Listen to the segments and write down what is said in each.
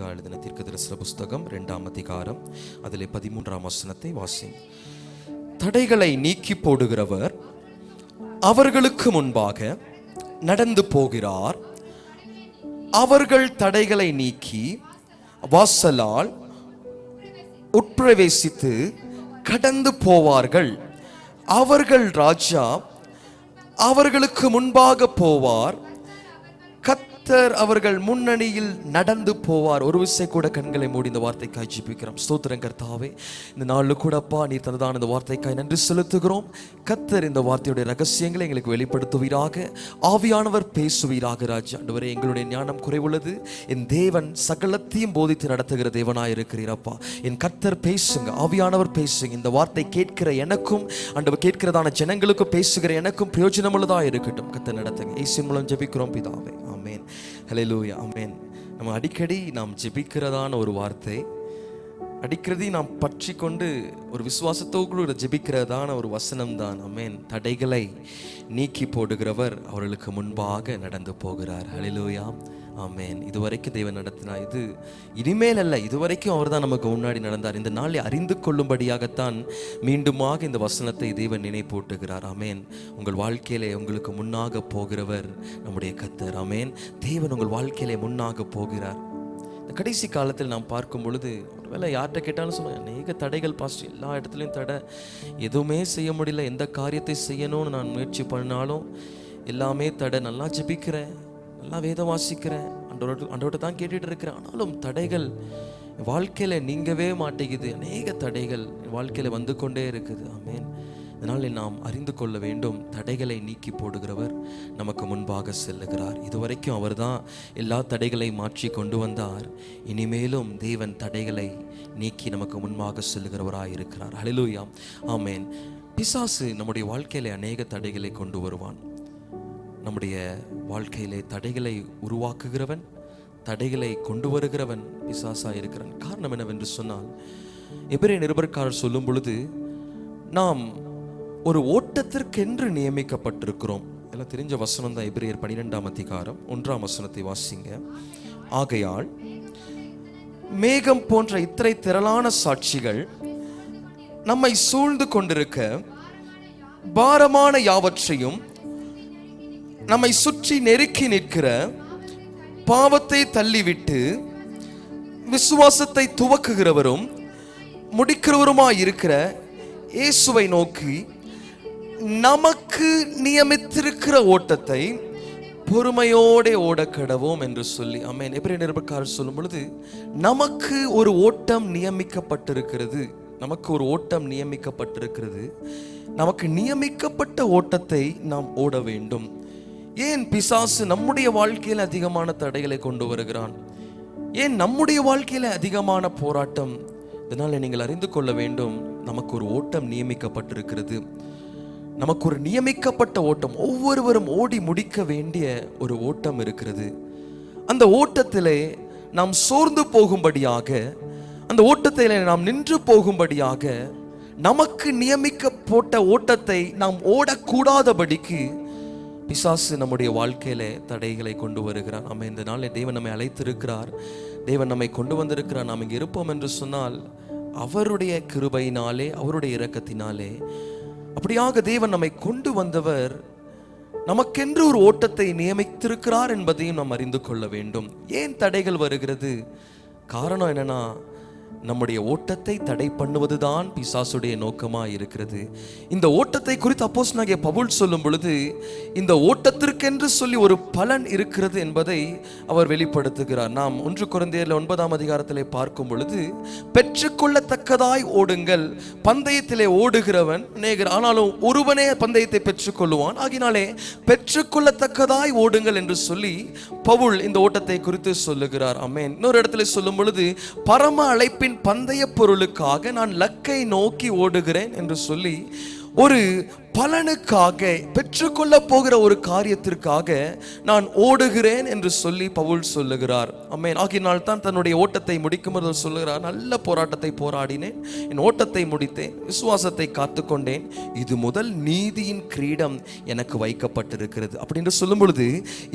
மீகா எழுதின தீர்க்கதரிசன புஸ்தகம் 2ஆம் அதிகாரம் அதிலே 13ஆம் வசனத்தை வாசிங்க. தடைகளை நீக்கி போடுகிறவர் அவர்களுக்கு முன்பாக நடந்து போகிறார். அவர்கள் தடைகளை நீக்கி வாசலால் உட்பிரவேசித்து கடந்து போவார்கள். அவர்கள் ராஜா அவர்களுக்கு முன்பாக போவார். கர்த்தர் அவர்கள் முன்னணியில் நடந்து போவார். ஒரு விசை கூட கண்களை மூடி இந்த வார்த்தைக்காய் ஜெபிக்கிறோம். ஸ்தோத்திரம் கர்த்தாவே, இந்த நாளில் கூட அப்பா நீர் தந்ததான இந்த வார்த்தைக்காய் நன்றி செலுத்துகிறோம். கர்த்தர் இந்த வார்த்தையுடைய ரகசியங்களை எங்களுக்கு வெளிப்படுத்துவீராக. ஆவியானவர் பேசுவீராக. ராஜா ஆண்டவரே, எங்களுடைய ஞானம் குறைவுள்ளது. என் தேவன் சகலத்தையும் போதித்து நடத்துகிற தேவனாய் இருக்கிறீரப்பா. என் கர்த்தர் பேசுங்க, ஆவியானவர் பேசுங்க. இந்த வார்த்தை கேட்கிற எனக்கும் ஆண்டவர் கேட்கிறதான ஜனங்களுக்கும் பேசுகிற எனக்கும் பிரயோஜனமுள்ளதா இருக்கட்டும். கர்த்தர் நடத்துங்க. இயேசுவின் மூலம் ஜெபிக்கிறோம் பிதாவே, ஆமென். ஹல்லேலூயா, ஆமென். நம்ம அடிக்கடி நாம் ஜெபிக்கிறதான ஒரு வார்த்தை, அடிக்கடி நாம் பற்றி கொண்டு ஒரு விசுவாசத்தோடு ஜெபிக்கிறதான ஒரு வசனம் தான். ஆமென். தடைகளை நீக்கி போடுகிறவர் அவர்களுக்கு முன்பாக நடந்து போகிறார். ஹல்லேலூயா, ஆமென். இதுவரைக்கும் தேவன் நடத்தினார், இது இனிமேல் அல்ல, இதுவரைக்கும் அவர் தான் நமக்கு முன்னாடி நடந்தார். இந்த நாளை அறிந்து கொள்ளும்படியாகத்தான் மீண்டுமாக இந்த வசனத்தை தேவன் நினைப்பூட்டுகிறார். ஆமென். உங்கள் வாழ்க்கையிலே உங்களுக்கு முன்னாக போகிறவர் நம்முடைய கர்த்தர். ஆமென். தேவன் உங்கள் வாழ்க்கையிலே முன்னாக போகிறார். இந்த கடைசி காலத்தில் நாம் பார்க்கும் பொழுது, ஒருவேளை யார்கிட்ட கேட்டாலும் சொல்லுவாங்க, அநேக தடைகள் பாஸ்டர், எல்லா இடத்துலையும் தடை, எதுவுமே செய்ய முடியல. எந்த காரியத்தை செய்யணும்னு நான் முயற்சி பண்ணாலும் எல்லாமே தடை. நல்லா ஜெபிக்கிறேன், நல்லா வேதம் வாசிக்கிறேன், ஆண்டவர்கிட்ட தான் கேட்டுட்டு இருக்கிறேன், ஆனாலும் தடைகள் வாழ்க்கையில் நீங்கவே மாட்டேங்குது. அநேக தடைகள் வாழ்க்கையில் வந்து கொண்டே இருக்குது. ஆமென். இதனால் நாம் அறிந்து கொள்ள வேண்டும், தடைகளை நீக்கி போடுகிறவர் நமக்கு முன்பாக செல்லுகிறார். இதுவரைக்கும் அவர் தான் எல்லா தடைகளை மாற்றி கொண்டு வந்தார். இனிமேலும் தேவன் தடைகளை நீக்கி நமக்கு முன்பாக செல்லுகிறவராக இருக்கிறார். ஹல்லேலூயா, ஆமென். பிசாசு நம்முடைய வாழ்க்கையிலே அநேக தடைகளை கொண்டு வருவான். நம்முடைய வாழ்க்கையிலே தடைகளை உருவாக்குகிறவன், தடைகளை கொண்டு வருகிறவன் பிசாசாக இருக்கிறான். காரணம் என்னவென்று சொன்னால், எபிரேய நிருபர்காரர் சொல்லும் பொழுது, நாம் ஒரு ஓட்டத்திற்கென்று நியமிக்கப்பட்டிருக்கிறோம். எல்லாம் தெரிஞ்ச வசனம் தான். எபிரேயர் 12ஆம் அதிகாரம் 1ஆம் வசனத்தை வாசிங்க. ஆகையால் மேகம் போன்ற இத்தனை திரளான சாட்சிகள் நம்மை சூழ்ந்து கொண்டிருக்க, பாரமான யாவற்றையும் நம்மை சுற்றி நெருக்கி நிற்கிற பாவத்தை தள்ளிவிட்டு விசுவாசத்தை துவக்குகிறவரும் முடிக்கிறவருமாய் இருக்கிற இயேசுவை நோக்கி நமக்கு நியமித்திருக்கிற ஓட்டத்தை பொறுமையோடு ஓடக்கடவோம் என்று சொல்லி. ஆமென். எபிரேய நிருபர்காரர் சொல்லும் பொழுது, நமக்கு ஒரு ஓட்டம் நியமிக்கப்பட்டிருக்கிறது, நமக்கு ஒரு ஓட்டம் நியமிக்கப்பட்டிருக்கிறது. நமக்கு நியமிக்கப்பட்ட ஓட்டத்தை நாம் ஓட வேண்டும். ஏன் பிசாசு நம்முடைய வாழ்க்கையில் அதிகமான தடைகளை கொண்டு வருகிறான்? ஏன் நம்முடைய வாழ்க்கையில் அதிகமான போராட்டம்? இதனால் நீங்கள் அறிந்து கொள்ள வேண்டும், நமக்கு ஒரு ஓட்டம் நியமிக்கப்பட்டிருக்கிறது. நமக்கு ஒரு நியமிக்கப்பட்ட ஓட்டம், ஒவ்வொருவரும் ஓடி முடிக்க வேண்டிய ஒரு ஓட்டம் இருக்கிறது. அந்த ஓட்டத்திலே நாம் சோர்ந்து போகும்படியாக, அந்த ஓட்டத்திலே நாம் நின்று போகும்படியாக, நமக்கு நியமிக்கப்பட்ட ஓட்டத்தை நாம் ஓடக்கூடாதபடிக்கு பிசாசு நம்முடைய வாழ்க்கையில தடைகளை கொண்டு வருகிறார். நம்ம இந்த நாளில் தேவன் நம்மை அழைத்திருக்கிறார், தேவன் நம்மை கொண்டு வந்திருக்கிறார். நாம் இங்கே இருப்போம் என்று சொன்னால் அவருடைய கிருபையினாலே, அவருடைய இரக்கத்தினாலே. அப்படியாக தேவன் நம்மை கொண்டு வந்தவர் நமக்கென்று ஒரு ஓட்டத்தை நியமித்திருக்கிறார் என்பதையும் நாம் அறிந்து கொள்ள வேண்டும். ஏன் தடைகள் வருகிறது? காரணம் என்னன்னா, நம்முடைய ஓட்டத்தை தடை பண்ணுவதுதான் பிசாசுடைய நோக்கமாக இருக்கிறது. இந்த ஓட்டத்தை குறித்து அப்போஸ்தலனாகிய பவுல் சொல்லும் பொழுது, இந்த ஓட்டத்திற்கென்று சொல்லி ஒரு பலன் இருக்கிறது என்பதை அவர் வெளிப்படுத்துகிறார். நாம் 1 கொரிந்தியர் 9ஆம் அதிகாரத்திலே பார்க்கும் பொழுது, பெற்றுக்கொள்ளத்தக்கதாய் ஓடுங்கள், பந்தயத்திலே ஓடுகிறவன் அநேகர், ஆனாலும் ஒருவனே பந்தயத்தை பெற்றுக்கொள்ளுவான், ஆகினாலே பெற்றுக்கொள்ளத்தக்கதாய் ஓடுங்கள் என்று சொல்லி பவுல் இந்த ஓட்டத்தை குறித்து சொல்லுகிறார். ஆமென். இன்னொரு இடத்துல சொல்லும் பொழுது, பரம அழைப்பின் பந்தய பொருளுக்காக நான் லக்கை நோக்கி ஓடுகிறேன் என்று சொல்லி ஒரு பலனுக்காக பெற்றுக்கொள்ள போகிற ஒரு காரியத்திற்காக நான் ஓடுகிறேன் என்று சொல்லி பவுல் சொல்லுகிறார். ஆமென். ஆகினால் தான் தன்னுடைய ஓட்டத்தை முடிக்கும் போது சொல்லுகிறார், நல்ல போராட்டத்தை போராடினேன், என் ஓட்டத்தை முடித்தேன், விசுவாசத்தை காத்துக்கொண்டேன், இது முதல் நீதியின் கிரீடம் எனக்கு வைக்கப்பட்டிருக்கிறது அப்படின்னு சொல்லும் பொழுது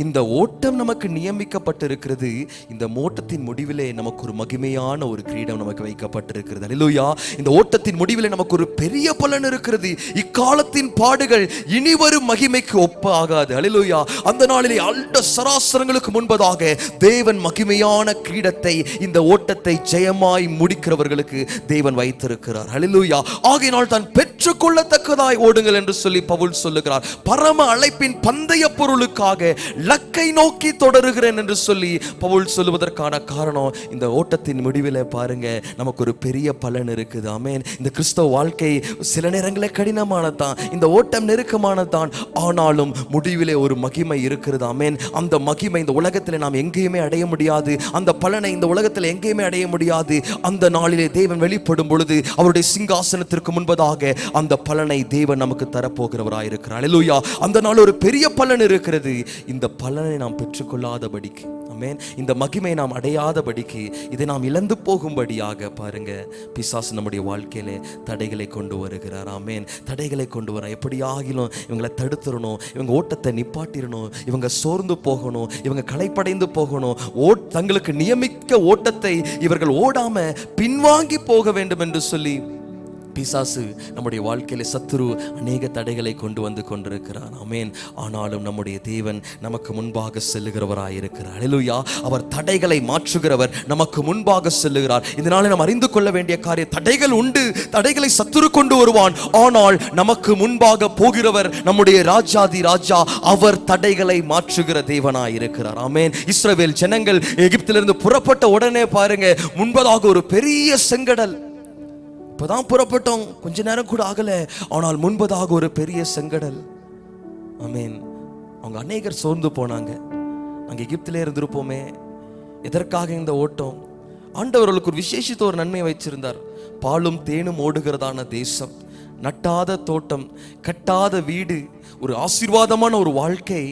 இந்த ஓட்டம் நமக்கு நியமிக்கப்பட்டிருக்கிறது. இந்த ஓட்டத்தின் முடிவிலே நமக்கு ஒரு மகிமையான ஒரு கிரீடம் நமக்கு வைக்கப்பட்டிருக்கிறது. அல்லேலூயா. இந்த ஓட்டத்தின் முடிவிலே நமக்கு ஒரு பெரிய பலன் இருக்கிறது. இக்காலத்தின் பாடுகள் இனி வரும் மகிமைக்கு ஒப்ப ஆகாது. அல்லேலூயா. அந்த நாளிலே அண்ட சராசரங்களுக்கு முன்பதாக தேவன் மகிமையான கிரீடத்தை இந்த ஓட்டத்தை ஜெயமாய் முடிக்கிறவர்களுக்கு தேவன் வைத்திருக்கிறார். அல்லேலூயா. ஆகையினால் தான் பெற்றுக்கொள்ளத்தக்கதாய் ஓடுங்கள் என்று சொல்லி பவுல் சொல்லுகிறார். பரம அழைப்பின் பந்தய பொருளுக்காக லக்கை நோக்கி தொடருகிறேன் என்று சொல்லி பவுல் சொல்லுவதற்கான காரணம், இந்த ஓட்டத்தின் முடிவில் பாருங்க நமக்கு ஒரு பெரிய பலன் இருக்குது. ஆமென். இந்த கிறிஸ்தவ வாழ்க்கை சில நேரங்களில் கடினமானதான், இந்த ஓட்டம் நெருக்கமானதான், ஆனாலும் முடிவிலே ஒரு மகிமை இருக்கிறது. ஆமென். அந்த மகிமை இந்த உலகத்தில் நாம் எங்கேயுமே அடைய முடியாது, அந்த பலனை இந்த உலகத்தில் எங்கேயுமே அடைய முடியாது. அந்த நாளிலே தேவன் வெளிப்படும் பொழுது அவருடைய சிங்காசனத்திற்கு முன்பதாக அந்த பலனை தேவன் நமக்கு தரப்போகிறவராயிருக்கிறார். அல்லேலூயா. அந்த நாள் ஒரு பெரிய பலன் இருக்கிறது. இந்த பலனை நாம் பெற்றுக்கொள்ளாதபடிக்கு, ஆமென், இந்த மகிமை நாம் அடையாதபடிக்கு, இதை நாம் இழந்து போகும்படியாக பாருங்க பிசாசு நம்முடைய வாழ்க்கையிலே தடைகளை கொண்டு வருகிறார். ஆமென். தடைகளை கொண்டு வர எப்படி ஆகிலும் இவங்களை தடுத்துடணும், இவங்க ஓட்டத்தை நிப்பாட்டிடணும், இவங்க சோர்ந்து போகணும், இவங்க களைப்படைந்து போகணும், தங்களுக்கு நியமிக்க ஓட்டத்தை இவர்கள் ஓடாம பின்வாங்கி போக வேண்டும் என்று சொல்லி பிசாசு நம்முடைய வாழ்க்கையில சத்துரு அநேக தடைகளை கொண்டு வந்து கொண்டிருக்கிறார். ஆமென். ஆனாலும் நம்முடைய தேவன் நமக்கு முன்பாக செல்லுகிறவராயிருக்கிறார். அல்லேலூயா. அவர் தடைகளை மாற்றுகிறவர், நமக்கு முன்பாக செல்லுகிறார். இதனால நாம் அறிந்து கொள்ள வேண்டிய காரியம், தடைகள் உண்டு, தடைகளை சத்துரு கொண்டு வருவான், ஆனால் நமக்கு முன்பாக போகிறவர் நம்முடைய ராஜாதி ராஜா, அவர் தடைகளை மாற்றுகிற தேவனாயிருக்கிறார். ஆமென். இஸ்ரவேல் ஜனங்கள் எகிப்திலிருந்து புறப்பட்ட உடனே பாருங்க முன்பதாக ஒரு பெரிய செங்கடல். இப்பதான் புறப்பட்டோம், கொஞ்ச நேரம் கூட ஆகல, ஆனால் முன்பதாக ஒரு பெரிய செங்கடல். ஆமென். அவங்க அநேகர் சோர்ந்து போனாங்க. அங்க எகிப்திலே இருந்திருப்போமே, எதற்காக இந்த ஓட்டம்? ஆண்டவர்களுக்கு ஒரு விசேஷித்த ஒரு நன்மை வைச்சிருந்தார். பாலும் தேனும் ஓடுகிறதான தேசம், நட்டாத தோட்டம், கட்டாத வீடு, ஒரு ஆசீர்வாதமான ஒரு வாழ்க்கை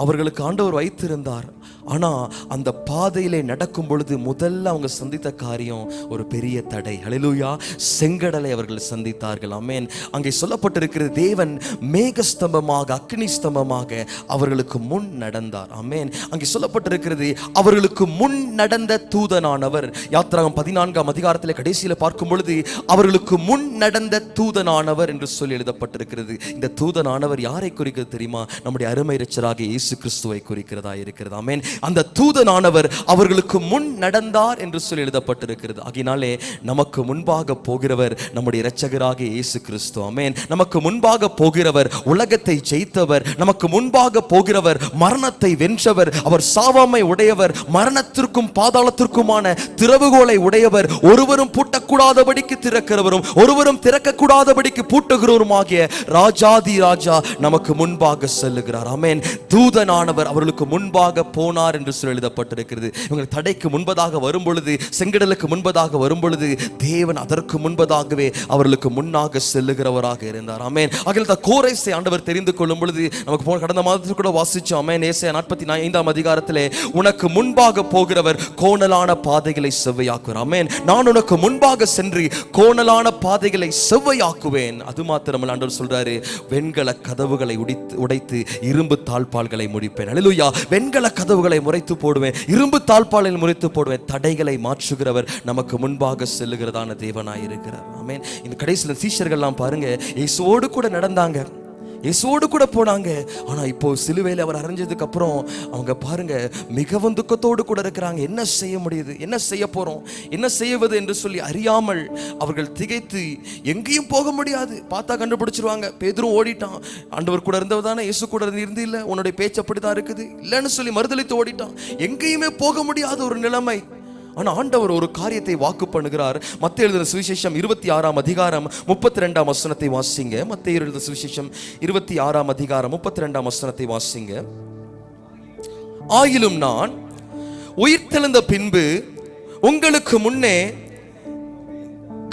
அவர்களுக்கு ஆண்டவர் வைத்திருந்தார். ஆனா அந்த பாதையிலே நடக்கும் பொழுது முதல்ல அவங்க சந்தித்த காரியம் ஒரு பெரிய தடை. ஹல்லேலூயா. செங்கடலை அவர்கள் சந்தித்தார்கள். ஆமென். அங்கே சொல்லப்பட்டிருக்கிறது, தேவன் மேகஸ்தம்பமாக அக்னி ஸ்தம்பமாக அவர்களுக்கு முன் நடந்தார். ஆமென். அங்கே சொல்லப்பட்டிருக்கிறது, அவர்களுக்கு முன் நடந்த தூதனானவர். யாத்திராகமம் 14ஆம் அதிகாரத்தில் கடைசியில் பார்க்கும் பொழுது அவர்களுக்கு முன் நடந்த தூதனானவர் என்று சொல்லி எழுதப்பட்டிருக்கிறது. இந்த தூதனானவர் யாரை குறிக்கிறது தெரியுமா? நம்முடைய அருமை இரட்சகராகிய இயேசு கிறிஸ்துவை குறிக்கிறதா இருக்கிறது. ஆமென். அந்த தூதனானவர் அவர்களுக்கு முன் நடந்தார் என்று சொல்லி எழுதப்பட்டிருக்கிறது. ஆகினாலே நமக்கு முன்பாக போகிறவர் நம்முடைய இரட்சகராகிய இயேசு கிறிஸ்து. ஆமென். நமக்கு முன்பாக போகிறவர் உலகத்தை ஜெயித்தவர், நமக்கு முன்பாக போகிறவர் மரணத்தை வென்றவர், அவர் சாவாமை உடையவர், மரணத்திற்கும் பாதாளத்திற்குமான திறவுகோலை உடையவர், ஒருவரும் பூட்டக்கூடாதபடிக்கு திறக்கிறவரும் ஒருவரும் திறக்கக்கூடாதபடிக்கு பூட்டுகிறவருமாகிய ராஜாதி ராஜா நமக்கு முன்பாக செல்லுகிறார். ஆமென். தூதனானவர் அவர்களுக்கு முன்பாக போனார் என்று சொல்லி எழுதப்பட்டிருக்கிறது. இவங்க தடைக்கு முன்பதாக வரும் பொழுது, செங்கடலுக்கு முன்பதாக வரும் பொழுது தேவன் அதற்கு முன்பதாகவே அவர்களுக்கு முன்னாக செல்லுகிறவராக இருந்தார். ஆமென். ஆகையால் கோரேசை ஆண்டவர் தெரிந்து கொள்ளும் பொழுது, நமக்கு கடந்த மாதத்தில் கூட வாசிச்சோம். ஆமென். ஏசாயா 45ஆம் அதிகாரத்திலே, உனக்கு முன்பாக போகிறவர் கோணலான பாதைகளை செவ்வையாக்குவார். ஆமென். நான் உனக்கு முன்பாக சென்று கோணலான பாதைகளை செவ்வையாக்குவேன். அது மாத்திரமல்ல, ஆண்டவர் சொல்றாரு, வெண்கல கதவுகளை உடைத்து இரும்பு தாழ்பால்களை முடிப்பேன். அல்லேலூயா. வெண்கல கதவுகளை முறைத்து போடுவேன், இரும்பு தாழ்பாலை முறைத்து போடுவேன். தடைகளை மாற்றுகிறவர் நமக்கு முன்பாக செல்லுகிறதான தேவனாய் இருக்கிறார். ஆமென். இந்த கடைசியில் சீஷர்கள்லாம் பாருங்க, இயேசுவோடு கூட நடந்தாங்க, இயேசுவோடு கூட போனாங்க. ஆனா இப்போ சிலுவையில் அவர் அறைஞ்சதுக்கு அப்புறம் அவங்க பாருங்க மிகவும் துக்கத்தோடு கூட இருக்கிறாங்க. என்ன செய்ய முடியுது, என்ன செய்ய போறோம், என்ன செய்வது என்று சொல்லி அறியாமல் அவர்கள் திகைத்து எங்கேயும் போக முடியாது. பார்த்தா கண்டுபிடிச்சிருவாங்க. பேதுரும் ஓடிட்டான். ஆண்டவர் கூட இருந்தவர் தானே, இயேசு கூட இருந்து இல்ல, உன்னுடைய பேச்சு அப்படிதான் இருக்குது, இல்லைன்னு சொல்லி மறுதலித்து ஓடிட்டான். எங்கேயுமே போக முடியாத ஒரு நிலைமை. ஆனா ஆண்டவர் ஒரு காரியத்தை வாக்கு பண்ணுகிறார். மத்தேயு எழுதின சுவிசேஷம் 26ஆம் அதிகாரம் 32ஆம் வசனத்தை வாசிங்க. மத்தேயு எழுதின சுவிசேஷம் 26ஆம் அதிகாரம் 32ஆம் வசனத்தை வாசிங்க. ஆயிலும் நான் உயிர்த்தெழுந்த பின்பு உங்களுக்கு முன்னே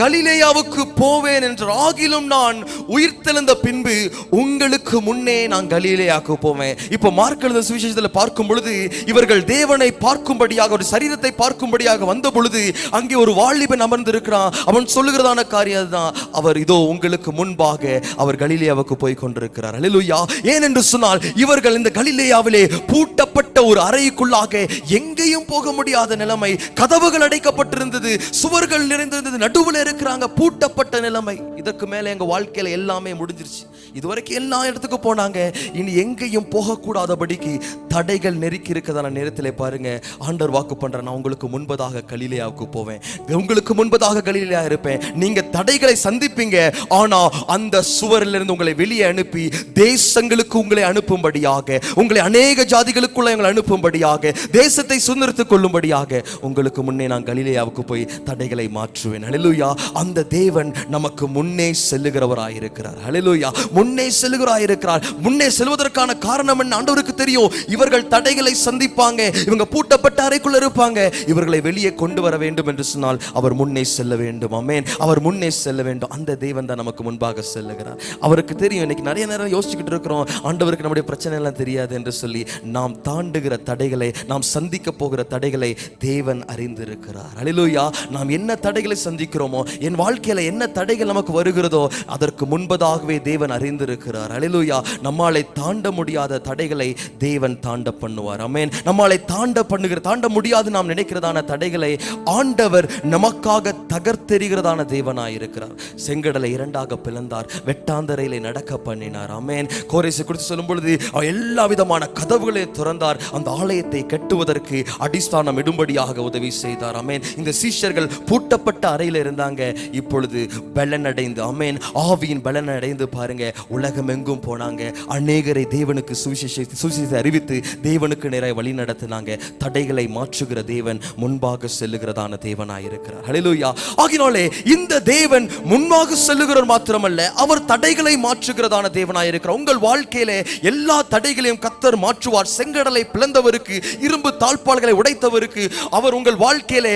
கலிலேயாவுக்கு போவேன் என்று ஆகிலும் நான் உயிர்த்தெழுந்த பின்பு உங்களுக்கு முன்னே நான் கலிலேயாவுக்கு போவேன். இப்போ மார்க் எழுதின சுவிசேஷத்தில் பார்க்கும் பொழுது இவர்கள் தேவனை பார்க்கும்படியாக ஒரு சரீரத்தை பார்க்கும்படியாக வந்த பொழுது அங்கே ஒரு வாலிபன் அமர்ந்திருக்கிறான். அவன் சொல்லுகிறதான காரியம் தான், அவர் இதோ உங்களுக்கு முன்பாக அவர் கலிலேயாவுக்கு போய் கொண்டிருக்கிறார். அல்லேலூயா. ஏனென்று சொன்னால் இவர்கள் இந்த கலிலேயாவிலே பூட்டப்பட்ட ஒரு அறைக்குள்ளாக எங்கேயும் போக முடியாத நிலைமை, கதவுகள் அடைக்கப்பட்டிருந்தது, சுவர்கள் நிறைந்திருந்தது, நடுவில் இருக்கிறாங்க, பூட்டப்பட்ட நிலைமை. இதற்கு மேல எங்க வாழ்க்கையில எல்லாமே முடிஞ்சிருச்சு. இதுவரைக்கும் எல்லா இடத்துக்கு போனாங்க, இனி எங்கேயும் போகக்கூடாதபடிக்கு தடைகள் நெருக்கி இருக்கிறதான நேரத்தில் பாருங்க ஆண்டவர் வாக்கு பண்ற, நான் உங்களுக்கு முன்பதாக கலிலேயாவுக்கு போவேன், உங்களுக்கு முன்பதாக கலிலேயா இருப்பேன். நீங்க தடைகளை சந்திப்பீங்க, ஆனா அந்த சுவரில் இருந்து உங்களை வெளியே அனுப்பி தேசங்களுக்கு உங்களை அனுப்பும்படியாக, உங்களை அநேக ஜாதிகளுக்குள்ள உங்களை அனுப்பும்படியாக, தேசத்தை சுதந்திரத்துக் கொள்ளும்படியாக உங்களுக்கு முன்னே நான் கலிலேயாவுக்கு போய் தடைகளை மாற்றுவேன். ஹல்லேலூயா. அந்த தேவன் நமக்கு முன்னே செல்லுகிறவராயிருக்கிறார். ஹல்லேலூயா. முன்னே செல்லுகிறாயிருக்கிறார். முன்னே செல்வதற்கான காரணம் என்ன? ஆண்டவருக்கு தெரியும் இவர்கள் தடைகளை சந்திப்பாங்க, இவங்க பூட்டப்பட்ட அறைக்குள்ள இருப்பாங்க, இவர்களை வெளியே கொண்டு வர வேண்டும் என்று சொன்னால் அவர் முன்னே செல்ல வேண்டும். ஆமென். அவர் முன்னே செல்ல வேண்டும். அந்த தேவன் தான் நமக்கு முன்பாக செல்லுகிறார். அவருக்கு தெரியும். இன்னைக்கு நிறைய நேரம் யோசிச்சுக்கிட்டு இருக்கிறோம், ஆண்டவருக்கு நம்முடைய பிரச்சனை எல்லாம் தெரியாது என்று சொல்லி. நாம் தாண்டுகிற தடைகளை, நாம் சந்திக்க போகிற தடைகளை தேவன் அறிந்திருக்கிறார். ஹல்லேலூயா. நாம் என்ன தடைகளை சந்திக்கிறோமோ, என் வாழ்க்கையில என்ன தடைகள் நமக்கு வருகிறதோ அதற்கு முன்பதாகவே தேவன் அறிந்திருக்கிறார். ஹல்லேலூயா. நம்மாலை தாண்ட முடியாத தடைகளை தேவன் தாண்ட பண்ணுவார். ஆமென். நம்மாலை தாண்ட முடியாது நாம் நினைக்கிறதான தடைகளை ஆண்டவர் நமக்காக தகர்த்தெறிகிறதான தேவனாயிருக்கிறார். செங்கடலை இரண்டாக பிளந்தார், வெட்டாந்தரையிலே நடக்க பண்ணினார். ஆமென். கோரேசு குறித்து சொல்லும் பொழுது எல்லா விதமான கதவுகளை திறந்தார், அந்த ஆலயத்தை கட்டுவதற்கு அடிஸ்தானம் இடும்படியாக உதவி செய்தார். ஆமென். இந்த சீஷர்கள் பூட்டப்பட்ட அறையில் இருந்தாங்க, இப்பொழுது பலன் அடைந்து, ஆமென், ஆவியின் பலன் அடைந்து பாருங்க உலகம் எங்கும் போனாங்க, அநேகரை தேவனுக்கு சுவிசேஷத்தை அறிவித்து தேவனுக்கு நேராக வழி நடத்தினாங்க. தடைகளை மாற்றுகிற தேவன் முன்பாக செல்லுகிறதான தேவனாயிருக்கிறார். ஹல்லேலூயா. ஆகினாலே இந்த தேவன் முன்பாக செல்லுகிறவர் மாத்திரமல்ல, அவர் தடைகளை மாற்றுகிறதான தேவனாயிருக்கிறார். உங்கள் வாழ்க்கையிலே எல்லா தடைகளையும் கர்த்தர் மாற்றுவார். செங்கடலை பிளந்தவருக்கு, இரும்பு தாழ்பால்களை உடைத்தவருக்கு, அவர் உங்கள் வாழ்க்கையிலே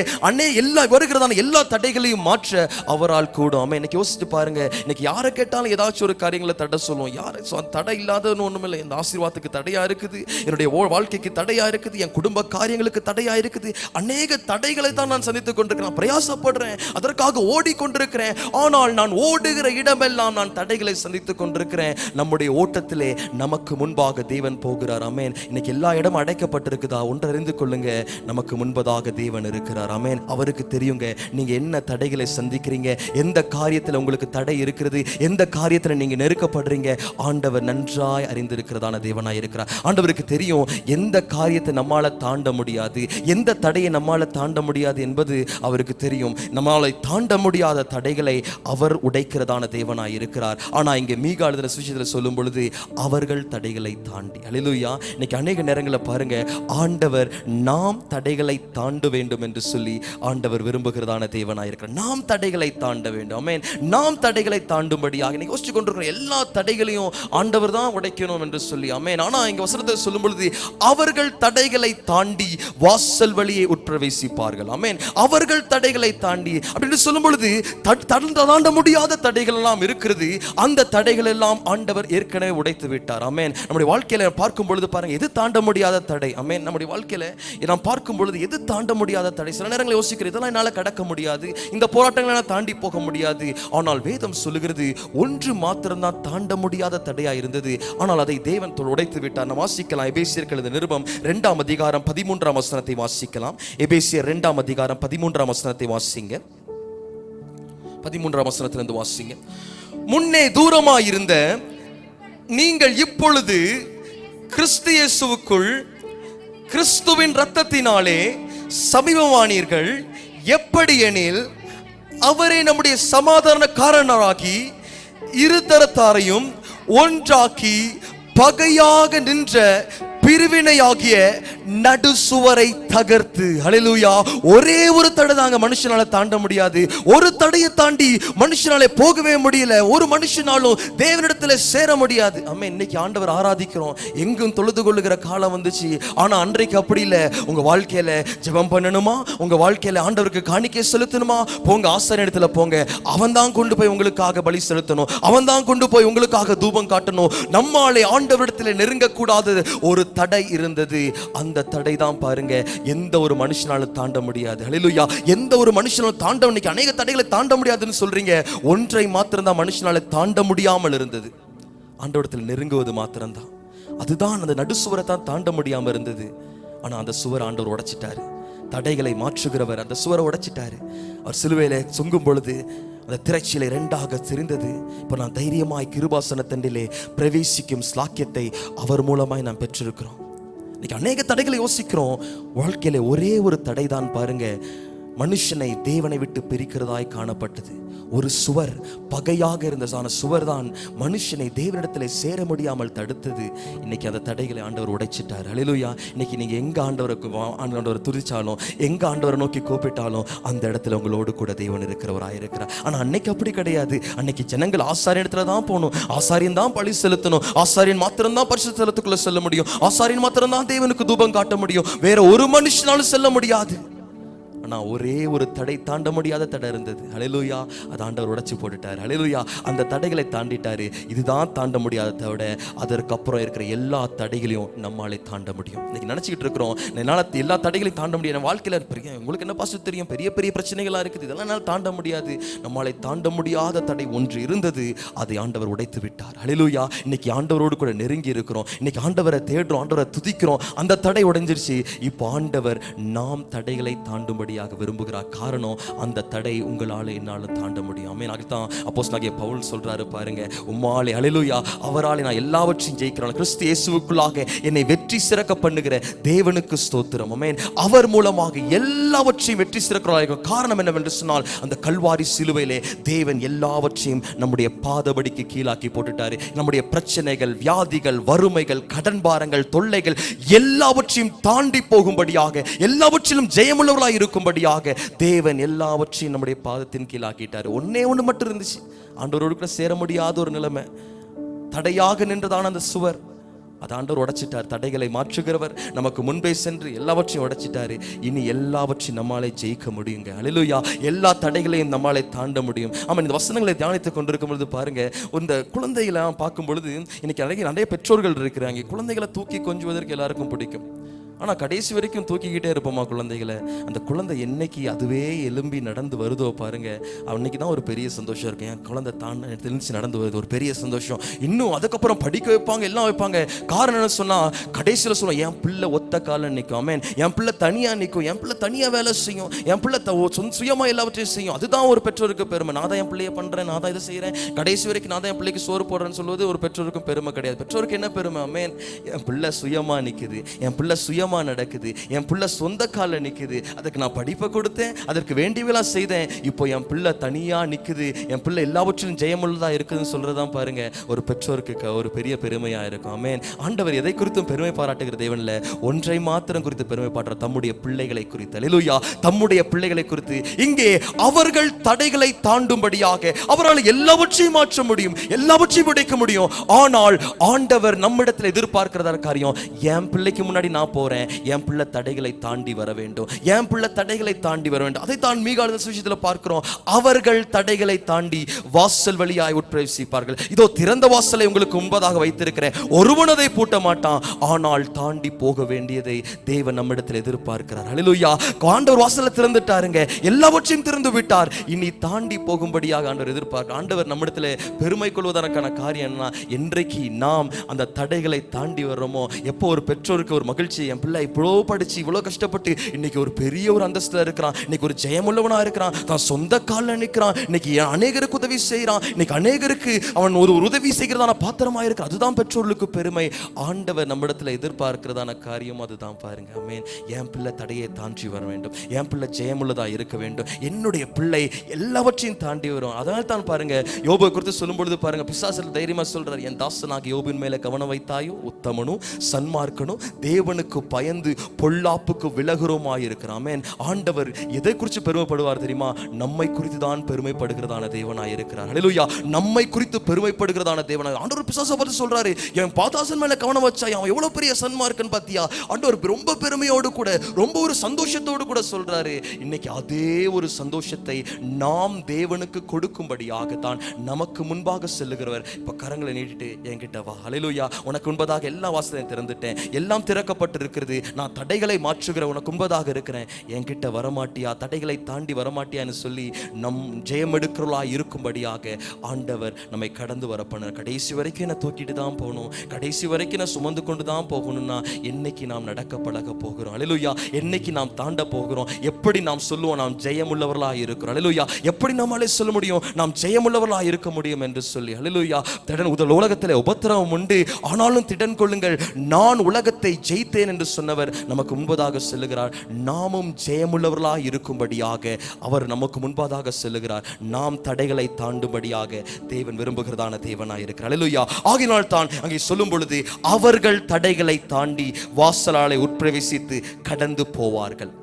வருகிறதான எல்லா தடைகளையும் மாற்ற அவரால் கூடும். ஆமென். இன்னைக்கு யோசிச்சு பாருங்க, இன்னைக்கு யாரை கேட்டாலும் ஏதாச்சும் ஒரு காரியங்களை தடை சொல்லுவோம். யாரும் தடை இல்லாதன்னு ஒண்ணுமில்லை. இந்த ஆசீர்வாதத்துக்கு தடையா இருக்குது, என்னுடைய வாழ்க்கைக்கு தடையா இருக்குது, என் குடும்ப காரியங்களுக்கு தடையா இருக்குது, அநேக தடைகளை தான் நான் சந்தித்துக் கொண்டிருக்கிறேன், பிரயாசப்படுறேன், அதற்காக ஓடிக்கொண்டிருக்கிறேன். ஆனால் நான் ஓடுகிற இடமெல்லாம் நான் தடைகளை சந்தித்துக் கொண்டிருக்கிறேன். நம்முடைய ஓட்டத்திலே நமக்கு முன்பாக தேவன் போகிறார். ஆமென். இன்னைக்கு எல்லா இடமும் அடைக்கப்பட்டிருக்குதா? ஒன்று அறிந்து கொள்ளுங்க, நமக்கு முன்பதாக தேவன் இருக்கிறார். ஆமென். அவருக்கு தெரியுங்க நீங்க என்ன தடைகளை சந்திக்கிறீங்க, எந்த காரியத்தில் உங்களுக்கு தடை இருக்கிறது, எந்த காரியத்தில் நீங்க நெருக்கப்படுறீங்க. ஆண்டவர் நன்றாய் அறிந்திருக்கிறதான தேவனாய் இருக்கிறார். ஆண்டவருக்கு தெரியும் எந்த காரியத்தை நம்மால தாண்ட முடியாது, எந்த தடையை நம்மால தாண்ட முடியாது என்பது அவருக்கு தெரியும். நம்மால தாண்ட முடியாத தடைகளை அவர் உடைக்கிறதான தேவனாய் இருக்கிறார். ஆனா இங்க மீகா எழுதின சுவிசேஷத்தில் சொல்லும் பொழுது அவர்கள் தடைகளை தாண்டி, அல்லேலூயா. இன்னைக்கு அநேக நேரங்களில் பாருங்க ஆண்டவர் நாம் தடைகளை தாண்ட வேண்டும் என்று சொல்லி ஆண்டவர் விரும்புகிறதான தேவனாய் இருக்கிறார். நாம் தடைகளை தாண்ட வேண்டும். ஆமென். நாம் தடைகளை தாண்டும்படியாக இன்னைக்கு யோசிச்சு கொண்டிருக்கிற எல்லா தடைகளையும் ஆண்டவர் தான் உடைக்கணும் என்று சொல்லி. ஆமென். ஆனா இங்க வசனத்தை சொல்லும் பொழுது அவர்கள் தடைகளை தாண்டி வாசல் வழியை உட்பிரவேசிப்பார்கள். ஆமென். அவர்கள் தடைகளை தாண்டி அப்படின்னு சொல்லும் பொழுது தாண்ட முடியாத தடைகள் எல்லாம் இருக்கிறது. அந்த தடைகள் எல்லாம் ஆண்டவர் ஏற்கனவே உடைத்து விட்டார். ஆமென். நம்முடைய வாழ்க்கையில பார்க்கும் பொழுது பாருங்க, எது தாண்ட முடியாத தடை? ஆமென். நம்முடைய வாழ்க்கையில நாம் பார்க்கும் பொழுது எது தாண்ட முடியாத தடை? சில நேரங்களில் யோசிக்கிறேன், இதெல்லாம் என்னால கடக்க முடியாது, இந்த போராட்டங்களை தாண்டி போக முடியாது. ஆனால் வேதம் சொல்லுகிறது ஒன்று மாத்திரம்தான் தாண்ட முடியாத தடையா இருந்தது, ஆனால் அதை தேவன் உடைத்து விட்டார். நாம் வாசிக்கலாம். எபேசியர்கள் நிருபம் 2ஆம் அதிகாரம் 13ஆம் வசனத்தை வாசிக்கலாம். எபேசியர் 2ஆம் அதிகாரம் 13ஆம் வசனத்தை வாசிங்க. 13ஆம் வசனத்திலிருந்து வாசிங்க. முன்னே தூரமாயிருந்த நீங்கள் இப்பொழுது கிறிஸ்து இயேசுவுக்குள் கிறிஸ்துவின் இரத்தத்தினாலே சமீபமானீர்கள். எப்படி எனில் அவரே நம்முடைய சமாதான காரணராகி இருதரத்தாரையும் ஒன்றாக்கி பகையாக நின்ற பிரிவினையாகிய நடு சுவரை தகர்த்து, ஹல்லேலூயா, ஒரே ஒரு தடை தாங்க மனுஷனால தாண்ட முடியாது. ஒரு தடையை தாண்டி மனுஷனாலே போகவே முடியல. ஒரு மனுஷனாலும் தேவனிடத்துல சேர முடியாது. ஆமென். இன்னைக்கு ஆண்டவர் ஆராதிக்கிறோம், எங்கும் தொழுது கொள்ளுகிற காலம் வந்துச்சு. ஆனா அன்றைக்கு அப்படி இல்லை. உங்க வாழ்க்கையில ஜெபம் பண்ணணுமா, உங்க வாழ்க்கையில ஆண்டவருக்கு காணிக்கை செலுத்தணுமா, போங்க ஆசாரிய இடத்துல போங்க. அவன் தான் கொண்டு போய் உங்களுக்காக பலி செலுத்தணும், அவன் தான் கொண்டு போய் உங்களுக்காக தூபம் காட்டணும். நம்மாலே ஆண்டவரிடத்துல நெருங்க கூடாது ஒரு தடை இருந்தது. அந்த தடை தான் பாருங்க எந்த ஒரு மனுஷனாலும் தாண்ட முடியாது. ஹல்லேலூயா. எந்த ஒரு மனுஷனாலும் தாண்ட, இன்னைக்கு அநேக தடைகளை தாண்ட முடியாதுன்னு சொல்றீங்க. ஒன்றை மாத்திரம் தான் மனுஷனால தாண்ட முடியாமல் இருந்தது, ஆண்டவரிடத்தில் நெருங்குவது மாத்திரம்தான். அதுதான் அந்த நடுசுவரை தான் தாண்ட முடியாம இருந்தது. ஆனா அந்த சுவர் ஆண்டவர் உடைச்சிட்டாரு. தடைகளை மாற்றுகிறவர் அந்த சுவரை உடைச்சிட்டாரு. அவர் சிலுவையில தொங்கும் பொழுது அந்த திரைச்சீலை இரண்டாக தெரிந்தது. இப்ப நான் தைரியமாய் கிருபாசனத்தண்டிலே பிரவேசிக்கும் ஸ்லாக்கியத்தை அவர் மூலமாய் நாம் பெற்றிருக்கிறோம். இன்னைக்கு அநேக தடைகளை யோசிக்கிறோம். வாழ்க்கையில ஒரே ஒரு தடை தான் பாருங்க மனுஷனை தேவனை விட்டு பிரிக்கிறதாய் காணப்பட்டது. ஒரு சுவர், பகையாக இருந்த சுவர் தான் மனுஷனை தேவனிடத்தில் சேர முடியாமல் தடுத்தது. இன்னைக்கு அந்த தடைகளை ஆண்டவர் உடைச்சிட்டார். ஹல்லேலூயா. இன்னைக்கு நீங்க எங்க ஆண்டவரை துதிச்சாலும், எங்க ஆண்டவரை நோக்கி கூப்பிட்டாலும் அந்த இடத்துல உங்களோடு கூட தேவன் இருக்கிறவராய் இருக்கிறார். ஆனா அன்னைக்கு அப்படி கிடையாது. அன்னைக்கு ஜனங்கள் ஆசாரிய இடத்துல தான் போகணும், ஆசாரியன் தான் பலி செலுத்தணும், ஆசாரியன் மாத்திரம் தான் பரிசுத்த ஸ்தலத்துக்குள்ள செல்ல முடியும், ஆசாரியன் மாத்திரம் தான் தேவனுக்கு தூபம் காட்ட முடியும், வேற ஒரு மனுஷனாலும் செல்ல முடியாது. ஆனா ஒரே ஒரு தடை, தாண்ட முடியாத தடை இருந்தது. ஹல்லேலூயா. அது ஆண்டவர் உடைச்சு போட்டுட்டார். ஹல்லேலூயா. அந்த தடைகளை தாண்டிட்டாரு. இதுதான் தாண்ட முடியாத தடை. அதற்கப்புறம் இருக்கிற எல்லா தடைகளையும் நம்மாலே தாண்ட முடியும். இன்னைக்கு நினைச்சுக்கிட்டு இருக்கிறோம், என்னால எல்லா தடைகளையும் தாண்ட முடியும், என் வாழ்க்கையில உங்களுக்கு என்ன பாசம் தெரியும், பெரிய பெரிய பிரச்சனைகளா இருக்குது, இதெல்லாம் என்னால் தாண்ட முடியாது. நம்மாலே தாண்ட முடியாத தடை ஒன்று இருந்தது, அதை ஆண்டவர் உடைத்து விட்டார். ஹல்லேலூயா. இன்னைக்கு ஆண்டவரோடு கூட நெருங்கி இருக்கிறோம். இன்னைக்கு ஆண்டவரை தேடுறோம், ஆண்டவரை துதிக்கிறோம். அந்த தடை உடைஞ்சிருச்சு. இப்போ ஆண்டவர் நாம் தடைகளை தாண்டும்படி விரும்புகிறார். காரணம், அந்த தடை உங்களால என்னால தாண்ட முடியும். ஆமென். அதுதான் அப்போஸ்தலனாகிய பவுல் சொல்றாரு பாருங்க, உம்மாலே, ஹல்லேலூயா, அவராலே நான் எல்லாவற்றையும் ஜெயிக்கிறேன், கிறிஸ்து இயேசுவுக்குள்ளாக என்னை வெற்றி சிறக்க பண்ணுகிற தேவனுக்கு ஸ்தோத்திரம். ஆமென். அவர் மூலமாக எல்லாவற்றையும் வெற்றி சிறக்கிறார். காரணம் என்னவென்று சொன்னால், அந்த கல்வாரி சிலுவையிலே தேவன் எல்லாவற்றையும் நம்முடைய பாதபடிக்கு கீழாக்கி போட்டுட்டாரு. நம்முடைய பிரச்சனைகள், வியாதிகள், வறுமைகள், கடன் பாரங்கள், தொல்லைகள் எல்லாவற்றையும் தாண்டி போகும்படியாக, எல்லாவற்றிலும் ஜெயமுள்ளவர்களாய் இருக்கும் தேவன் எல்லாவற்றையும் நம்முடைய பாதத்தின் கீழ் ஆக்கிட்டாரு. ஒன்னே ஒண்ணு மட்டும் இருந்துச்சு, ஆண்டவரோடு கூட சேர முடியாத ஒரு நிலைமை, தடையாக நின்றதான அந்த சுவர். அது ஆண்டவர் உடைச்சிட்டார். தடைகளை மாற்றுகிறவர், நமக்கு முன்பே சென்று எல்லாவற்றையும் உடைச்சிட்டாரு. இனி எல்லாவற்றையும் நம்மாலே ஜெயிக்க முடியுங்க. ஹல்லேலூயா. எல்லா தடைகளையும் நம்மாலே தாண்ட முடியும். ஆமா, இந்த வசனங்களை தியானித்துக் கொண்டிருக்கும் பொழுது பாருங்க, இந்த குழந்தைகளை பார்க்கும் பொழுது இன்னைக்கு நிறைய பெற்றோர்கள் இருக்கிறாங்க. குழந்தைகளை தூக்கி கொஞ்சுவதற்கு எல்லாருக்கும் பிடிக்கும். ஆனா கடைசி வரைக்கும் தூக்கிக்கிட்டே இருப்போமா குழந்தைகளை? அந்த குழந்தை என்னைக்கு அதுவே எலும்பி நடந்து வருதோ பாருங்க, அன்னைக்கு தான் ஒரு பெரிய சந்தோஷம் இருக்கு. என் குழந்தை தான் தெரிஞ்சு நடந்து வருது, ஒரு பெரிய சந்தோஷம். இன்னும் அதுக்கப்புறம் படிக்க வைப்பாங்க, எல்லாம் வைப்பாங்க. காரணம் என்ன சொன்னா, கடைசியில் சொல்லுவோம், என் பிள்ளை ஒத்த கால நிற்கும். ஆமென். என் பிள்ளை தனியா நிற்கும், என் பிள்ளை தனியா வேலை செய்யும், என் பிள்ளை சுயமா எல்லாவற்றையும் செய்யும். அதுதான் ஒரு பெற்றோருக்கு பெருமை. நான் தான் என் பிள்ளைய பண்றேன், நான் தான் இதை செய்யறேன், கடைசி வரைக்கும் நான் தான் என் பிள்ளைக்கு சோறு போடுறேன்னு சொல்வது ஒரு பெற்றோருக்கும் பெருமை கிடையாது. பெற்றோருக்கு என்ன பெருமை? ஆமென். என் பிள்ளை சுயமா நிற்குது, என் பிள்ளை சுயமா நடக்குது, என் பிள்ளை சொந்த கால நிக்குது, அதுக்கு நான் படிப்பை கொடுத்தேன், அதற்கு வேண்டியவெல்லாம் செய்தேன், இப்போ என் பிள்ளை தனியா நிக்குது, என் பிள்ளை எல்லாவற்றிலும் ஜெயமுள்ளதா இருக்குதுன்னு சொல்றதான் பாருங்க ஒரு பெற்றோருக்கு ஒரு பெரிய பெருமையா இருக்கும். ஆமென். ஆண்டவர் எதை குறித்தும் பெருமை பாராட்டுகிற தேவன் இல்ல, ஒன்றை மாத்திரம் குறித்து பெருமை பாடுற தம்முடைய பிள்ளைகளை குறித்து. ஹல்லேலூயா. தம்முடைய பிள்ளைகளை குறித்து இங்கே அவர்கள் தடைகளை தாண்டும்படியாக அவரால் எல்லாவற்றையும் மாற்ற முடியும், எல்லாவற்றையும் உடைக்க முடியும். ஆனால் ஆண்டவர் நம்மிடத்தில் எதிர்பார்க்கிறதா காரியம், என் பிள்ளைக்கு முன்னாடி நான் போறேன், என் பிள்ளை தடைகளை தாண்டி வர வேண்டும், என் பிள்ளை தடைகளை தாண்டி வர வேண்டும். அதைத்தான் மீகாத சுவிசேஷத்தில் பார்க்கிறோம். அவர்கள் தடைகளை தாண்டி வாசல் வழியாய் உட்பிரவேசிப்பார்கள். இதோ திறந்த வாசலை உங்களுக்கு முன்பதாக வைத்திருக்கிறேன், ஒருவன் அதை பூட்ட மாட்டான். ஆனால் தாண்டி போக வேண்டியதை தேவன் நம்மிடத்தில் எதிர்பார்க்கிறார். ஹல்லேலூயா. ஆண்டவர் வாசலை திறந்துட்டாருங்க, எல்லாவற்றையும் திறந்து விட்டார். இனி தாண்டி போகும்படியாக ஆண்டவர் எதிர்பார்க்க. ஆண்டவர் நம்மிடத்தில் பெருமை கொள்வதற்கான காரியம் என்ன? என்றைக்கு நாம் அந்த தடைகளை தாண்டி வர்றோமோ, எப்போ ஒரு பெற்றோருக்கு ஒரு மகிழ்ச்சி, என் பிள்ளை இவ்வளோ படிச்சு இவ்வளோ கஷ்டப்பட்டு இன்னைக்கு ஒரு பெரிய ஒரு அந்தஸ்துல இருக்கிறான், இன்னைக்கு ஒரு ஜெயமுள்ளவனா இருக்கிறான், தான் சொந்த காலில் நிற்கிறான், இன்னைக்கு அநேகருக்கு உதவி செய்யறான், இன்னைக்கு அநேகருக்கு அவன் ஒரு உதவி செய்கிறதான பாத்திரமா இருக்கிறான். அதுதான் பெற்றோர்களுக்கு பெருமை. ஆண்டவர் நம்மிடத்துல எதிர்பார்க்கிறதான காரியம் அதுதான் பாருங்க. ஆமென். என் பிள்ளை தடையை தாண்டி வர வேண்டும், என் பிள்ளை ஜெயமுள்ளதா இருக்க வேண்டும், என்னுடைய பிள்ளை எல்லாவற்றையும் தாண்டி வரும். அதனால தான் பாருங்க யோபை குறித்து சொல்லும் பொழுது பாருங்க, பிசாசு தைரியமா சொல்றாரு, என் தாசனாக யோபின் மேல கவனம் வைத்தாயோ, உத்தமனும் சன்மார்க்கனும் தேவனுக்கு பயந்து பொல்லாப்புக்கு விலகுறோமாயிருக்கிறோம். ஆமென். ஆண்டவர் எதை குறித்து பெருமைப்படுவார் தெரியுமா? நம்மை குறித்து தான் பெருமைப்படுகிறதான தேவனாய் இருக்கிறார். ஹல்லேலூயா. நம்மை குறித்து பெருமைப்படுகிறதான தேவனாய். ஆண்டவர் பிசாசை பார்த்து சொல்றாரு, என் பாதாசன் மேல கவனம் வச்சா அவன் எவ்வளவு பெரிய சன்மார்க்கன் பாத்தியா? ஆண்டவர் ரொம்ப பெருமையோடு கூட ரொம்ப ஒரு சந்தோஷத்தோடு கூட சொல்றாரு. இன்னைக்கு அதே ஒரு சந்தோஷத்தை நாம் தேவனுக்கு கொடுக்கும்படியாக தான் நமக்கு முன்பாக செல்லுகிறவர். இப்ப கரங்களை நீட்டிட்டு என்கிட்ட வா. ஹல்லேலூயா. உனக்கு முன்பதாக எல்லா வாசலையும் திறந்துட்டேன், எல்லாம் திறக்கப்பட்டு இருக்கிறது. நான் தடைகளை மாற்றுகிற உனக்கு முன்பதாக இருக்கிறேன். என்கிட்ட வரமாட்டியா? தடைகளை தாண்டி வரமாட்டியான்னு சொல்லி நம் ஜெயம் எடுக்கிறவளா இருக்கும்படியாக ஆண்டவர் நம்மை கடந்து வர பண்ண. கடைசி வரைக்கும் என்ன தூக்கிட்டு தான் போகணும், கடைசி வரைக்கும் நான் சுமந்து கொண்டு தான் போகணும்னா என்னைக்கு நாம் நடக்க பழக போகிறோம்? ஹல்லேலூயா. என்னைக்கு நாம் தாண்ட போகிறோம்? எப்படி நாம் சொல்லுவோம் நாம் ஜெயமுள்ளவர்களா இருக்கிறோம்? ஹல்லேலூயா. எப்படி நம்மாலே சொல்ல முடியும் நாம் ஜெயமுள்ளவர்களா இருக்க முடியும் என்று சொல்லி? ஹல்லேலூயா. உலகத்திலே உபத்திரவம் உண்டு, ஆனாலும் திடன் கொள்ளுங்கள், நான் உலகத்தை ஜெயித்தேன் என்று சொன்னவர் நமக்கு முன்பதாக செல்லுகிறார். நாமும் ஜெயமுள்ளவர்களாக இருக்கும்படியாக அவர் நமக்கு முன்பதாக செல்லுகிறார். நாம் தடைகளை தாண்டும்படியாக தேவன் விரும்புகிறதான தேவனாய் இருக்கிறார். ஹல்லேலூயா. ஆகினால் தான் அங்கே சொல்லும் பொழுது அவர்கள் தடைகளை தாண்டி வாசலாலை உட்பிரவேசித்து கடந்து போவார்கள்.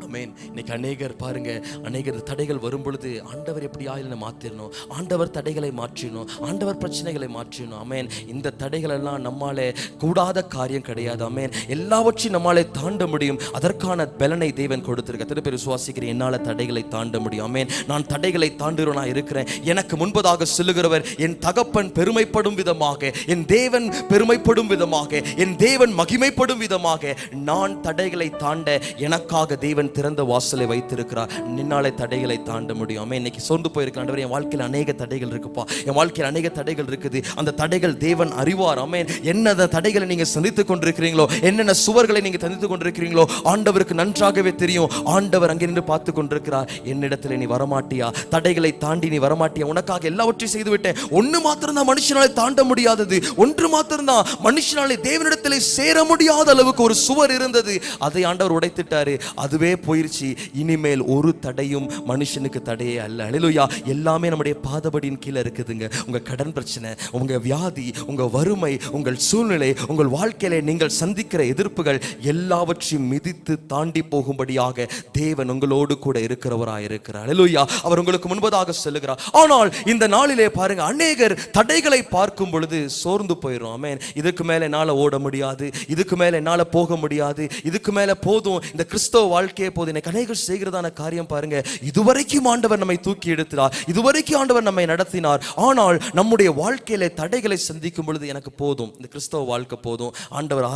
ஆமென். இன்னைக்கு அநேகர் பாருங்க, அநேகர் தடைகள் வரும் பொழுது ஆண்டவர் எப்படி ஆயில மாற்றிடணும், ஆண்டவர் தடைகளை மாற்றிடணும், ஆண்டவர் பிரச்சனைகளை மாற்றிடணும். ஆமென். இந்த தடைகள் எல்லாம் நம்மாலே கூடாத காரியம் கிடையாது. ஆமென். எல்லாவற்றையும் நம்மாலே தாண்ட முடியும். அதற்கான பலனை தேவன் கொடுத்திருக்க. எத்தனை பேர் விசுவாசிக்கிறேன் என்னால தடைகளை தாண்ட முடியும்? ஆமென். நான் தடைகளை தாண்டுகிறவனா இருக்கிறேன். எனக்கு முன்பதாக செல்லுகிறவர் என் தகப்பன் பெருமைப்படும் விதமாக, என் தேவன் பெருமைப்படும் விதமாக, என் தேவன் மகிமைப்படும் விதமாக நான் தடைகளை தாண்ட எனக்காக தேவன் திறந்த வாசலை வைத்திருக்கிறார். நின்னாலே தடைகளை தாண்ட முடியும். இன்னைக்கு சோர்ந்து போயிருக்க ஆண்டவரே, என் வாழ்க்கையில் அநேக தடைகள் இருக்குப்பா, என் வாழ்க்கையில் அநேக தடைகள் இருக்குது. அந்த தடைகள் தேவன் அறிவார். ஆமென். என்ன தடைகளை நீங்க சந்தித்துக் கொண்டிருக்கிறீங்களோ, என்னென்ன சுவர்களை நீங்க சந்தித்துக் கொண்டிருக்கிறீங்களோ ஆண்டவருக்கு நன்றாகவே தெரியும். ஆண்டவர் அங்கே நின்று பார்த்து கொண்டிருக்கிறார். என்னிடத்தில் நீ வரமாட்டியா? தடைகளை தாண்டி நீ வரமாட்டியா? உனக்காக எல்லாவற்றையும் செய்து விட்டேன். ஒன்று மாத்திரம் தான் மனுஷனாலே தாண்ட முடியாதது, ஒன்று மாத்திரம் தான் மனுஷனாலே தேவனிடத்தில் சேர முடியாத அளவுக்கு ஒரு சுவர் இருந்தது. அதை ஆண்டவர் உடைத்துட்டாரு. அதுவே போயிருச்சு. இனிமேல் ஒரு தடையும் மனுஷனுக்கு தடையே அல்ல. ஹல்லேலூயா. எல்லாமே நம்முடைய பாதபடியின் கீழே இருக்குதுங்க. உங்க கடன் பிரச்சனை, உங்க வியாதி, உங்க வறுமை, உங்கள் சூழ்நிலை, உங்கள் வாழ்க்கையில நீங்கள் சந்திக்கிற எதிர்ப்புகள் எல்லாவற்றையும் மிதித்து தாண்டி போகும்படியாக தேவன் உங்களோடு கூட இருக்கிறவராய் இருக்கிறார். ஹல்லேலூயா. அவர் உங்களுக்கு முன்பதாக செல்லுகிறார். ஆனால் இந்த நாளிலே பாருங்க, அநேகர் தடைகளை பார்க்கும் பொழுது சோர்ந்து போயிடும். ஆமென். இதுக்கு மேல என்னால ஓட முடியாது, இதுக்கு மேல என்னால போக முடியாது, இதுக்கு மேல போதும், இந்த கிறிஸ்தவ வாழ்க்கையை போது எனக்கு அநேகர் செய்கிறதான காரியம் பாருங்க, இதுவரைக்கும் ஆண்டவர் நம்மை தூக்கி எடுத்தார், இதுவரைக்கும் ஆண்டவர் நம்மை நடத்தினார். ஆனால் நம்முடைய வாழ்க்கையில தடைகளை சந்திக்கும் பொழுது எனக்கு போதும், இந்த கிறிஸ்தவ வாழ்க்கை போதும், ஆண்டவர்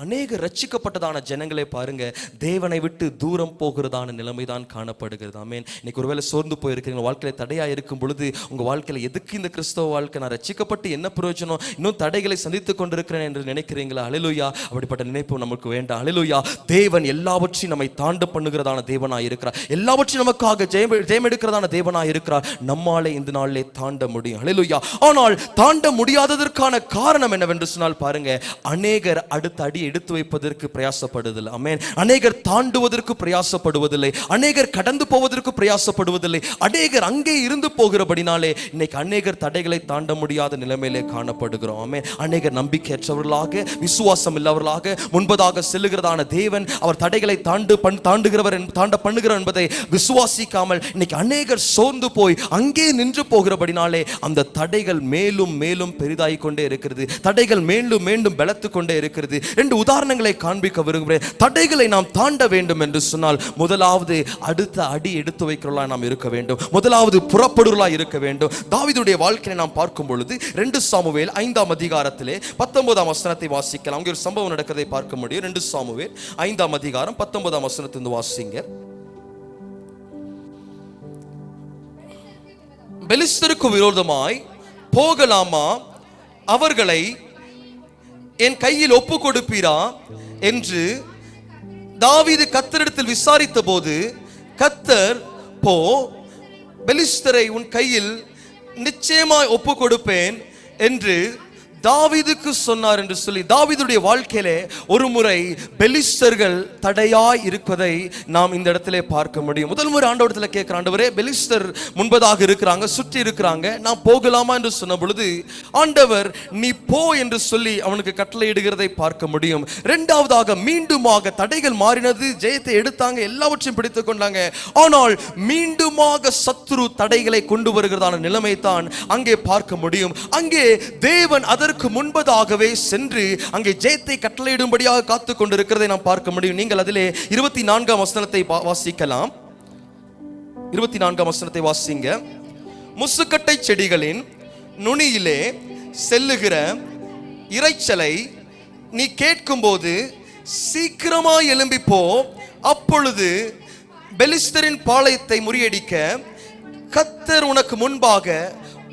அநேக ரட்சிக்கப்பட்டதான ஜனங்களே பாருங்க தேவனை விட்டு தூரம் போகிறதான நிலைமை தான் காணப்படுகிறது. ஆமென். இன்னைக்கு ஒருவேளை சோர்ந்து போயிருக்கிறீங்க, வாழ்க்கையில தடையா இருக்கும் பொழுது உங்க வாழ்க்கையில எதுக்கு இந்த கிறிஸ்தவ வாழ்க்கை, நான் ரட்சிக்கப்பட்டு என்ன பிரயோஜனம், இன்னும் தடைகளை சந்தித்துக் கொண்டிருக்கிறேன் என்று நினைக்கிறீங்களா? ஹல்லேலூயா. அப்படிப்பட்ட நினைப்பு நமக்கு வேண்டாம். ஹல்லேலூயா. தேவன் எல்லாவற்றையும் நம்மை தாண்ட பண்ணுகிறதான தேவனாய் இருக்கிறார். எல்லாவற்றையும் நமக்காக ஜெயம் எடுக்கிறதான தேவனாய் இருக்கிறார். நம்மாலே இந்த நாளிலே தாண்ட முடியும். ஹல்லேலூயா. ஆனால் தாண்ட முடியாததற்கான காரணம் என்னவென்று சொன்னால் பாருங்க, அநேகர் அடுத்த அடி எடுத்து வைப்பதற்கு பிரயாசப்படுவதில்லை. ஆமென். அநேகர் தாண்டுவதற்கு பிரயாசப்படுவதில்லை, அநேகர் கடந்து போவதற்கு பிரயாசப்படுவதில்லை, அநேகர் அங்கே இருந்து போகிறபடினாலே இன்னைக்கு அநேகர் தடைகளை தாண்ட முடியாத நிலைமையிலே காணப்படுகிறோம். ஆமென். அநேகர் நம்பிக்கையற்றவர்களாக, விசுவாசம் இல்லவர்களாக முன்பதாக செல்லுகிறதான தேவன் அவர் தடைகளை தாண்டுகிறவர் தாண்ட பண்ணுகிறவர் என்பதை விசுவாசிக்காமல் இன்னைக்கு அநேகர் சோர்ந்து போய் அங்கே நின்று போகிறபடினாலே அந்த தடைகள் மேலும் மேலும் பெரிதாகிக் கொண்டே இருக்கிறது. தடைகள் மீண்டும் மீண்டும் பலத்துக் கொண்டே இருக்கிறது. உதாரணங்களை காண்பிக்க விரும்புகிறேன். தடைகளை நாம் தாண்ட வேண்டும் என்று சொன்னால் முதலாவது அடுத்த அடி எடுத்து வைக்கிறவர்களா நாம் இருக்க வேண்டும். முதலாவது புறப்படுவர்களா இருக்க வேண்டும். தாவீதுடைய வாழ்க்கையை நாம் பார்க்கும் பொழுது 2 சாமுவேல் 5ஆம் அதிகாரத்திலே 19ஆம் வசனத்தை வாசிக்கலாம். அங்கே ஒரு சம்பவம் நடக்கிறதை பார்க்க முடியும். 2 சாமுவேல் 5ஆம் அதிகாரம் 19ஆம் வசனத்திலிருந்து வாசிங்க. பெலிஸ்தருக்கு விரோதமாய் போகலாமா, அவர்களை என் கையில் ஒப்பு கொடுப்பீரா என்று தாவீது கர்த்தரிடத்தில் விசாரித்த போது, கர்த்தர் போ, பெலிஸ்தரை உன் கையில் நிச்சயமாய் ஒப்பு கொடுப்பேன் என்று தாவீதுக்கு சொன்னார் என்று சொல்லி தாவீதுடைய வாழ்க்கையிலே ஒரு முறை பெலிஸ்தர்கள் தடையாய் இருப்பதை நாம் இந்த இடத்திலே பார்க்க முடியும். முதல் முறை ஆண்டவரிடத்துல கேட்கிற, ஆண்டவரே பெலிஸ்தர் முன்பதாக இருக்கிறாங்க, சுற்றி இருக்கிறாங்க, நான் போகலாமா என்று சொன்ன பொழுது ஆண்டவர் நீ போ என்று சொல்லி அவனுக்கு கட்டளையிடுகிறதை பார்க்க முடியும். இரண்டாவதாக மீண்டுமாக தடைகள் மாறினது, ஜெயத்தை எடுத்தாங்க, எல்லாவற்றையும் பிடித்துக் கொண்டாங்க. ஆனால் மீண்டுமாக சத்துரு தடைகளை கொண்டு வருகிறதான நிலைமை தான் அங்கே பார்க்க முடியும். அங்கே தேவன் அதற்கு முன்பதாகவே சென்று அங்கே ஜெயத்தை கட்டளையிடும்படியாக காத்துக் கொண்டிருக்கிறதை நாம் பார்க்க முடியும். நீங்கள் அதிலே 24ஆம் வசனத்தை வாசிக்கலாம். 24ஆம் வசனத்தை வாசிங்க. முசுக்கட்டை செடிகளின் நுனியிலே செல்லுகிற இரைச்சலை நீ கேட்கும்போது சீக்கிரமாய் எழும்பி போ, அப்பொழுது பெலிஸ்தரின் பாளையத்தை முறியடிக்க கர்த்தர் உனக்கு முன்பாக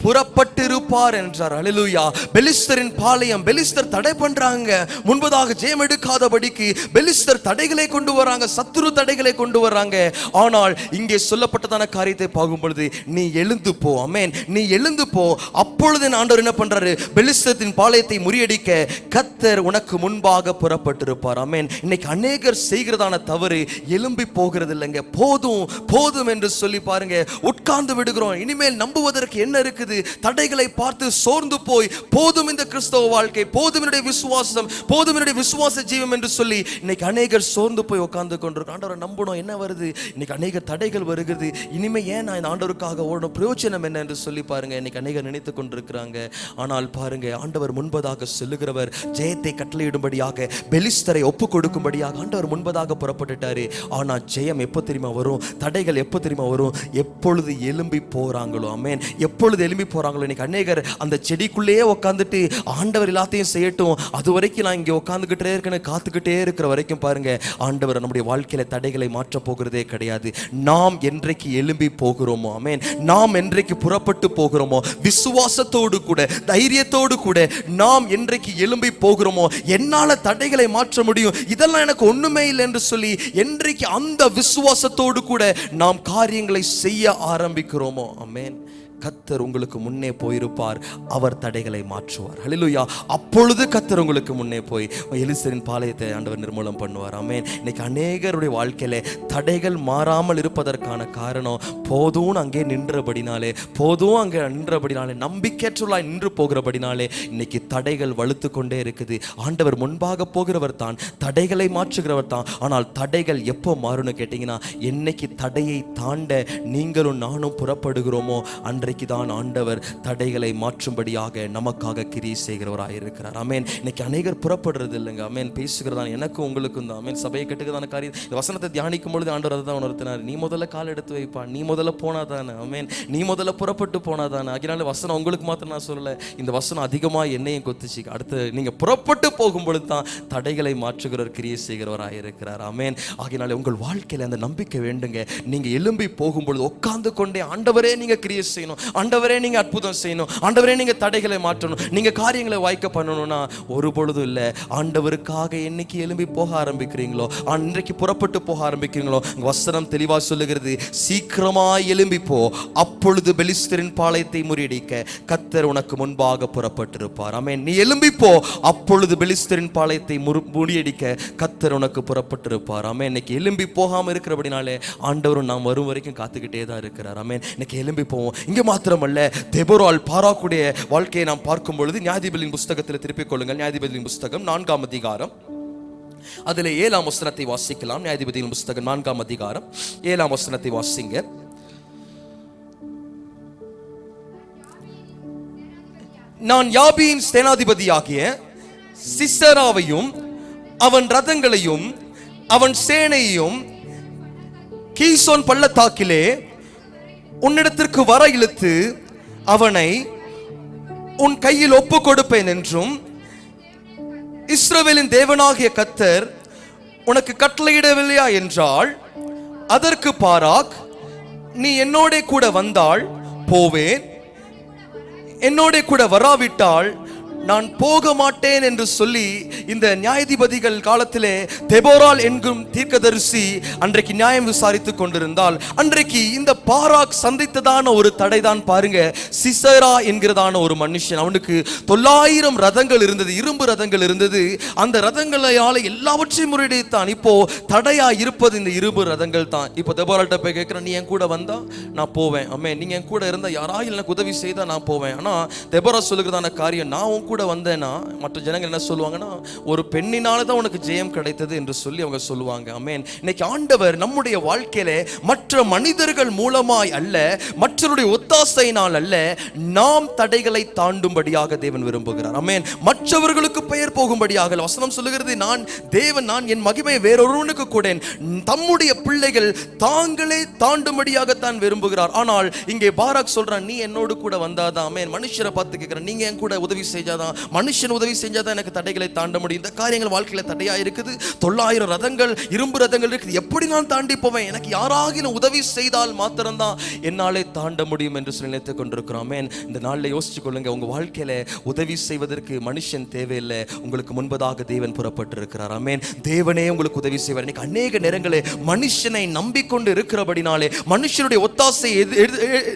புறப்பட்டிருப்பார் என்றார். அல்லேலூயா. பெலிஸ்தரின் பாளையம், பெலிஸ்தர் தடை பண்றாங்க, முன்பதாக ஜெயம் எடுக்காதபடிக்கு பெலிஸ்தர் தடைகளை கொண்டு வராங்க, சத்துரு தடைகளை கொண்டு வராங்க. ஆனால் இங்கே சொல்லப்பட்டதான காரியத்தை பார்க்கும் பொழுது நீ எழுந்து போ, ஆமென், நீ எழுந்து போ. அப்பொழுது ஆண்டவர் என்ன பண்றாரு? பெலிஸ்தரின் பாளையத்தை முறியடிக்க கர்த்தர் உனக்கு முன்பாக புறப்பட்டிருப்பார். ஆமென். இன்னைக்கு அநேகர் செய்கிறதான தவறு எழும்பி போகிறது இல்லைங்க. போதும் போதும் என்று சொல்லி பாருங்க உட்கார்ந்து விடுகிறோம். இனிமேல் நம்புவதற்கு என்ன இருக்குது? தடைகளை பார்த்து சோர்ந்து போய் போதும் இந்த கிறிஸ்தவ வாழ்க்கை, போதும் என்னுடைய விசுவாசம், போதும் என்னுடைய விசுவாச ஜீவம் என்று சொல்லி இன்னைக்கு அநேகர் சோர்ந்து போய் உட்கார்ந்து கொண்டிருக்கோம். ஆண்டவரை நம்பணும், என்ன வருது? இன்னைக்கு அநேக தடைகள் வருகிறது, இனிமே ஏன் நான் இந்த ஆண்டவருக்காக ஓடணும், பிரயோஜனம் என்ன என்று சொல்லி பாருங்க இன்னைக்கு அநேகர் நினைத்து கொண்டிருக்கிறாங்க. ஆனால் பாருங்க ஆண்டவர் முன்பதாக செல்லுகிறவர், ஜெயத்தை கட்டளையிடும்படியாக, பெலிஸ்தரை ஒப்பு கொடுக்கும்படியாக ஆண்டவர் முன்பதாக புறப்பட்டுட்டாரு. ஆனா ஜெயம் எப்போ தெரியுமா வரும்? தடைகள் எப்போ தெரியுமா வரும்? எப்பொழுது எழும்பி போறாங்களோ, ஆமென், எப்பொழுது எழும்பி போறாங்களோ. இன்னைக்கு அநேகர் அந்த செடிக்குள்ளேயே உட்காந்துட்டு ஆண்டவர் எல்லாத்தையும் செய்யட்டும், அது வரைக்கும் நான் இங்கே உட்காந்துக்கிட்டே இருக்கேன்னு காத்துக்கிட்டே இருக்கிற வரைக்கும் பாருங்க ஆண்டவர் நம்முடைய வாழ்க்கையில தடைகளை மாற்ற போகிறதே கிடையாது. நாம் என்றைக்கு எழும்பி போகிறோமோ, ஆமென், நாம் என்றைக்கு புறப்பட்டு போகிறோமோ, விசுவாசத்தோடு கூட தைரியத்தோடு கூட நாம் என்றைக்கு எழும்பி போகிறோமோ, என்னால தடைகளை மாற்ற முடியும், இதெல்லாம் எனக்கு ஒண்ணுமே இல்லை என்று சொல்லி என்றைக்கு அந்த விசுவாசத்தோடு கூட நாம் காரியங்களை செய்ய ஆரம்பிக்கிறோமோ, ஆமென், கர்த்தர் உங்களுக்கு முன்னே போயிருப்பார், அவர் தடைகளை மாற்றுவார். ஹல்லேலூயா. அப்பொழுது கர்த்தர் உங்களுக்கு முன்னே போய் எலிசரின் பாளையத்தை ஆண்டவர் நிர்மூலம் பண்ணுவார். ஆமென். இன்னைக்கு அநேகருடைய வாழ்க்கையில தடைகள் மாறாமல் இருப்பதற்கான காரணம் போதும் அங்கே நின்றபடினாலே, போதும் அங்கே நின்றபடினாலே, நம்பிக்கையற்றவர்களாய் நின்று போகிறபடினாலே இன்னைக்கு தடைகள் வலுத்து கொண்டே இருக்குது. ஆண்டவர் முன்பாக போகிறவர் தான், தடைகளை மாற்றுகிறவர் தான். ஆனால் தடைகள் எப்போ மாறும்னு கேட்டீங்கன்னா, என்னைக்கு தடையை தாண்ட நீங்களும் நானும் புறப்படுகிறோமோ அன்றைக்கு தான் ஆண்டவர் தடைகளை மாற்றும்படியாக நமக்காக கிரியை செய்கிறவராக இருக்கிறார். ஆமென். இன்னைக்கு அநேகர் புறப்படுறது இல்லைங்க. ஆமென். பேசுகிறதான எனக்கும் உங்களுக்கும் தான். ஆமென். சபையை கட்டுகிறதான காரியம், இந்த வசனத்தை தியானிக்கும் பொழுது ஆண்டவர் அதை தான் உணர்த்தினார். நீ முதல்ல கால் எடுத்து வைப்பா, நீ முதல்ல போனாதானே, ஆமென், நீ முதல்ல புறப்பட்டு போனாதானே. அதனால வசனம் உங்களுக்கு மாத்திரம் நான் சொல்லலை, இந்த வசனம் அதிகமாக என்னையும் கொத்துச்சு. அடுத்து நீங்க புறப்பட்டு போகும் பொழுது தான் தடைகளை மாற்றுகிறவர் கிரியை செய்கிறவராக இருக்கிறார். ஆமென். ஆகினால உங்கள் வாழ்க்கையில அந்த நம்பிக்கை வேண்டுங்க. நீங்க எழும்பி போகும்பொழுது உட்கார்ந்து கொண்டே ஆண்டவரே நீங்க கிரியை செய்யணும், ஆண்டவரே நீங்க அற்புதம் செய்யணும், ஆண்டவரே நீங்க தடைகளை மாற்றணும், நீங்க காரியங்களை வாய்க்க பண்ணணும்னா ஒரு பொழுதும் இல்லை. ஆண்டவருக்காக என்னைக்கு எழும்பி போக ஆரம்பிக்கிறீங்களோ, அன்றைக்கு புறப்பட்டு போக ஆரம்பிக்கிறீங்களோ, வசனம் தெளிவா சொல்லுகிறது, சீக்கிரமாய் எழும்பி போ, அப்பொழுது பெலிஸ்தரின் பாளையத்தை முறியடிக்க கர்த்தர் உனக்கு முன்பாக புறப்பட்டிருப்பார். ஆமென். நீ எழும்பி போ, அப்பொழுது பெலிஸ்தரின் பாளையத்தை முறியடிக்க கர்த்தர் உனக்கு புறப்பட்டிருப்பார். ஆமென். இன்னைக்கு எழும்பி போகாம இருக்கிறபடினாலே ஆண்டவரும் நாம் வரும் வரைக்கும் காத்துக்கிட்டே தான் இருக்கிறார். ஆமென். இன்னைக்கு எழும்பி போவோம். இங்க மாத்திரமல்ல, தெபொராள் பாராக்குடைய வாழ்க்கையை நாம் பார்க்கும் பொழுது நியாயாதிபதிகளின் புஸ்தகத்தில் திருப்பிக் கொள்ளுங்கள். நியாயாதிபதிகளின் புஸ்தகம் 4ஆம் அதிகாரம், அதில் 7ஆம் வசனத்தை வாசிக்கலாம். நியாயாதிபதிகளின் புஸ்தகம் 4ஆம் அதிகாரம் 7ஆம் வசனத்தை வாசிங்க. நான் யாபீன் சேனாதிபதியாகிய சிசராவையும் அவன் ரதங்களையும் அவன் சேனையையும் கீசோன் பள்ளத்தாக்கிலே உன்னிடத்திற்கு வர இழுத்து அவனை உன் கையில் ஒப்பு கொடுப்பேன் என்றும் இஸ்ரவேலின் தேவனாகிய கர்த்தர் உனக்கு கட்டளையிடவில்லையா என்றால், அதற்கு பாராக், நீ என்னோட கூட வந்தால் போவேன், என்னோட கூட வராவிட்டால் நான் போக மாட்டேன் என்று சொல்லி இந்த நியாயாதிபதிகள் காலத்திலே தெபோராள் என்கும் தீர்க்கதரிசி அன்றைக்கு நியாயம் விசாரித்துக் கொண்டிருந்தால், அன்றைக்கு இந்த பாராக் சந்தித்ததான ஒரு தடைதான் பாருங்க. சிசரா என்கிறதான ஒரு மனுஷன், அவனுக்கு 900 ரதங்கள் இருந்தது, இரும்பு ரதங்கள் இருந்தது. அந்த ரதங்களால எல்லாவற்றையும் முறியடித்தான். இப்போ தடையா இருப்பது இந்த இரும்பு ரதங்கள் தான். இப்போ தெபோராள்கிட்ட போய் கேட்கிறேன், நீ என் கூட வந்தா நான் போவேன், அம்மே நீங்க என் கூட இருந்தா யாராவது எனக்கு உதவி செய்தா நான் போவேன். ஆனா தெபோரா சொல்லுகிறதான காரியம், நான் உன் கூட வந்தேன்னா மற்ற ஜனங்கள் என்ன சொல்லுவாங்கன்னா, ஒரு பெண்ணினால தான் உனக்கு ஜெயம் கிடைத்தது என்று சொல்லி அவங்க சொல்லுவாங்க. ஆமென். இன்னைக்கு ஆண்டவர் நம்முடைய வாழ்க்கையில மற்ற மனிதர்கள் மூலமாய் அல்ல, மற்றவருடைய ஒத்தாசையினால் அல்ல, நாம் தடைகளை தாண்டும்படியாக தேவன் விரும்புகிறார். ஆமென். மற்றவர்களுக்கு பெயர் போகும்படியாக வசனம் சொல்லுகிறது, நான் என் மகிமையை வேறொருவனுக்கு கூடேன், தம்முடைய பிள்ளைகள் தாங்களே தாண்டும்படியாக தான் விரும்புகிறார். ஆனால் இங்கே பாராக் சொல்றான், நீ என்னோடு கூட வந்தாதான். ஆமென். மனுஷரை பார்த்து கேட்கிறேன், நீங்க என் கூட உதவி செஞ்சாதான், மனுஷன் உதவி செஞ்சாதான் எனக்கு தடைகளை தாண்ட முடியும். இந்த காரியங்கள் வாழ்க்கையில தடையா இருக்குது. 900 ரதங்கள், இரும்பு ரதங்கள் இருக்குது, எப்படி நான் தாண்டி போவேன்? எனக்கு யாராகிலும் உதவி செய்தால் மாத்திரம்தான் என்னாலே தாண்ட முடியும் என்று சொல்லி நினைத்துக் கொண்டிருக்கிறோம். இந்த நாளில் யோசிச்சு கொள்ளுங்க, உங்க வாழ்க்கையில உதவி செய்வதற்கு மனுஷன் தேவையில்லை, உங்களுக்கு முன்பதாக தேவன் புறப்பட்டிருக்கிறார். ஆமென். தேவனே உங்களுக்கு உதவி செய்வார். இன்னைக்கு அநேக நேரங்களே மனுஷனை நம்பிக்கொண்டு இருக்கிறபடினாலே, மனுஷனுடைய ஒத்தாசை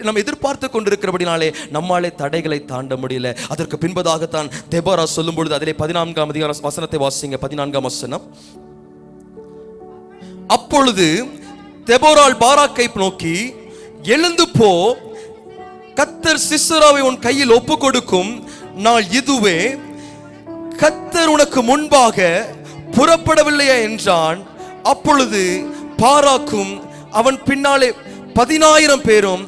நம்ம எதிர்பார்த்து கொண்டிருக்கிறபடினாலே நம்மாலே தடைகளை தாண்ட முடியல. அதற்கு பின்பதாகத்தான் தெபோரா சொல்லும் பொழுது, அதிலே 14ஆம் அதிகார வசனத்தை வாசிங்க. 14ஆம் வசனம். அப்பொழுது தெபோராள் பாராக்கை நோக்கி, எழுந்து போ, கர்த்தர் சிசராவை உன் கையில் ஒப்பு கொடுக்கும் நாள் இதுவே, கர்த்தர் உனக்கு முன்பாக புறப்படவில்லையா என்றான். அப்பொழுது பாராக்கும் அவன் பின்னாலே 10,000 பேரும்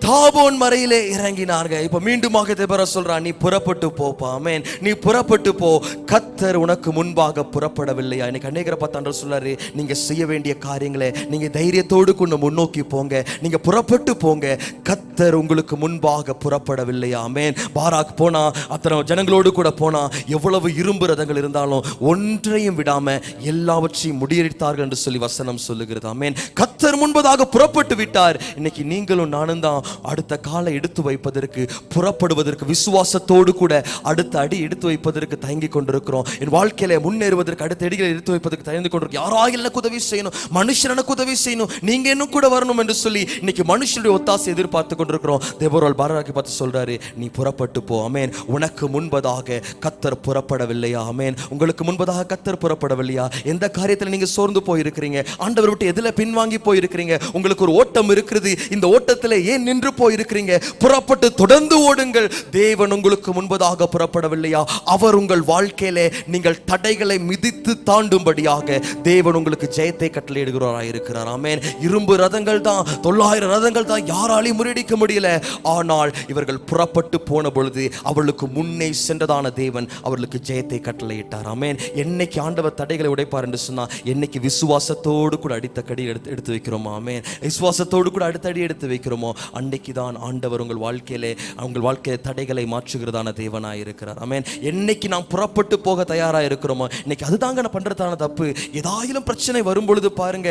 தாபோன் மறையிலே இறங்கினார்கள். இப்ப மீண்டுமாக தெபோரா சொல்றான், நீ புறப்பட்டு போப்பா. ஆமென். நீ புறப்பட்டு போ, கர்த்தர் உனக்கு முன்பாக புறப்படவில்லையா? இன்னைக்கு அநேகரை பார்த்து சொல்றாரு, நீங்க செய்ய வேண்டிய காரியங்களை நீங்க தைரியத்தோடு கொண்டு முன்னோக்கி போங்க, நீங்க புறப்பட்டு போங்க, கர்த்தர் உங்களுக்கு முன்பாக புறப்படவில்லையா? ஆமென். பாராக் போனா, அத்தனை ஜனங்களோடு கூட போனா, எவ்வளவு இரும்பு ரதங்கள் இருந்தாலும் ஒன்றையும் விடாம எல்லாவற்றையும் முறியடித்தார்கள் என்று சொல்லி வசனம் சொல்லுகிறது. ஆமென். கர்த்தர் முன்பதாக புறப்பட்டு விட்டார். இன்னைக்கு நீங்களும் நானும் தான் அடுத்த காலை எடுத்து வைப்பதற்கு, புறப்படுவதற்கு, விசுவாசத்தோடு கூட அடுத்த அடி எடுத்து வைப்பதற்கு தயங்கி கொண்டிருக்கிறோம். என் வாழ்க்கையில முன்னேறுவதற்கு அடுத்த அடிகளை எடுத்து வைப்பதற்கு தயங்கி கொண்டிருக்கிறோம். யாராக எனக்கு உதவி செய்யணும், மனுஷன் எனக்கு உதவி செய்யணும், நீங்க இன்னும் கூட வரணும் என்று சொல்லி இன்னைக்கு மனுஷனுடைய ஒத்தாசை எதிர்பார்த்து கொண்டிருக்கிறோம். தெபோராள் பாராக்கை பார்த்து சொல்றாரு, நீ புறப்பட்டு போ. ஆமென். உனக்கு முன்பதாக கர்த்தர் புறப்படவில்லையா? ஆமென். உங்களுக்கு முன்பதாக கர்த்தர் புறப்படவில்லையா? எந்த காரியத்தில் நீங்க சோர்ந்து போயிருக்கிறீங்க, ஆண்டவர் விட்டு எதுல பின்வாங்கி போயிருக்கிறீங்க, உங்களுக்கு ஒரு ஓட்டம் இருக்குது, இந்த ஓட்டத்தில் ஏன் நின்று போயிருக்கிறீங்க? புறப்பட்டு தொடர்ந்து ஓடுங்கள். தேவன் உங்களுக்கு முன்பதாக புறப்படவில்லையா? அவர் உங்கள் வாழ்க்கையிலே நீங்கள் தடைகளை மிதித்து தாண்டும்படியாக தேவன் உங்களுக்கு ஜெயத்தை கட்டளையிடுகிறவராய் இருக்கிறார். ஆமென். இரும்பு ரதங்கள் தான், 900 ரதங்கள் தான், யாராலையும் முறியடிக்க முடியல. ஆனால் இவர்கள் புறப்பட்டு போன பொழுது அவளுக்கு முன்னே சென்றதான தேவன் அவர்களுக்கு ஜெயத்தை கட்டளையிட்டார். ஆமென். என்னைக்கு ஆண்டவர் தடைகளை உடைப்பார் என்று சொன்னா, என்னைக்கு விசுவாசத்தோடு கூட அடித்த கடி எடுத்து வைக்கிறோமோ, ஆமென், விசுவாசத்தோடு கூட அடுத்த அடி எடுத்து வைக்கிறோமோ, அன்னைக்கு தான் ஆண்டவர் உங்கள் வாழ்க்கையில தடைகளை மாற்றுகிறதான தேவனாய் இருக்கிறார். ஆமென். என்னைக்கு நாம் புறப்பட்டு போக தயாராக இருக்கிறோமோ, இன்னைக்கு அதுதாங்க நான் பண்றதான தப்பு. ஏதாயிலும் பிரச்சனை வரும் பொழுது பாருங்க,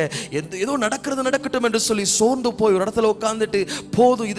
ஏதோ நடக்கட்டும் என்று சொல்லி சோர்ந்து போய் ஒரு இடத்துல உட்கார்ந்துட்டு, போதும்,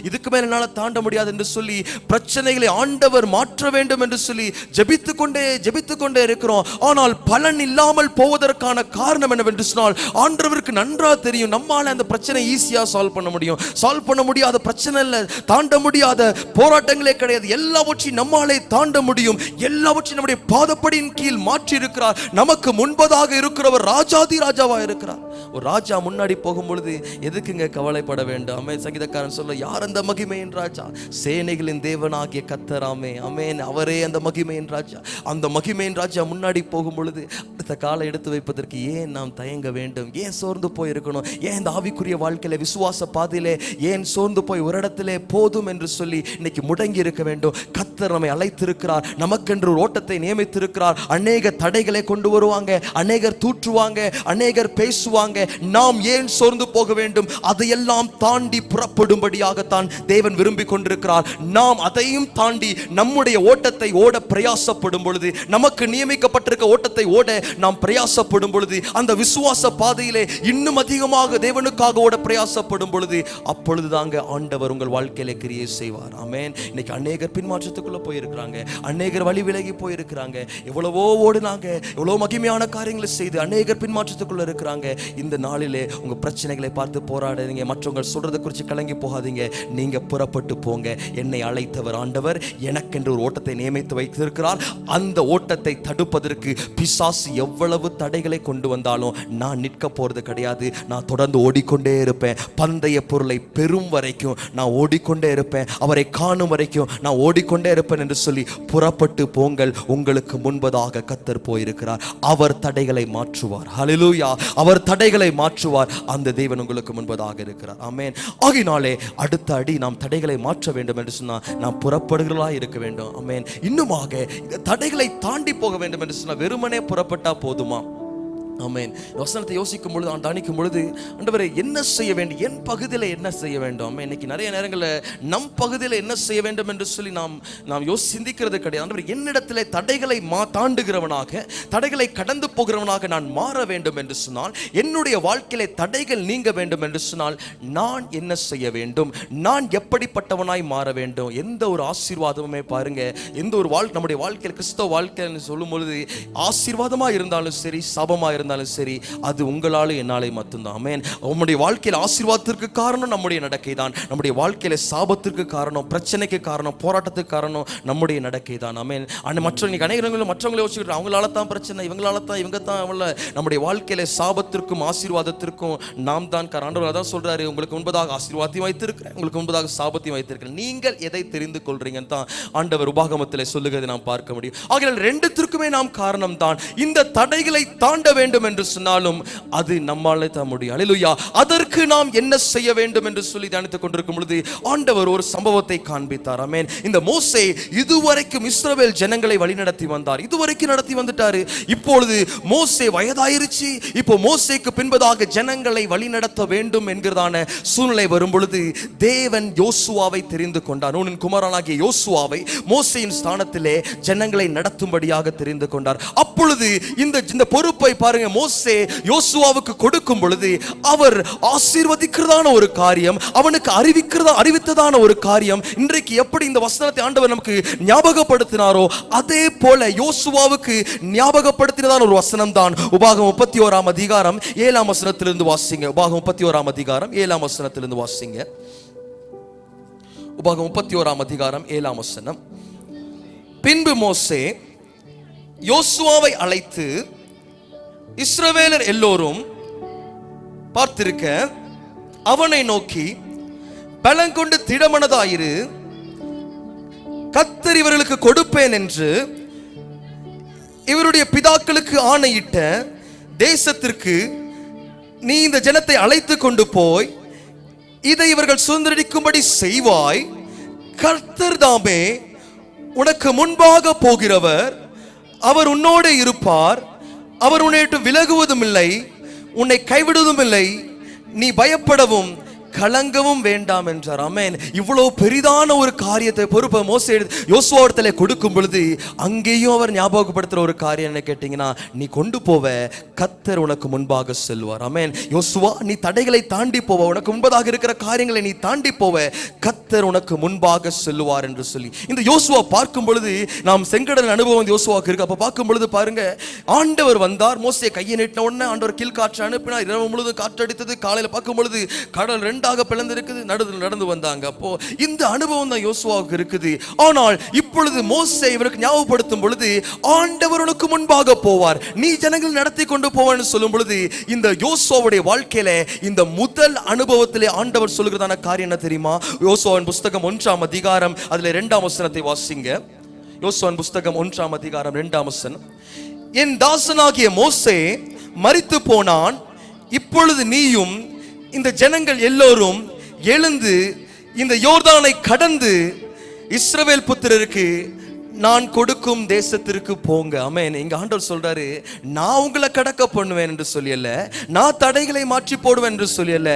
இதுக்கு மேல என்னால தாண்ட முடியாது என்று சொல்லி பிரச்சனைகளை ஆண்டவர் மாற்ற வேண்டும் என்று சொல்லி ஜெபித்து கொண்டே இருக்கிறோம். ஆனால் பலன் இல்லாமல் போவதற்கான காரணம் என்னவென்று சொன்னால், ஆண்டவருக்கு நன்றா தெரியும் நம்மால அந்த பிரச்சனை ஈஸியா சால்வ் பண்ண முடியும். சால்வ் பண்ண முடியாத பிரச்சனை இல்லை, தாண்ட முடியாத போராட்டங்களே கிடையாது. எல்லாவற்றையும் நம்மாலே தாண்ட முடியும். எல்லாவற்றையும் நம்முடைய பாதப்படியின் கீழ் மாற்றி இருக்கிறார். நமக்கு முன்பதாக இருக்கிறவர் ராஜாதி ராஜாவா இருக்கிறார். ஒரு ராஜா முன்னாடி போகும்பொழுது எதுக்குங்க கவலைப்பட வேண்டாம்? சங்கீதக்காரன் சொல்ல, யார் அந்த மகிமையின் ராஜா? சேனைகளின் தேவனாகிய கர்த்தராமே. ஆமென். அவரே அந்த மகிமையின் ராஜா. அந்த மகிமையின் ராஜா முன்னாடி போகும் பொழுது அடுத்த காலை எடுத்து வைப்பதற்கு ஏன் நாம் தயங்க வேண்டும்? ஏன் சோர்ந்து போயிருக்கணும்? ஏன் இந்த ஆவிக்குரிய வாழ்க்கையில விசுவாச பாதையிலே ஏன் சோர்ந்து போய் ஒரு இடத்திலே போதும் என்று சொல்லி இன்னைக்கு முடங்கி இருக்க வேண்டும்? கர்த்தர் நம்மை அழைத்திருக்கிறார், நமக்கென்று ஒரு ஓட்டத்தை நியமித்திருக்கிறார். அநேக தடைகளை கொண்டு வருவாங்க, அநேகர் தூற்றுவாங்க, அநேகர் பேசுவாங்க, தாங்க நாம் ஏன் சோர்ந்து போக வேண்டும்? அதையெல்லாம் தாண்டி புறப்படும்படியாகத்தான் தேவன் விரும்பி கொண்டிருக்கிறார். நாம் அதையும் தாண்டி நம்முடைய ஓட்டத்தை ஓட பிரயாசப்படும் பொழுது, நமக்கு நியமிக்கப்பட்டிருக்க ஓட்டத்தை ஓட நாம் பிரயாசப்படும் பொழுது, அந்த விசுவாச பாதையிலே இன்னும் அதிகமாக தேவனுக்காக ஓட பிரயாசப்படும் பொழுது, அப்பொழுதுதாங்க ஆண்டவர் உங்கள் வாழ்க்கையில கிரியை செய்வார். ஆமென். இன்னைக்கு அநேகர் பின்மாற்றத்துக்குள்ள போயிருக்கிறாங்க, அநேகர் வழி விலகி போயிருக்கிறாங்க, எவ்வளவோ ஓடுனாங்க, எவ்வளவு மகிமையான காரியங்களை செய்து அநேகர் பின்மாற்றத்துக்குள்ள இருக்கிறாங்க. இந்த நாளிலே உங்க பிரச்சனைகளை பார்த்து போராடாதீங்க, மற்றவங்க சொல்றதை குறித்து கலங்கி போகாதீங்க. நீங்க புறப்பட்டு போங்க. என்னை அழைத்தவர் ஆண்டவர், எனக்கென்று ஒரு ஓட்டத்தை நியமித்து வைத்திருக்கிறார். அந்த ஓட்டத்தை தடுப்பதற்கு பிசாசு எவ்வளவு தடைகளை கொண்டு வந்தாலும் நான் நிற்க போறது கிடையாது. நான் தொடர்ந்து ஓடிக்கொண்டே இருப்பேன். பந்தய பொருளை பெறும் வரைக்கும் நான் ஓடிக்கொண்டே இருப்பேன். அவரை காணும் வரைக்கும் நான் ஓடிக்கொண்டே இருப்பேன் என்று சொல்லி புறப்பட்டு போங்கள். உங்களுக்கு முன்பதாக கர்த்தர் போயிருக்கிறார். அவர் தடைகளை மாற்றுவார். ஹல்லேலூயா. அவர் தடைகளை மாற்றுவார். அந்த தேவன் உங்களுக்கு முன்பதாக இருக்கிறார். ஆமென். ஆகினாலே அடுத்த அடி நாம் தடைகளை மாற்ற வேண்டும் என்று சொன்னால் நாம் புறப்படுகிறவர்களா இருக்க வேண்டும். ஆமென். இன்னுமாக இந்த தடைகளை தாண்டி போக வேண்டும் என்று சொன்னால் வெறுமனே புறப்பட்டா போதுமா? ஆமென். வசனத்தை யோசிக்கும் பொழுது, தியானிக்கும் பொழுது, ஆண்டவரே என்ன செய்ய வேண்டும், என் பகுதியில் என்ன செய்ய வேண்டும்? ஆமென். இன்னைக்கு நிறைய நேரங்களில் நம் பகுதியில் என்ன செய்ய வேண்டும் என்று சொல்லி நாம் சிந்திக்கிறது கிடையாது. ஆண்டவரே என்னிடத்திலே தடைகளை தாண்டுகிறவனாக, தடைகளை கடந்து போகிறவனாக நான் மாற வேண்டும் என்று சொன்னால், என்னுடைய வாழ்க்கையிலே தடைகள் நீங்க வேண்டும் என்று சொன்னால் நான் என்ன செய்ய வேண்டும்? நான் எப்படிப்பட்டவனாய் மாற வேண்டும்? எந்த ஒரு ஆசீர்வாதமுமே பாருங்க, எந்த ஒரு நம்முடைய வாழ்க்கையில், கிறிஸ்தவ வாழ்க்கைன்னு சொல்லும் பொழுது, ஆசீர்வாதமா இருந்தாலும் சரி, சாபமா இருந்தாலும் சரி, அது உங்களாலும் என்னாலே மட்டும்தான். ஆமென். நம்முடைய வாழ்க்கையில் ஆசீர்வாதத்திற்கு காரணம் நம்முடைய நடக்கை தான். நம்முடைய வாழ்க்கையில சாபத்திற்கு காரணம், பிரச்சனைக்கு காரணம், போராட்டத்துக்கு காரணம் நம்முடைய நடக்கை தான். ஆமென். மற்றவங்களை யோசிச்சுட்டு அவங்களால தான் பிரச்சனை, இவங்களால தான், இவங்க தான் அவங்கள. நம்முடைய வாழ்க்கையில சாபத்திற்கும் ஆசீர்வாதத்திற்கும் நாம் தான் காரணம். ஆண்டவர் அதான் சொல்றாரு, உங்களுக்கு முன்பதாக ஆசீர்வாதத்தையும் வைத்திருக்கிறேன், உங்களுக்கு முன்பதாக சாபத்தையும் வைத்திருக்கிறேன், நீங்கள் எதை தெரிந்து கொள்றீங்கன்னு தான் ஆண்டவர் உபாகமத்தில் சொல்லுகிறதை நாம் பார்க்க முடியும். ஆகையால் ரெண்டுத்திற்குமே நாம் காரணம் தான். இந்த தடைகளை தாண்ட வேண்டும் என்று சொன்னாலும் அது நம்மாலே தான் முடியும். அல்லேலூயா. அதற்கு நாம் என்ன செய்ய வேண்டும் என்று சொல்லி தியானித்துக் கொண்டிருக்கும் பொழுது ஆண்டவர் ஒரு சம்பவத்தை காண்பித்தார். ஆமென். இந்த மோசே இதுவரைக்கும் இஸ்ரவேல் ஜனங்களை வழிநடத்தி வந்தார், இதுவரைக்கும் நடத்தி வந்துட்டாரு. இப்பொழுது மோசே வயதாயிருச்சு. இப்போ மோசேக்கு பின்பதாக ஜனங்களை வழிநடத்த வேண்டும் என்கிறதான சூழ்நிலை வரும் பொழுது தேவன் யோசுவாவை தெரிந்து கொண்டார். நூனின் குமாரனாகிய யோசுவாவை மோசேயின் ஸ்தானத்திலே ஜனங்களை நடத்தும்படியாக தெரிந்து கொண்டார். அப்பொழுது இந்த பொறுப்பை பாருங்க, மோசே யோசுவாவுக்கு கொடுக்கும் பொழுது அவர் ஆசீர்வதிக்கிறதான ஒரு காரியம், அவனுக்கு அறிவித்ததான ஒரு காரியம், இன்றைக்கு எப்படி இந்த வசனத்தை ஆண்டவர் நமக்கு ஞாபகப்படுத்தினாரோ அதே போல யோசுவாவுக்கு ஞாபகப்படுத்தினதான ஒரு வசனம் தான் உபாகமம் 31 அதிகாரம் 7 வசனத்திலிருந்து வாசிங்க. உபாகமம் 31 அதிகாரம் 7 வசனத்திலிருந்து வாசிங்க. உபாகமம் 31 அதிகாரம் 7 வசனம். பின்பு மோசே யோசுவாவை அழைத்து இஸ்ரவேலர் எல்லோரும் பார்த்திருக்க அவனை நோக்கி, பலங்கொண்டு திடமனதாயிரு, கர்த்தர் இவர்களுக்கு கொடுப்பேன் என்று இவருடைய பிதாக்களுக்கு ஆணையிட்ட தேசத்திற்கு நீ இந்த ஜனத்தை அழைத்து கொண்டு போய் இதை இவர்கள் சுதந்திரிக்கும்படி செய்வாய். கர்த்தர் தாமே உனக்கு முன்பாக போகிறவர், அவர் உன்னோடு இருப்பார், அவர் உன்னை விட்டு விலகுவதும் இல்லை, உன்னை கைவிடுவதும் இல்லை, நீ பயப்படவும் கலங்கவும் வேண்டாம் என்றார். ஆமென். இவ்வளவு பெரிதான ஒரு காரியத்தை பொறுப்பை மோசே யோசுவாவிடத்திலே கொடுக்கும் பொழுது அங்கேயும் அவர் ஞாபகப்படுத்துற ஒரு காரியம் என்ன கேட்டீங்கன்னா, நீ கொண்டு போவ கர்த்தர் உனக்கு முன்பாக செல்வார். ஆமென். யோசுவா, நீ தடைகளை தாண்டி போவ, உனக்கு முன்பதாக இருக்கிற காரியங்களை நீ தாண்டி போவ, கர்த்தர் உனக்கு முன்பாக செல்வார் என்று சொல்லி இந்த யோசுவா பார்க்கும் பொழுது, நாம் செங்கடல் அனுபவம் யோசுவாக்கு இருக்கு. அப்ப பார்க்கும் பொழுது பாருங்க, ஆண்டவர் வந்தார், மோசே கையை நீட்டின உடனே ஆண்டவர் கீழ் காற்று அனுப்பினார், இரவு முழுவதும் காற்று அடித்தது. காலையில பார்க்கும் பொழுது கடல் ரெண்டாக பிளந்திருக்குது, நடந்து வந்தாங்க. அப்போ இந்த அனுபவம் தான் யோசுவாவுக்கு இருக்குது. ஆனால் இப்பொழுது மோசே இவருக்கு ஞாபகப்படுத்தும் பொழுது, ஆண்டவர் உனக்கு முன்பாக போவார், நீ ஜனங்கள் நடத்தி கொண்டு போவான்னு சொல்லும் பொழுது, இந்த யோசுவாவுடைய வாழ்க்கையில இந்த முதல் அனுபவத்திலே ஆண்டவர் சொல்லுகிறதான காரியம் என்ன தெரியுமா? யோசுவாவின் புஸ்தகம் 1 அதிகாரம் அதுல 2 வசனத்தை வாசிங்க. யோசுவாவின் புஸ்தகம் 1 அதிகாரம் 2 வசனம். என் தாசனாகிய மோசே மரித்து போனான், இப்பொழுது நீயும் இந்த ஜனங்கள் எல்லோரும் எழுந்து இந்த யோர்தானை கடந்து இஸ்ரவேல் புத்திரருக்கு நான் கொடுக்கும் தேசத்திற்கு போங்க. ஆமென். இங்க ஆண்டவர் சொல்றாரு, நான் உங்களை கடக்க பண்ணுவேன் என்று சொல்லல, நான் தடைகளை மாற்றி போடுவேன் என்று சொல்லல,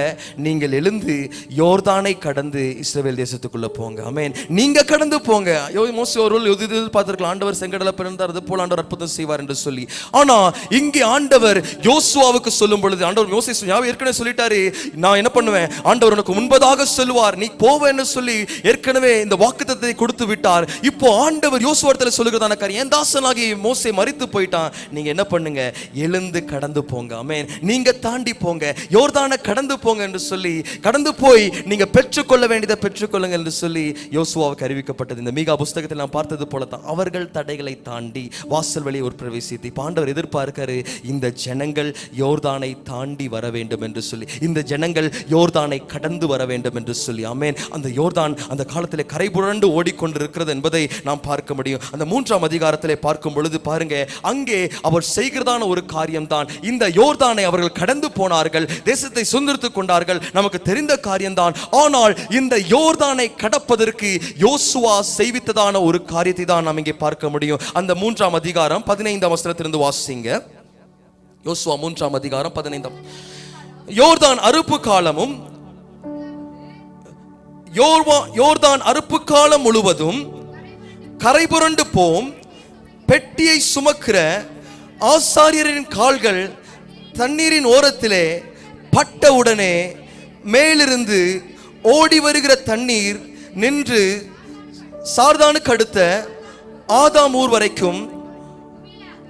நீங்கள் எழுந்து யோர்தானை கடந்து இஸ்ரவேல் தேசத்துக்குள்ள போங்க. ஆமென். நீங்க கடந்து போங்க. மோசே ஒருவர் பார்த்திருக்கலாம், ஆண்டவர் செங்கடலை பிறந்தார், அது போல ஆண்டவர் அற்புதம் செய்வார் என்று சொல்லி. ஆனா இங்கே ஆண்டவர் யோசுவாவுக்கு சொல்லும் பொழுது, ஆண்டவர் யோசே ஏற்கனவே சொல்லிட்டாரு, நான் என்ன பண்ணுவேன், ஆண்டவர் உனக்கு முன்பதாக சொல்லுவார், நீ போவேன்னு சொல்லி ஏற்கனவே இந்த வாக்குத்தத்தத்தை கொடுத்து விட்டார். இப்போ ஆண்டவர் யோசுவாவிடத்தில் சொல்லுகிறதான காரியம், என் தாசனாகி மோசே மரித்து போயிட்டான், நீங்க என்ன பண்ணுங்க, எழுந்து கடந்து போங்க. ஆமென். நீங்க தாண்டி போங்க, யோர்தானை கடந்து போங்க என்று சொல்லி, கடந்து போய் நீங்க பெற்றுக்கொள்ள வேண்டியதை பெற்றுக்கொள்ளுங்க என்று சொல்லி யோசுவாவுக்கு அறிவிக்கப்பட்டது. இந்த மீகா புஸ்தகத்தில் நாம் பார்த்தது போல தான் அவர்கள் தடைகளை தாண்டி வாசல் வழியை ஒரு பிரவேசித்து, இப்ப ஆண்டவர் எதிர்பார்க்கிறாரு, இந்த ஜனங்கள் யோர்தானை தாண்டி வர வேண்டும் என்று சொல்லி, இந்த ஜனங்கள் யோர்தானை கடந்து வர வேண்டும் என்று சொல்லி. ஆமென். அந்த யோர்தான் அந்த காலத்திலே கரை புரண்டு ஓடிக்கொண்டிருக்கிறது என்பதை நாம் பார்க்க முடியும். அந்த 3ஆம் அதிகாரத்திலே பார்க்கும் பொழுது பாருங்க, அங்கே அவர் செய்கிறதான ஒரு காரியம்தான், இந்த யோர்தானை அவர்கள் கடந்து போனார்கள், தேசத்தை சுதந்திரித்துக் கொண்டார்கள், நமக்கு தெரிந்த காரியம்தான். ஆனால் இந்த யோர்தானை கடப்பதற்கு யோசுவா செய்வித்ததான ஒரு காரியத்தை தான் நாம் இங்கே பார்க்க முடியும். அந்த 3ஆம் அதிகாரம் 15ஆம் வசனத்திலிருந்து வாசிங்க. யோசுவா 3ஆம் அதிகாரம் 15. யோர்தான் அறுப்பு காலமும், யோர்தான் அறுப்பு காலம் முழுவதும் கரை புரண்டு போம், பெட்டியை சுமக்கிற ஆசாரியரின் கால்கள் தண்ணீரின் ஓரத்திலே பட்டவுடனே மேலிருந்து ஓடி வருகிற தண்ணீர் நின்று சார்தானுக்கு அடுத்த ஆதாம் ஊர் வரைக்கும்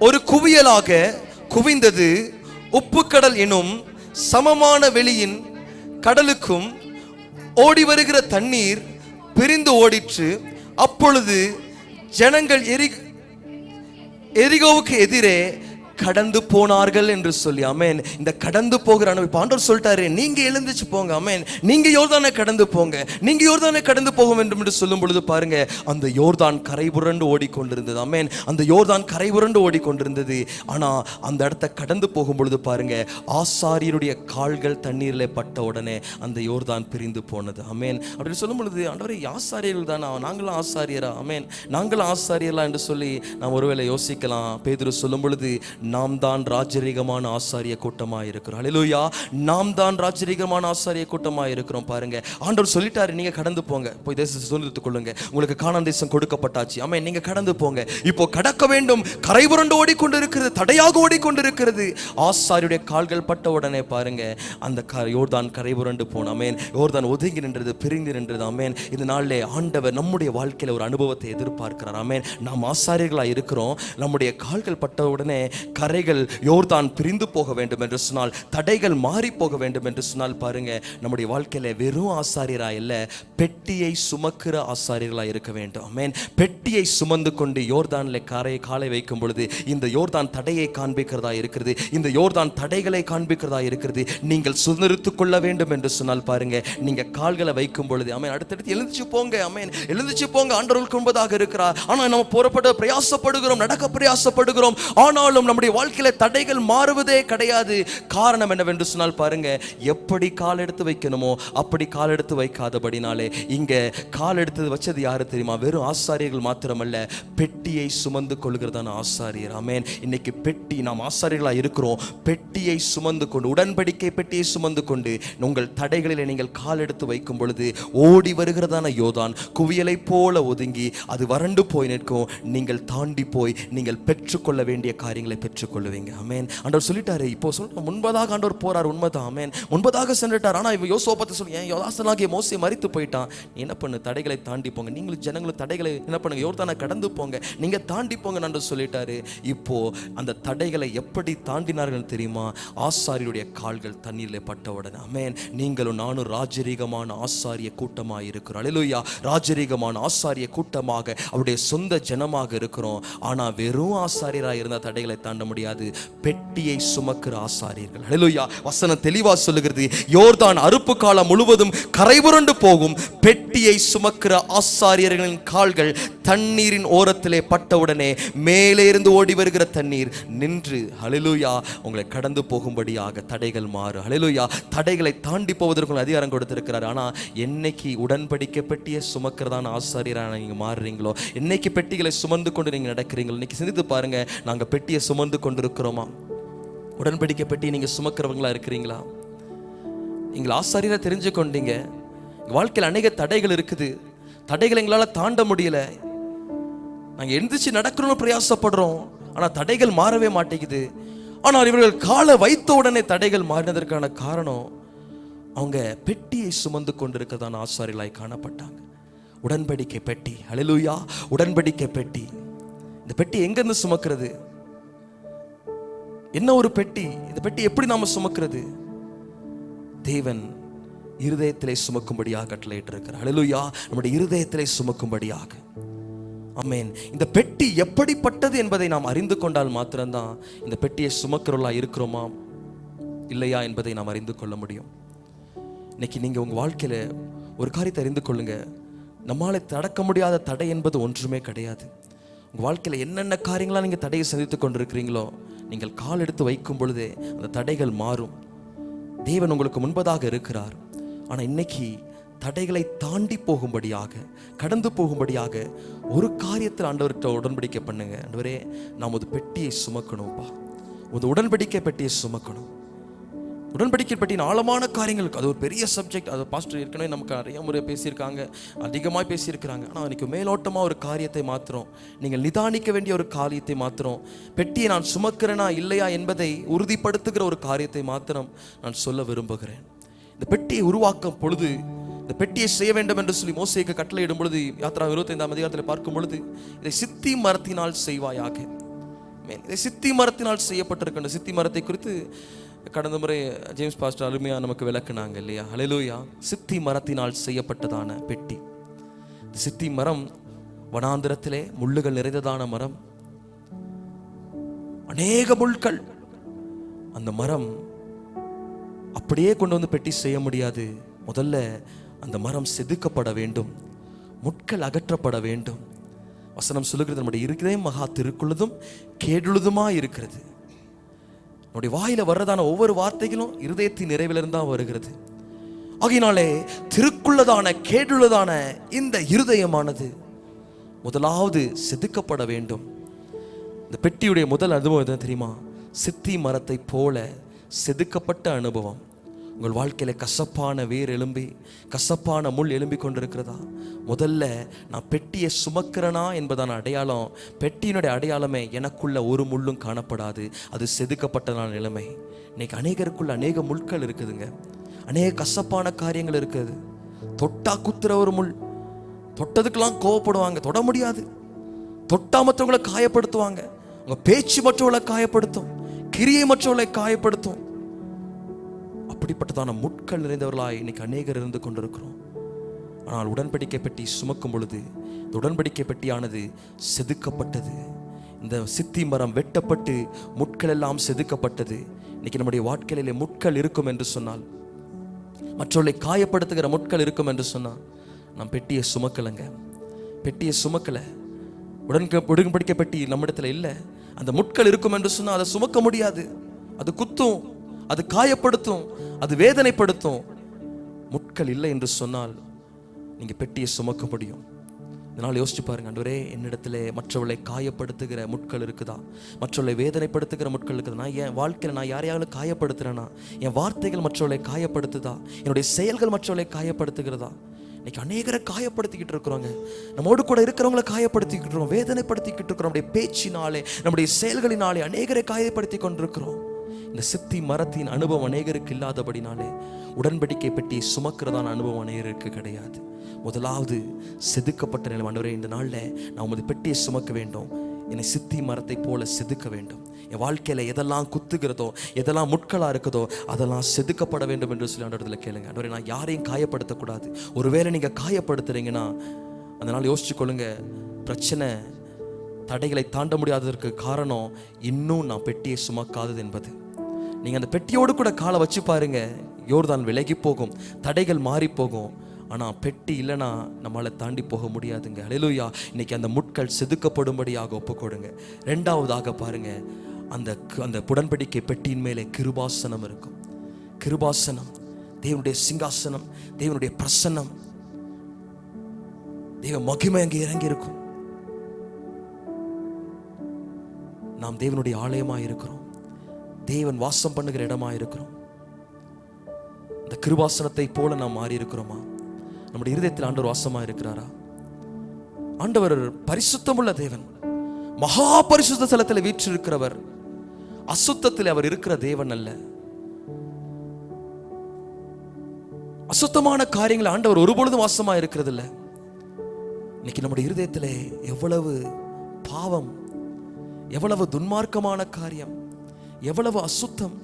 ஒரு குவியலாக குவிந்தது. உப்புக்கடல் எனும் சமமான வெளியின் கடலுக்கும் ஓடி வருகிற தண்ணீர் பிரிந்து ஓடிற்று. அப்பொழுது ஜனங்கள் எரிகோவுக்கு எதிரே கடந்து போனார்கள் என்று சொல்லி. ஆமென். இந்த கடந்து போகிற அனுபவம் ஆண்டவர் சொல்லிட்டாரு, நீங்க எழுந்துச்சு போங்க. ஆமென். நீங்க யோர்தானை கடந்து போங்க, நீங்க யோர்தானை கடந்து போக வேண்டும் என்று சொல்லும் பொழுது பாருங்க, அந்த யோர்தான் கரை புரண்டு ஓடிக்கொண்டிருந்தது. ஆமென். அந்த யோர்தான் கரை புரண்டு ஓடிக்கொண்டிருந்தது. ஆனா அந்த இடத்தை கடந்து போகும் பொழுது பாருங்க, ஆசாரியருடைய கால்கள் தண்ணீரில் பட்ட உடனே அந்த யோர்தான் பிரிந்து போனது. ஆமென். அப்படின்னு சொல்லும் பொழுது, ஆண்டவரே ஆசாரியர்கள் தானா, நாங்களும் ஆசாரியரா? ஆமென். நாங்களும் ஆசாரியரா என்று சொல்லி நாம் ஒருவேளை யோசிக்கலாம். பேதுரு சொல்லும் பொழுது, நாம் தான் ராஜரீகமான ஆசாரிய கூட்டமாக இருக்கிறோம். ஹல்லேலூயா. நாம் தான் ராஜரீகமான ஆசாரிய கூட்டமாக இருக்கிறோம். பாருங்க, ஆண்டவர் சொல்லிட்டாரு, நீங்க கடந்து போங்க, போய் தேசத்தை சுதந்திரித்துக் கொள்ளுங்க, உங்களுக்கு கானான் தேசம் கொடுக்கப்பட்டாச்சு. ஆமென். நீங்க கடந்து போங்க. இப்போ கடக்க வேண்டும், கரை புரண்டு ஓடிக்கொண்டிருக்கிறது, தடையாக ஓடிக்கொண்டிருக்கிறது. ஆசாரியுடைய கால்கள் பட்ட உடனே பாருங்க, அந்த யோர்தான் கரை புரண்டு போன. ஆமென். யோர்தான் ஒதுங்கி நின்றது, பிரிந்து நின்றது. ஆமென். இந்த நாளிலே ஆண்டவர் நம்முடைய வாழ்க்கையில ஒரு அனுபவத்தை எதிர்பார்க்கிறார். ஆமென். நாம் ஆசாரியர்களாக இருக்கிறோம், நம்முடைய கால்கள் பட்ட உடனே கரைகள் யோர்தான் பிரிந்து போக வேண்டும் என்று சொன்னால், தடைகள் மாறி போக வேண்டும் என்று சொன்னால் பாருங்க, நம்முடைய வாழ்க்கையில வெறும் ஆசாரியரா இல்ல, பெட்டியை சுமக்கிற ஆசாரியர்களா இருக்க வேண்டும். ஆமென். பெட்டியை சுமந்து கொண்டு யோர்தான்ல காலை வைக்கும் பொழுது, இந்த யோர்தான் தடையை காண்பிக்கிறதா இருக்கிறது, இந்த யோர்தான் தடைகளை காண்பிக்கிறதா இருக்கிறது. நீங்கள் சுதந்திரித்துக் கொள்ள வேண்டும் என்று சொன்னால் பாருங்க, நீங்க கால்களை வைக்கும் பொழுது, ஆமென், அடுத்தடுத்து எழுந்துச்சு போங்க. ஆமென். எழுந்துச்சு போங்க, ஆண்டவருக்கு முன்பதாக இருக்கிறார். ஆனா நம்ம புறப்பட பிரயாசப்படுகிறோம், நடக்க பிரயாசப்படுகிறோம், ஆனாலும் நம்முடைய வாழ்க்கையில தடைகள் மாறுவதே கிடையாது. காரணம் என்னவென்று சொன்னால் பாருங்க, எப்படி கால் எடுத்து வைக்கணுமோ அப்படி கால் எடுத்து வைக்காதபடினாலே. இங்க கால் எடுத்து வச்சது யாரு தெரியுமா? வெறும் ஆசாரியர்கள் மாத்திரமல்ல, பெட்டியை சுமந்து கொள்கிறதான ஆசாரியர். ஆமென். இன்னைக்கு பெட்டி, நாம் ஆசாரியர்களா இருக்கிறோம், பெட்டியை சுமந்து கொண்டு, உடன்படிக்கை பெட்டியை சுமந்து கொண்டு உங்கள் தடைகளில் நீங்கள் கால் எடுத்து வைக்கும் பொழுது ஓடி வருகிறதான யோர்தான் குவியலை போல ஒதுங்கி அது வறண்டு போய் நிற்கும். நீங்கள் தாண்டி போய் நீங்கள் பெற்றுக்கொள்ள வேண்டிய காரியங்களை பெற்றுக்கொள்ளுவீங்க. ஆமென். ஆண்டவர் சொல்லிட்டாரு, இப்போ சொல்ற முன்பதாக ஆண்டவர் போறார், உண்மைதான். ஆமென். முன்பதாக சென்றுட்டார். ஆனா இவ யோசுவா பத்தி சொல்லி, ஏன் யோதாசனாகிய மோசே மரித்து போயிட்டான், நீ என்ன பண்ணு, தடைகளை தாண்டி போங்க, நீங்களும் ஜனங்களும் தடைகளை என்ன பண்ணுங்க, யோர்தானை கடந்து போங்க, நீங்க தாண்டி போங்க என்று சொல்லிட்டாரு. இப்போ அந்த தடைகளை எப்படி தாண்டினார்கள் தெரியுமா? ஆசாரியருடைய கால்கள் தண்ணீரில் பட்ட உடனே. ஆமென். நீங்களும் நானும் ராஜரீகமான ஆசாரிய கூட்டமாக இருக்கிறோம். ஹல்லேலூயா. ராஜரீகமான ஆசாரிய கூட்டமாக, அவருடைய சொந்த ஜனமாக இருக்கிறோம். ஆனா வெறும் ஆசாரியராக இருந்த தடைகளை தாண்ட முடியாது. பெட்டியை சுமக்கிற ஆசாரியர்கள். ஹல்லேலூயா. வசனம் தெளிவா சொல்லுகிறது, யோர்தான் அறுப்பு காலம் முழுவதும் கரை புரண்டு போகும், பெட்டியை சுமக்கிற ஆசாரியர்களின் கால்கள் தண்ணீரின் ஓரத்திலே பட்டவுடனே மேலே இருந்து ஓடி வருகிற தண்ணீர் நின்று ஹல்லேலூயா உங்களை கடந்து போகும்படியாக தடைகள் மாறு. ஹல்லேலூயா தடைகளை தாண்டி போவதற்கு அதிகாரம் கொடுத்திருக்கிறார். ஆனா என்னைக்கு உடன்படிக்கை பெட்டியை சுமக்கிறதான ஆசாரியராக நீங்க மாறுறீங்களோ, என்னைக்கு பெட்டிகளை சுமந்து கொண்டு நீங்க நடக்கிறீங்களோ, இன்னைக்கு சிந்தித்து பாருங்க, நாங்க பெட்டியை சுமந்து கொண்டு இருக்கிறோமா? உடன்படிக்கை பெட்டி நீங்க சுமக்கிறவங்களா இருக்கிறீங்களா? நீங்கள் ஆசாரியரை தெரிஞ்சு கொண்டீங்க, வாழ்க்கையில் அநேக தடைகள் இருக்குது, தடைகளை எங்களால் தாண்ட முடியல, நாங்கள் எந்திரிச்சு நடக்கணும்னு பிரயாசப்படுறோம், ஆனால் தடைகள் மாறவே மாட்டேங்குது. ஆனால் இவர்கள் காலை வைத்த உடனே தடைகள் மாறினதற்கான காரணம் அவங்க பெட்டியை சுமந்து கொண்டிருக்கிறதான ஆசாரியர்களாய் காணப்பட்டாங்க. உடன்படிக்கை பெட்டி, ஹல்லேலூயா உடன்படிக்கை பெட்டி. இந்த பெட்டி எங்கிருந்து சுமக்கிறது? என்ன ஒரு பெட்டி? இந்த பெட்டி எப்படி நாம சுமக்கிறது? தேவன் இருதயத்திலே சுமக்கும்படியாக கட்டளையிட்டிருக்கிறார். ஹல்லேலூயா நம்முடைய இருதயத்திலே சுமக்கும்படியாக. ஆமென். இந்த பெட்டி எப்படிப்பட்டது என்பதை நாம் அறிந்து கொண்டால் மாத்திரம்தான் இந்த பெட்டியை சுமக்கிறவர்களா இருக்கிறோமா இல்லையா என்பதை நாம் அறிந்து கொள்ள முடியும். இன்னைக்கு நீங்க உங்க வாழ்க்கையில ஒரு காரியத்தை அறிந்து கொள்ளுங்க, நம்மால தடக்க முடியாத தடை என்பது ஒன்றுமே கிடையாது. உங்க வாழ்க்கையில என்னென்ன காரியங்களா நீங்க தடையை சந்தித்து கொண்டிருக்கிறீங்களோ, நீங்கள் கால் எடுத்து வைக்கும் பொழுதே அந்த தடைகள் மாறும். தேவன் உங்களுக்கு முன்பதாக இருக்கிறார். ஆனால் இன்னைக்கு தடைகளை தாண்டி போகும்படியாக, கடந்து போகும்படியாக ஒரு காரியத்தில் ஆண்டவர்கிட்ட உடன்படிக்கை பண்ணுங்க. ஆண்டவரே நாம் ஒரு பெட்டியை சுமக்கணும்ப்பா, ஒரு உடன்படிக்கை பெட்டியை சுமக்கணும். உடன்படிக்கை பெட்டியின் ஆழமான காரியங்கள் அது ஒரு பெரிய சப்ஜெக்ட். அது பாஸ்டர் ஏற்கனவே நமக்கு நிறைய முறை பேசியிருக்காங்க, அதிகமாக பேசியிருக்கிறாங்க. ஆனால் இன்னைக்கு மேலோட்டமாக ஒரு காரியத்தை மாத்திரம், நீங்கள் நிதானிக்க வேண்டிய ஒரு காரியத்தை மாத்திரம், பெட்டியை நான் சுமக்கிறேனா இல்லையா என்பதை உறுதிப்படுத்துகிற ஒரு காரியத்தை மாத்திரம் நான் சொல்ல விரும்புகிறேன். இந்த பெட்டியை உருவாக்கும் பொழுது, இந்த பெட்டியை செய்ய வேண்டும் என்று சொல்லி மோசேக்கு கட்டளையிடும் பொழுது, யாத்ரா 25ஆம் அதிகாரத்தில் பார்க்கும் பொழுது, இதை சித்தி மரத்தினால் செய்வாயாக. இதை சித்தி மரத்தினால் செய்யப்பட்டிருக்கின்ற சித்தி மரத்தை குறித்து கடந்த முறை ஜேம்ஸ் பாஸ்டர் அருமையா நமக்கு விளக்குனாங்க இல்லையா? ஹல்லேலூயா. சித்தி மரத்தினால் செய்யப்பட்டதான பெட்டி. சித்தி மரம் வனாந்திரத்திலே முள்ளுகள் நிறைந்ததான மரம், அநேக முள்கள். அந்த மரம் அப்படியே கொண்டு வந்து பெட்டி செய்ய முடியாது. முதல்ல அந்த மரம் செதுக்கப்பட வேண்டும், முட்கள் அகற்றப்பட வேண்டும். வசனம் சொல்லுகிறது, நம்முடைய இருதயம் மகா திருக்குள்ளதும் கேடுள்ளதுமா இருக்கிறது. நம்முடைய வாயில வர்றதான ஒவ்வொரு வார்த்தைகளும் இருதயத்தின் நிறைவிலிருந்து தான் வருகிறது. ஆகையினாலே திருக்குள்ளதான கேடுள்ளதான இந்த இருதயமானது முதலாவது செதுக்கப்பட வேண்டும். இந்த பெட்டியுடைய முதல் அனுபவம் எது தெரியுமா? சித்தி மரத்தை போல செதுக்கப்பட்ட அனுபவம். உங்கள் வாழ்க்கையில கசப்பான வேர் எழும்பி, கசப்பான முள் எழும்பி கொண்டிருக்கிறதா? முதல்ல நான் பெட்டியை சுமக்கிறனா என்பதான அடையாளம், பெட்டியினுடைய அடையாளமே எனக்குள்ள ஒரு முள்ளும் காணப்படாது, அது செதுக்கப்பட்டதான நிலைமை. இன்னைக்கு அநேகருக்குள்ள அநேக முள்கள் இருக்குதுங்க, அநேக கசப்பான காரியங்கள் இருக்குது. தொட்டா குத்துற ஒரு முள், தொட்டதுக்கெல்லாம் கோவப்படுவாங்க, தொட முடியாது. தொட்டா மற்றவங்களை காயப்படுத்துவாங்க, உங்க பேச்சு மற்றவர்களை காயப்படுத்தும், கிரியை மற்றவர்களை காயப்படுத்தும். அப்படிப்பட்டதான முட்கள் நிறைந்தவர்களாய் இன்னைக்கு அநேகர் இருந்து கொண்டிருக்கிறோம். ஆனால் உடன்படிக்கை பெட்டி சுமக்கும் பொழுது இந்த உடன்படிக்கை பெட்டியானது செதுக்கப்பட்டது. இந்த சித்தி மரம் வெட்டப்பட்டு முட்கள் எல்லாம் செதுக்கப்பட்டது. இன்னைக்கு நம்முடைய வாழ்க்கையிலே முட்கள் இருக்கும் என்று சொன்னால், மற்றவர்களை காயப்படுத்துகிற முட்கள் இருக்கும் என்று சொன்னால், நாம் பெட்டியை சுமக்கலைங்க, பெட்டியை சுமக்கல. உடன்படிக்கை பெட்டி நம்மிடத்துல இல்லை. அந்த முட்கள் இருக்கும் என்று சொன்னால் அதை சுமக்க முடியாது. அது குத்தும், அது காயப்படுத்தும், அது வேதனைப்படுத்தும். முட்கள் இல்லை என்று சொன்னால் நீங்க பெட்டியை சுமக்க முடியும். இதனால் யோசிச்சு பாருங்க, ஆண்டவரே என்னிடத்துல மற்றவர்களை காயப்படுத்துகிற முட்கள் இருக்குதா, மற்றவர்களை வேதனைப்படுத்துகிற முட்கள் இருக்குதா? நான் என் வாழ்க்கையில் நான் யாரையாவது காயப்படுத்துறேனா? என் வார்த்தைகள் மற்றவர்களை காயப்படுத்துதா? என்னுடைய செயல்கள் மற்றவர்களை காயப்படுத்துகிறதா? இன்னைக்கு அநேகரை காயப்படுத்திக்கிட்டு இருக்கிறோங்க, நம்மோடு கூட இருக்கிறவங்களை காயப்படுத்திக்கிட்டு இருக்கிறோம், வேதனைப்படுத்திக்கிட்டு இருக்கிறோம். நம்முடைய பேச்சினாலே, நம்முடைய செயல்களினாலே அநேகரை காயப்படுத்தி கொண்டிருக்கிறோம். இந்த சித்தி மரத்தின் அனுபவம் அநேகருக்கு இல்லாதபடினாலே உடன்படிக்கை பெட்டி சுமக்கிறதான அனுபவம் அநேகருக்கு கிடையாது. முதலாவது செதுக்கப்பட்ட நிலை. ஆண்டவரே இந்த நாளில் நான் உமது பெட்டியை சுமக்க வேண்டும், என்னை சித்தி மரத்தை போல செதுக்க வேண்டும். என் வாழ்க்கையில் எதெல்லாம் குத்துகிறதோ, எதெல்லாம் முட்களாக இருக்குதோ அதெல்லாம் செதுக்கப்பட வேண்டும் என்று சொல்லி ஆண்டவரத்துல கேளுங்க. ஆண்டவரே நான் யாரையும் காயப்படுத்தக்கூடாது. ஒருவேளை நீங்கள் காயப்படுத்துறீங்கன்னா அதனால் யோசிச்சு கொள்ளுங்க, பிரச்சனை தடைகளை தாண்ட முடியாததற்கு காரணம் இன்னும் நான் பெட்டியை சுமக்காதது என்பது. நீங்கள் அந்த பெட்டியோடு கூட காலை வச்சு பாருங்க, யோர்தான் விலகி போகும், தடைகள் மாறி போகும். ஆனால் பெட்டி இல்லைன்னா நம்மளால் தாண்டி போக முடியாதுங்க. ஹல்லேலூயா. இன்னைக்கு அந்த முட்கள் செதுக்கப்படும்படியாக ஒப்புக்கொடுங்க. ரெண்டாவதாக பாருங்க, அந்த அந்த உடன்படிக்கை பெட்டியின் மேலே கிருபாசனம் இருக்கும். கிருபாசனம், தேவனுடைய சிங்காசனம், தேவனுடைய பிரசன்னம், தேவ மகிமை அங்கே இறங்கி இருக்கும். நாம் தேவனுடைய ஆலயமாக இருக்கிறோம். தேவன் வாசம் பண்ணுகிற இடமா இருக்கிறோம். இந்த கிருபாசனத்தை போல நாம் மாறி இருக்கிறோமா? நம்முடைய இருதயத்தில் ஆண்டவர் வாசமா இருக்கிறாரா? ஆண்டவர் பரிசுத்தமுள்ள தேவன், மகா பரிசுத்த ஸ்தலத்தில் வீற்றிருக்கிறவர். அசுத்தத்தில் அவர் இருக்கிற தேவன் அல்ல. அசுத்தமான காரியங்கள் ஆண்டவர் ஒருபொழுதும் வாசமா இருக்கிறது இல்லை. இன்னைக்கு நம்முடைய இருதயத்திலே எவ்வளவு பாவம், எவ்வளவு துன்மார்க்கமான காரியம், எவ்வளவு அசுத்தம்,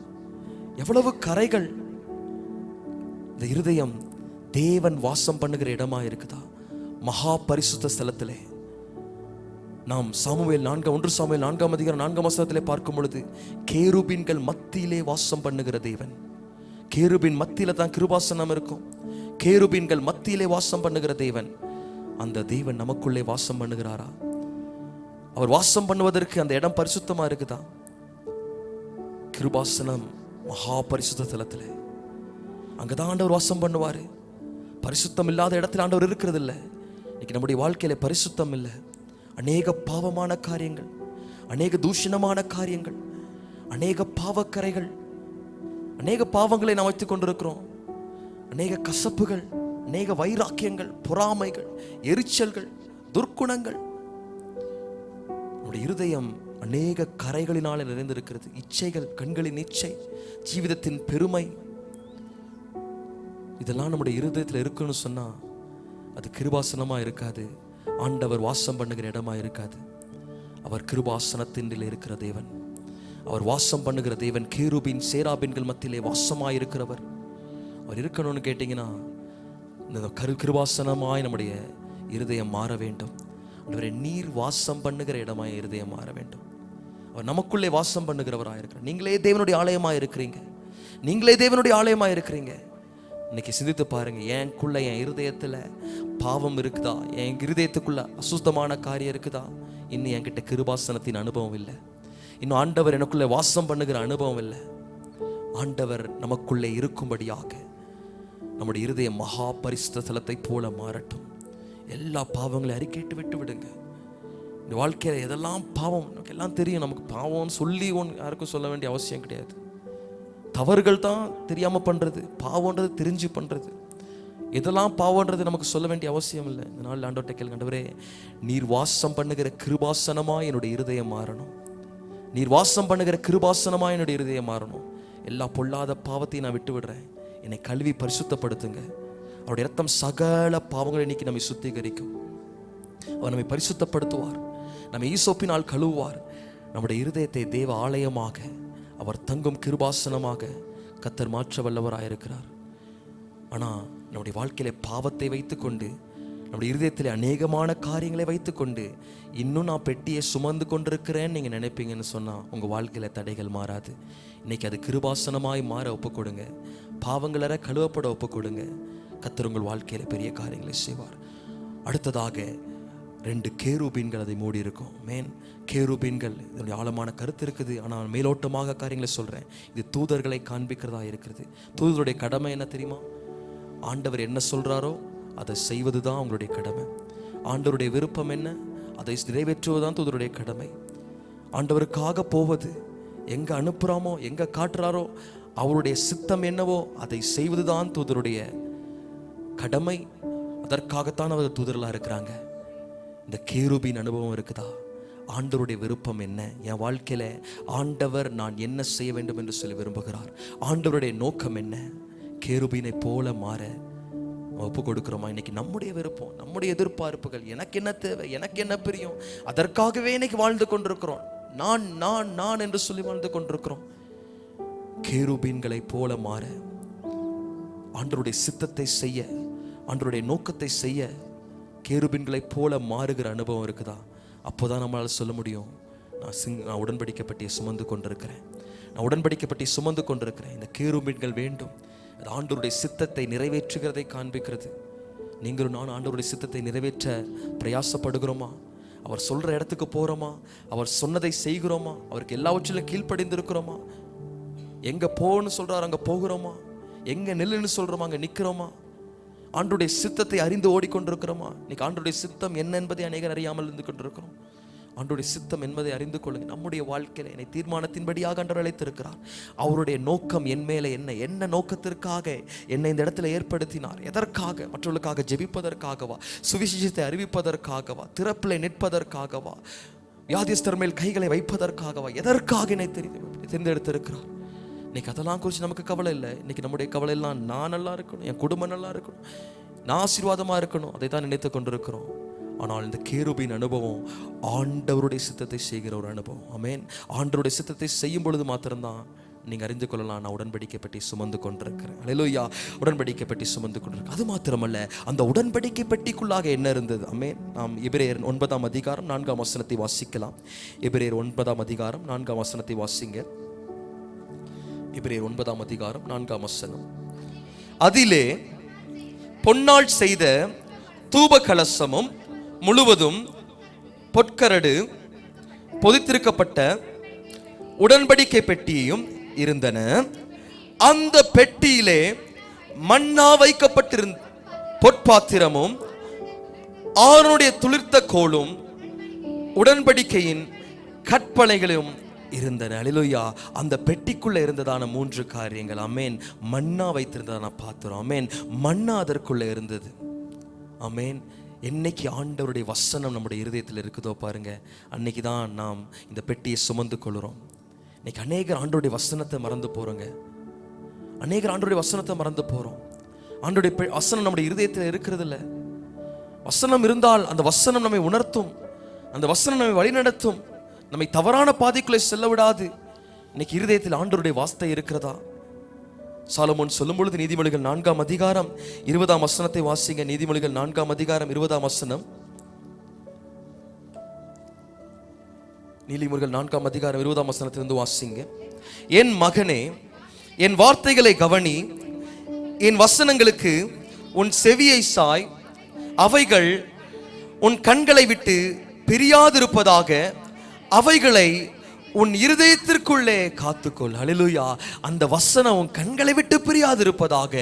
எவ்வளவு கரைகள். இந்த இருதயம் தேவன் வாசம் பண்ணுகிற இடமா இருக்குதா? மகா பரிசுத்த ஸ்தலத்திலே நாம் சாமுவேல் 1 சாமுவேல் 4 அதிகாரம் 4 வசனத்திலே பார்க்கும் பொழுது, கேருபீன்கள் மத்தியிலே வாசம் பண்ணுகிற தேவன். கேருபீன் மத்தியில தான் கிருபாசனம் இருக்கும். கேருபீன்கள் மத்தியிலே வாசம் பண்ணுகிற தேவன். அந்த தேவன் நமக்குள்ளே வாசம் பண்ணுகிறாரா? அவர் வாசம் பண்ணுவதற்கு அந்த இடம் பரிசுத்தமா இருக்குதா? கிருபாசனம் மகா பரிசுத்த ஸ்தலத்திலே அங்கதான் ஆண்டவர் வாசம் பண்ணுவாரு. பரிசுத்தம் இல்லாத இடத்துல ஆண்டவர் இருக்கிறது இல்லை. இன்னைக்கு நம்முடைய வாழ்க்கையில பரிசுத்தம் இல்லை. அநேக பாவமான காரியங்கள், அநேக தூஷணமான காரியங்கள், அநேக பாவக்கரைகள், அநேக பாவங்களை நாம் வைத்துக் கொண்டிருக்கிறோம். அநேக கசப்புகள், அநேக வைராக்கியங்கள், பொறாமைகள், எரிச்சல்கள், துர்க்குணங்கள். நம்முடைய இருதயம் அநேக கரைகளினால நிறைந்திருக்கிறது. இச்சைகள், கண்களின் இச்சை, ஜீவிதத்தின் பெருமை, இதெல்லாம் நம்முடைய இருதயத்தில் இருக்குன்னு சொன்னா அது கிருபாசனமா இருக்காது. ஆண்டவர் வாசம் பண்ணுகிற இடமா இருக்காது. அவர் கிருபாசனத்தின் இருக்கிற தேவன். அவர் வாசம் பண்ணுகிற தேவன். கேருபீன் சேராபீன்கள் மத்தியிலே வாசமாய் இருக்கிறவர். அவர் இருக்கணும்னு கேட்டீங்கன்னா இந்த கிருபாசனமாய் நம்முடைய இருதயம் மாற வேண்டும். அவரை நீர் வாசம் பண்ணுகிற இடமாய் இருதயம் மாற வேண்டும். அவர் நமக்குள்ளே வாசம் பண்ணுகிறவராக இருக்கிறார். நீங்களே தேவனுடைய ஆலயமாக இருக்கிறீங்க. நீங்களே தேவனுடைய ஆலயமாக இருக்கிறீங்க. இன்னைக்கு சிந்தித்து பாருங்க, எனக்குள்ள என் இருதயத்தில் பாவம் இருக்குதா? என் இருதயத்துக்குள்ள அசுத்தமான காரியம் இருக்குதா? இன்னும் என்கிட்ட கிருபாசனத்தின் அனுபவம் இல்லை. இன்னும் ஆண்டவர் எனக்குள்ளே வாசம் பண்ணுகிற அனுபவம் இல்லை. ஆண்டவர் நமக்குள்ளே இருக்கும்படியாக நம்முடைய இருதயம் மகா பரிசுத்த ஸ்தலத்தை போல மாறட்டும். எல்லா பாவங்களையும் அறிக்கையிட்டு விட்டு விடுங்க. இந்த வாழ்க்கையில் எதெல்லாம் பாவம் நமக்கு எல்லாம் தெரியும். நமக்கு பாவம்னு சொல்லி யாருக்கும் சொல்ல வேண்டிய அவசியம் கிடையாது. தவறுகள் தான் தெரியாமல் பண்ணுறது, பாவன்றது தெரிஞ்சு பண்ணுறது. இதெல்லாம் பாவன்றது நமக்கு சொல்ல வேண்டிய அவசியம் இல்லை. இந்த நாள் ஆண்டவர்கிட்ட கேளுங்க, ஆண்டவரே நீர் வாசம் பண்ணுகிற கிருபாசனமாக என்னுடைய இருதயம் மாறணும். நீர் வாசம் பண்ணுகிற கிருபாசனமாக என்னுடைய இருதயம் மாறணும். எல்லா பொல்லாத பாவத்தையும் நான் விட்டு விடுறேன். என்னை கழுவி பரிசுத்தப்படுத்துங்க. அவருடைய இரத்தம் சகல பாவங்களை நீக்கி நம்மை சுத்திகரிக்கும். அவர் நம்மை பரிசுத்தப்படுத்துவார். நம்மை ஈசோப்பினால் கழுவுவார். நம்முடைய இருதயத்தை தேவ ஆலயமாக, அவர் தங்கும் கிருபாசனமாக கர்த்தர் மாற்ற வல்லவராயிருக்கிறார். ஆனால் நம்முடைய வாழ்க்கையில பாவத்தை வைத்துக்கொண்டு, நம்முடைய இருதயத்தில் அநேகமான காரியங்களை வைத்துக்கொண்டு இன்னும் நான் பெட்டியை சுமந்து கொண்டிருக்கிறேன்னு நீங்கள் நினைப்பீங்கன்னு சொன்னால் உங்கள் வாழ்க்கையில் தடைகள் மாறாது. இன்னைக்கு அது கிருபாசனமாய் மாற ஒப்புக்கொடுங்க. பாவங்களற கழுவப்பட ஒப்புக்கொடுங்க. கர்த்தர் உங்கள் வாழ்க்கையில் பெரிய காரியங்களை செய்வார். அடுத்ததாக 2 கேருபீன்கள் அதை மூடி இருக்கும். கேருபீன்கள் இதனுடைய ஆழமான கருத்து இருக்குது. ஆனால் மேலோட்டமாக காரியங்களை சொல்கிறேன். இது தூதர்களை காண்பிக்கிறதா இருக்கிறது. தூதருடைய கடமை என்ன தெரியுமா? ஆண்டவர் என்ன சொல்கிறாரோ அதை செய்வது தான் அவங்களுடைய கடமை. ஆண்டவருடைய விருப்பம் என்ன அதை நிறைவேற்றுவதுதான் தூதருடைய கடமை. ஆண்டவருக்காக போவது, எங்கே அனுப்புகிறாமோ எங்கே காட்டுறாரோ அவருடைய சித்தம் என்னவோ அதை செய்வது தான் தூதருடைய கடமை. அதற்காகத்தான் அவர் தூதர்களாக இருக்கிறாங்க. இந்த கேருபீன் அனுபவம் இருக்குதா? ஆண்டவருடைய விருப்பம் என்ன என் வாழ்க்கையில? ஆண்டவர் நான் என்ன செய்ய வேண்டும் என்று சொல்லி விரும்புகிறார். ஆண்டவருடைய நோக்கம் என்ன? கேருபீனை போல மாற ஒப்பு கொடுக்கிறோமா? இன்னைக்கு நம்முடைய விருப்பம், நம்முடைய எதிர்பார்ப்புகள், எனக்கு என்ன தேவை, எனக்கு என்ன பிரியம், அதற்காகவே இன்னைக்கு வாழ்ந்து கொண்டிருக்கிறோம். நான் நான் நான் என்று சொல்லி வாழ்ந்து கொண்டிருக்கிறோம். கேருபீன்களை போல மாற, ஆண்டவருடைய சித்தத்தை செய்ய, ஆண்டவருடைய நோக்கத்தை செய்ய கேருபீன்களை போல மாறுகிற அனுபவம் இருக்குதா? அப்போதான் நம்மளால் சொல்ல முடியும், நான் உடன்படிக்கப்பட்டியை சுமந்து கொண்டிருக்கிறேன், நான் உடன்படிக்கப்பட்டியை சுமந்து கொண்டிருக்கிறேன். இந்த கேருபீன்கள் வேண்டும். அது ஆண்டவருடைய சித்தத்தை நிறைவேற்றுகிறதை காண்பிக்கிறது. நீங்களும் நான் ஆண்டவருடைய சித்தத்தை நிறைவேற்ற பிரயாசப்படுகிறோமா? அவர் சொல்ற இடத்துக்கு போறோமா? அவர் சொன்னதை செய்கிறோமா? அவருக்கு எல்லாவற்றிலும் கீழ்ப்படிந்திருக்கிறோமா? எங்க போன்னு சொல்றாரு அங்க போகிறோமா? எங்க நில்லுன்னு சொல்றோமா அங்க நிக்கிறோமா? ஆண்டவருடைய சித்தத்தை அறிந்து ஓடிக்கொண்டிருக்கிறோமா? இன்னைக்கு ஆண்டவருடைய சித்தம் என்ன என்பதை அநேகர் அறியாமல் இருந்து கொண்டிருக்கிறோம். ஆண்டவருடைய சித்தம் என்பதை அறிந்து கொள்ளுங்க. நம்முடைய வாழ்க்கையில என்னை தீர்மானத்தின்படியாக ஆண்டவர் அழைத்திருக்கிறார். அவருடைய நோக்கம் என் மேலே என்ன நோக்கத்திற்காக என்னை இந்த இடத்துல ஏற்படுத்தினார்? எதற்காக? மற்றவர்களுக்காக ஜெபிப்பதற்காகவா? சுவிசேஷத்தை அறிவிப்பதற்காகவா? திறப்பிலை நிற்பதற்காகவா? வியாதிஸ்தர் மேல் கைகளை வைப்பதற்காகவா? எதற்காக என்னை தேர்ந்தெடுத்திருக்கிறார்? இன்னைக்கு அதெல்லாம் குறித்து நமக்கு கவலை இல்லை. இன்னைக்கு நம்முடைய கவலை எல்லாம் நான் நல்லா இருக்கணும், என் குடும்பம் நல்லா இருக்கணும், நான் ஆசீர்வாதமா இருக்கணும், அதை தான் நினைத்து கொண்டிருக்கிறோம். ஆனால் இந்த கேருபின் அனுபவம் ஆண்டவருடைய சித்தத்தை செய்கிற ஒரு அனுபவம். ஆமென். ஆண்டவருடைய சித்தத்தை செய்யும் பொழுது மாத்திரம்தான் நீங்க அறிந்து கொள்ளலாம், நான் உடன்படிக்கை பெட்டி சுமந்து கொண்டிருக்கிறேன். அல்லேலூயா. உடன்படிக்கை பெட்டி சுமந்து கொண்டிருக்கிறேன். அது மாத்திரமல்ல, அந்த உடன்படிக்கை பெட்டிக்குள்ளாக என்ன இருந்தது? ஆமென். நாம் எபிரேயர் 9ஆம் அதிகாரம் 4ஆம் வசனத்தை வாசிக்கலாம். எபிரேயர் 9ஆம் அதிகாரம் 4ஆம் வசனத்தை வாசிங்க. எபிரேயர் 9ஆம் அதிகாரம் 4ஆம் வசனம். அதிலே பொன்னால் செய்த தூப கலசமும் முழுவதும் பொற்கரடு பொதித்திருக்கப்பட்ட உடன்படிக்கை பெட்டியும் இருந்தன. அந்த பெட்டியிலே மன்னா வைக்கப்பட்டிருந்த பொற்பாத்திரமும் ஆரோனுடைய துளிர்த்த கோலும் உடன்படிக்கையின் கற்பனைகளும் இருந்தன. அல்லேலூயா. அந்த பெட்டிக்குள்ள இருந்ததான 3 காரியங்கள். ஆமென். மன்னா வைத்திருந்ததான பாத்திரம். ஆமென். மன்னா அதற்குள்ள இருந்தது. ஆமென். என்னைக்கு ஆண்டவருடைய வசனம் நம்முடைய இருதயத்தில் இருக்குதோ பாருங்க, அன்னைக்கு தான் நாம் இந்த பெட்டியை சுமந்து கொள்கிறோம். இன்னைக்கு அநேகர் ஆண்டவருடைய வசனத்தை மறந்து போறோங்க. அநேகர் ஆண்டவருடைய வசனத்தை மறந்து போறோம். ஆண்டவருடைய வசனம் நம்முடைய இருதயத்தில் இருக்கிறது இல்லை. வசனம் இருந்தால் அந்த வசனம் நம்மை உணர்த்தும், அந்த வசனம் நம்மை வழிநடத்தும், நம்மை தவறான பாதைக்குள்ளே செல்ல விடாது. இன்னைக்கு இருதயத்தில் ஆண்டவருடைய வார்த்தை இருக்கிறதா? சாலமோன் சொல்லும் பொழுது நீதிமொழிகள் 4ஆம் அதிகாரம் 20ஆம் வசனத்தை வாசிங்க. நீதிமொழிகள் 4ஆம் அதிகாரம் 20ஆம் வசனம். நீதிமொழிகள் 4ஆம் அதிகாரம் 20ஆம் வசனத்திலிருந்து வாசிங்க. என் மகனே, என் வார்த்தைகளை கவனி, என் வசனங்களுக்கு உன் செவியை சாய், அவைகள் உன் கண்களை விட்டு பிரியாதிருப்பதாக அவைகளை உன் இருதயத்திற்குள்ளே காத்துக்கொள். அல்லேலூயா. அந்த வசனம் உன் கண்களை விட்டு பிரியாதிருப்பதாக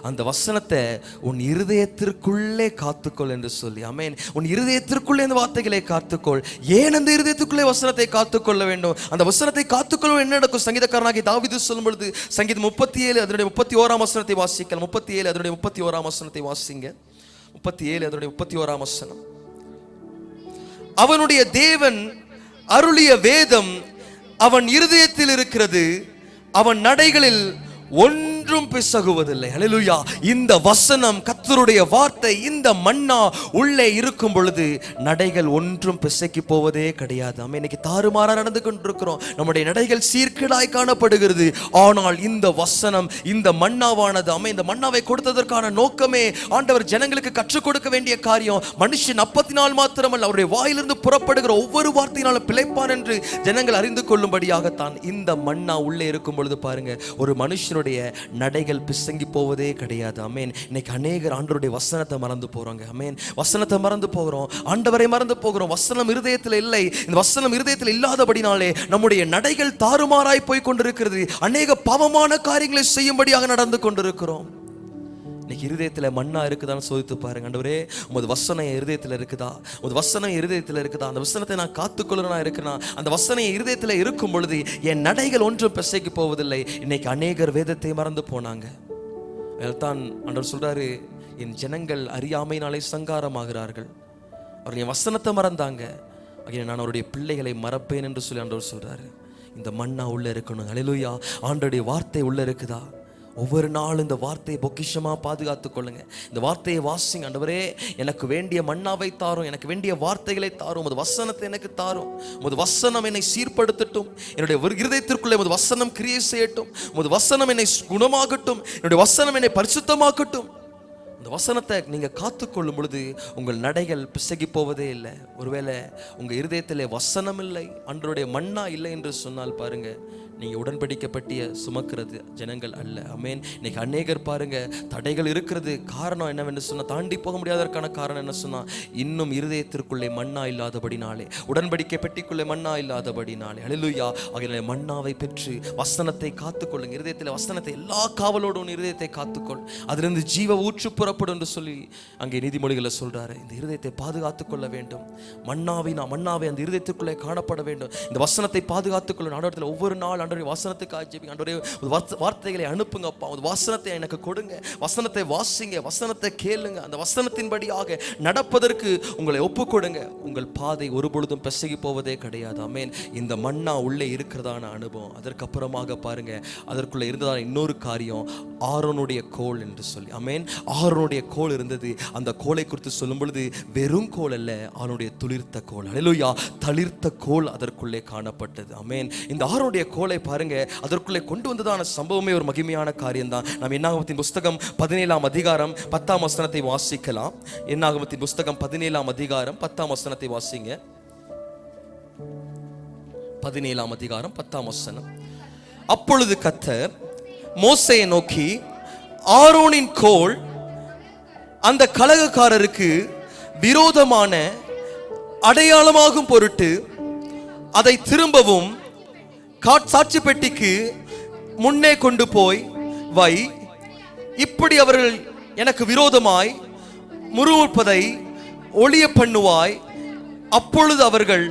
அந்த வசனத்தை உன் இருதயத்திற்குள்ளே காத்துக்கொள் என்று சொல்லி. ஆமென். உன் இருதயத்திற்குள்ளே அந்த வார்த்தைகளை காத்துக்கொள். ஏன் அந்த இருதயத்துக்குள்ளே வசனத்தை காத்துக்கொள்ள வேண்டும்? அந்த வசனத்தை காத்துக்கொள்ள என்ன நடக்கும்? சங்கீதக்காரனாகிய தாவீது சொல்லும் பொழுது சங்கீதம் 37 அதனுடைய 31ஆம் வசனத்தை வாசிக்கலாம். 37 அதனுடைய 31ஆம் வசனத்தை வாசிங்க. 37 அதனுடைய 31ஆம் வசனம். அவனுடைய தேவன் அருளிய வேதம் அவன் இருதயத்தில் இருக்கிறது, அவன் நடைகளில் ஒன்றும் பிசகுவதில்லை. அல்லேலூயா. இந்த வசனம், கர்த்தருடைய வார்த்தை, இந்த மன்னா உள்ளே இருக்கும் பொழுது நடைகள் ஒன்றும் பிசக்கி போவதே கிடையாது. நம்ம இன்னைக்கு தாறுமாறா நடந்து கொண்டிருக்கிறோம். நம்முடைய நடைகள் சீர்கேடாய் காணப்படுகிறது. ஆனால் இந்த வசனம், இந்த மன்னாவானது, இந்த மன்னாவை கொடுத்ததற்கான நோக்கமே ஆண்டவர் ஜனங்களுக்கு கற்றுக் கொடுக்க வேண்டிய காரியம். மனுஷன் அப்பத்தினால் மாத்திரமல்ல, அவருடைய வாயிலிருந்து புறப்படுகிற ஒவ்வொரு வார்த்தையினாலும் பிழைப்பான் என்று ஜனங்கள் அறிந்து கொள்ளும்படியாகத்தான் இந்த மன்னா உள்ளே இருக்கும் பொழுது பாருங்க, ஒரு மனுஷனுடைய நடைகள் பிசங்கி போவதே கிடையாது. ஆமென். இன்னைக்கு அநேகர் ஆண்டவருடைய வசனத்தை மறந்து போறாங்க. ஆமென். வசனத்தை மறந்து போகிறோம், ஆண்டவரை மறந்து போகிறோம். வசனம் இருதயத்தில் இல்லை. இந்த வசனம் இருதயத்தில் இல்லாதபடினாலே நம்முடைய நடைகள் தாறுமாறாய் போய் கொண்டிருக்கிறது. அநேக பாவமான காரியங்களை செய்யும்படியாக நடந்து கொண்டிருக்கிறோம். இன்னைக்கு இருதயத்தில் மண்ணா இருக்குதான்னு சோதித்து பாருங்க. ஆண்டவரே, உமது வசனம் என் இருதயத்தில் இருக்குதா? உமது வசனம் இருதயத்தில் இருக்குதா? அந்த வசனத்தை நான் காத்துக்கொள்ளனா இருக்கிறேன். அந்த வசனம் என் இருதயத்தில் இருக்கும் பொழுது என் நடைகள் ஒன்றும் பிசைக்கு போவதில்லை. இன்னைக்கு அநேகர் வேதத்தை மறந்து போனாங்க. தான் ஆண்டவர் சொல்றாரு, என் ஜனங்கள் அறியாமையினாலே சங்காரமாகிறார்கள். அவர் என் வசனத்தை மறந்தாங்க, நான் அவருடைய பிள்ளைகளை மறப்பேன் என்று சொல்லி ஆண்டவர் சொல்றாரு. இந்த மண்ணா உள்ள இருக்கணும். அல்லேலூயா. ஆண்டவருடைய வார்த்தை உள்ள இருக்குதா? ஒவ்வொரு நாளும் இந்த வார்த்தையை பொக்கிஷமாக பாதுகாத்து கொள்ளுங்க. இந்த வார்த்தையை வாசிங்க. ஆண்டவரே, எனக்கு வேண்டிய மன்னாவை தாரும், எனக்கு வேண்டிய வார்த்தைகளை தாரும், உமது வசனத்தை எனக்கு தாரும். உமது வசனம் என்னை சீர்படுத்தட்டும், என்னுடைய இருதயத்திற்குள்ளே உமது வசனம் கிரியை செய்யட்டும், உமது வசனம் என்னை குணமாகட்டும், என்னுடைய வசனம் என்னை பரிசுத்தமாக்கட்டும். இந்த வசனத்தை நீங்க காத்துக்கொள்ளும் பொழுது உங்கள் நடைகள் பிசகி போவதே இல்லை. ஒருவேளை உங்க இருதயத்திலே வசனம் இல்லை, ஆண்டவருடைய மன்னா இல்லை என்று சொன்னால் பாருங்க, நீங்க உடன்படிக்கை பெட்டியை சுமக்கிறது ஜனங்கள் அல்ல. ஆமென். இன்னைக்கு அநேகர் பாருங்க தடைகள் இருக்கிறது. காரணம் என்னவென்று சொன்னா, தாண்டி போக முடியாததற்கான காரணம் என்ன சொன்னா, இன்னும் இருதயத்திற்குள்ளே மன்னா இல்லாதபடினாலே, உடன்படிக்கை பெட்டிக்குள்ளே மன்னா இல்லாதபடினாலே. ஹல்லேலூயா. ஆகையால் மன்னாவை பெற்று வசனத்தை காத்துக்கொள்ளுங்க. இருதயத்தில் வசனத்தை எல்லா காவலோடும் இருதயத்தை காத்துக்கொள், அதிலிருந்து ஜீவ ஊற்று புறப்படும் என்று சொல்லி அங்கே நீதிமொழிகளை சொல்றாரு. இந்த இருதயத்தை பாதுகாத்துக் கொள்ள வேண்டும். மன்னாவை அந்த இருதயத்துக்குள்ளே காணப்பட வேண்டும். இந்த வசனத்தை பாதுகாத்துக் கொள்ள ஆண்டவரத்தில் ஒவ்வொரு நாள் ஆண்டவரே வசனத்துக்காக ஜெபிங்க. ஆண்டவரே வார்த்தைகளை அனுப்புங்கப்பா, வசனத்தை எனக்கு கொடுங்க, வசனத்தை வாசிங்க, வசனத்தை கேளுங்க, அந்த வசனத்தின்படியாக நடப்பதற்கு உங்களை ஒப்பு கொடுங்க. உங்கள் பாதை ஒருபொழுதும் பிசகி போவதே கிடையாது. ஆமென். இந்த மன்னா உள்ளே இருக்கிறதான அனுபவம். அதற்கப்புறமாக பாருங்க, அதற்குள்ள இருந்ததான இன்னொரு காரியம் ஆரோனுடைய கோல் என்று சொல்லி. ஆமென். ஆரோனுடைய கோல் இருந்தது. அந்த கோலை குறித்து சொல்லும் பொழுது வெறும் கோல் அல்ல, அவனுடைய துளிர்த்த கோல். ஹல்லேலூயா. தளிர்த்த கோல் அதற்குள்ளே காணப்பட்டது. ஆமென். இந்த ஆரோனுடைய கோலை பாருங்க, அதற்குள்ளே கொண்டு வந்ததான சம்பவமே ஒரு மகிமையான காரியம்தான். நாம் என்னாகமத்தின் புஸ்தகம் 17ஆம் அதிகாரம் 10ஆம் வசனத்தை வாசிக்கலாம். என்னாகமத்தின் புஸ்தகம் 17ஆம் அதிகாரம் 10ஆம் வசனத்தை வாசிங்க. 17ஆம் அதிகாரம் 10ஆம் வசனம். அப்பொழுது கர்த்தர் மோசேயை நோக்கி, ஆரோனின் கோல் அந்த கலகக்காரருக்கு விரோதமான அடையாளமாகும் பொருட்டு அதை திரும்பவும் சாட்சி பெட்டிக்கு முன்னே கொண்டு போய் வை. இப்படி அவர்கள் எனக்கு விரோதமாய் முறுமுறுப்பதை ஒளிய பண்ணுவாய், அப்பொழுது அவர்கள்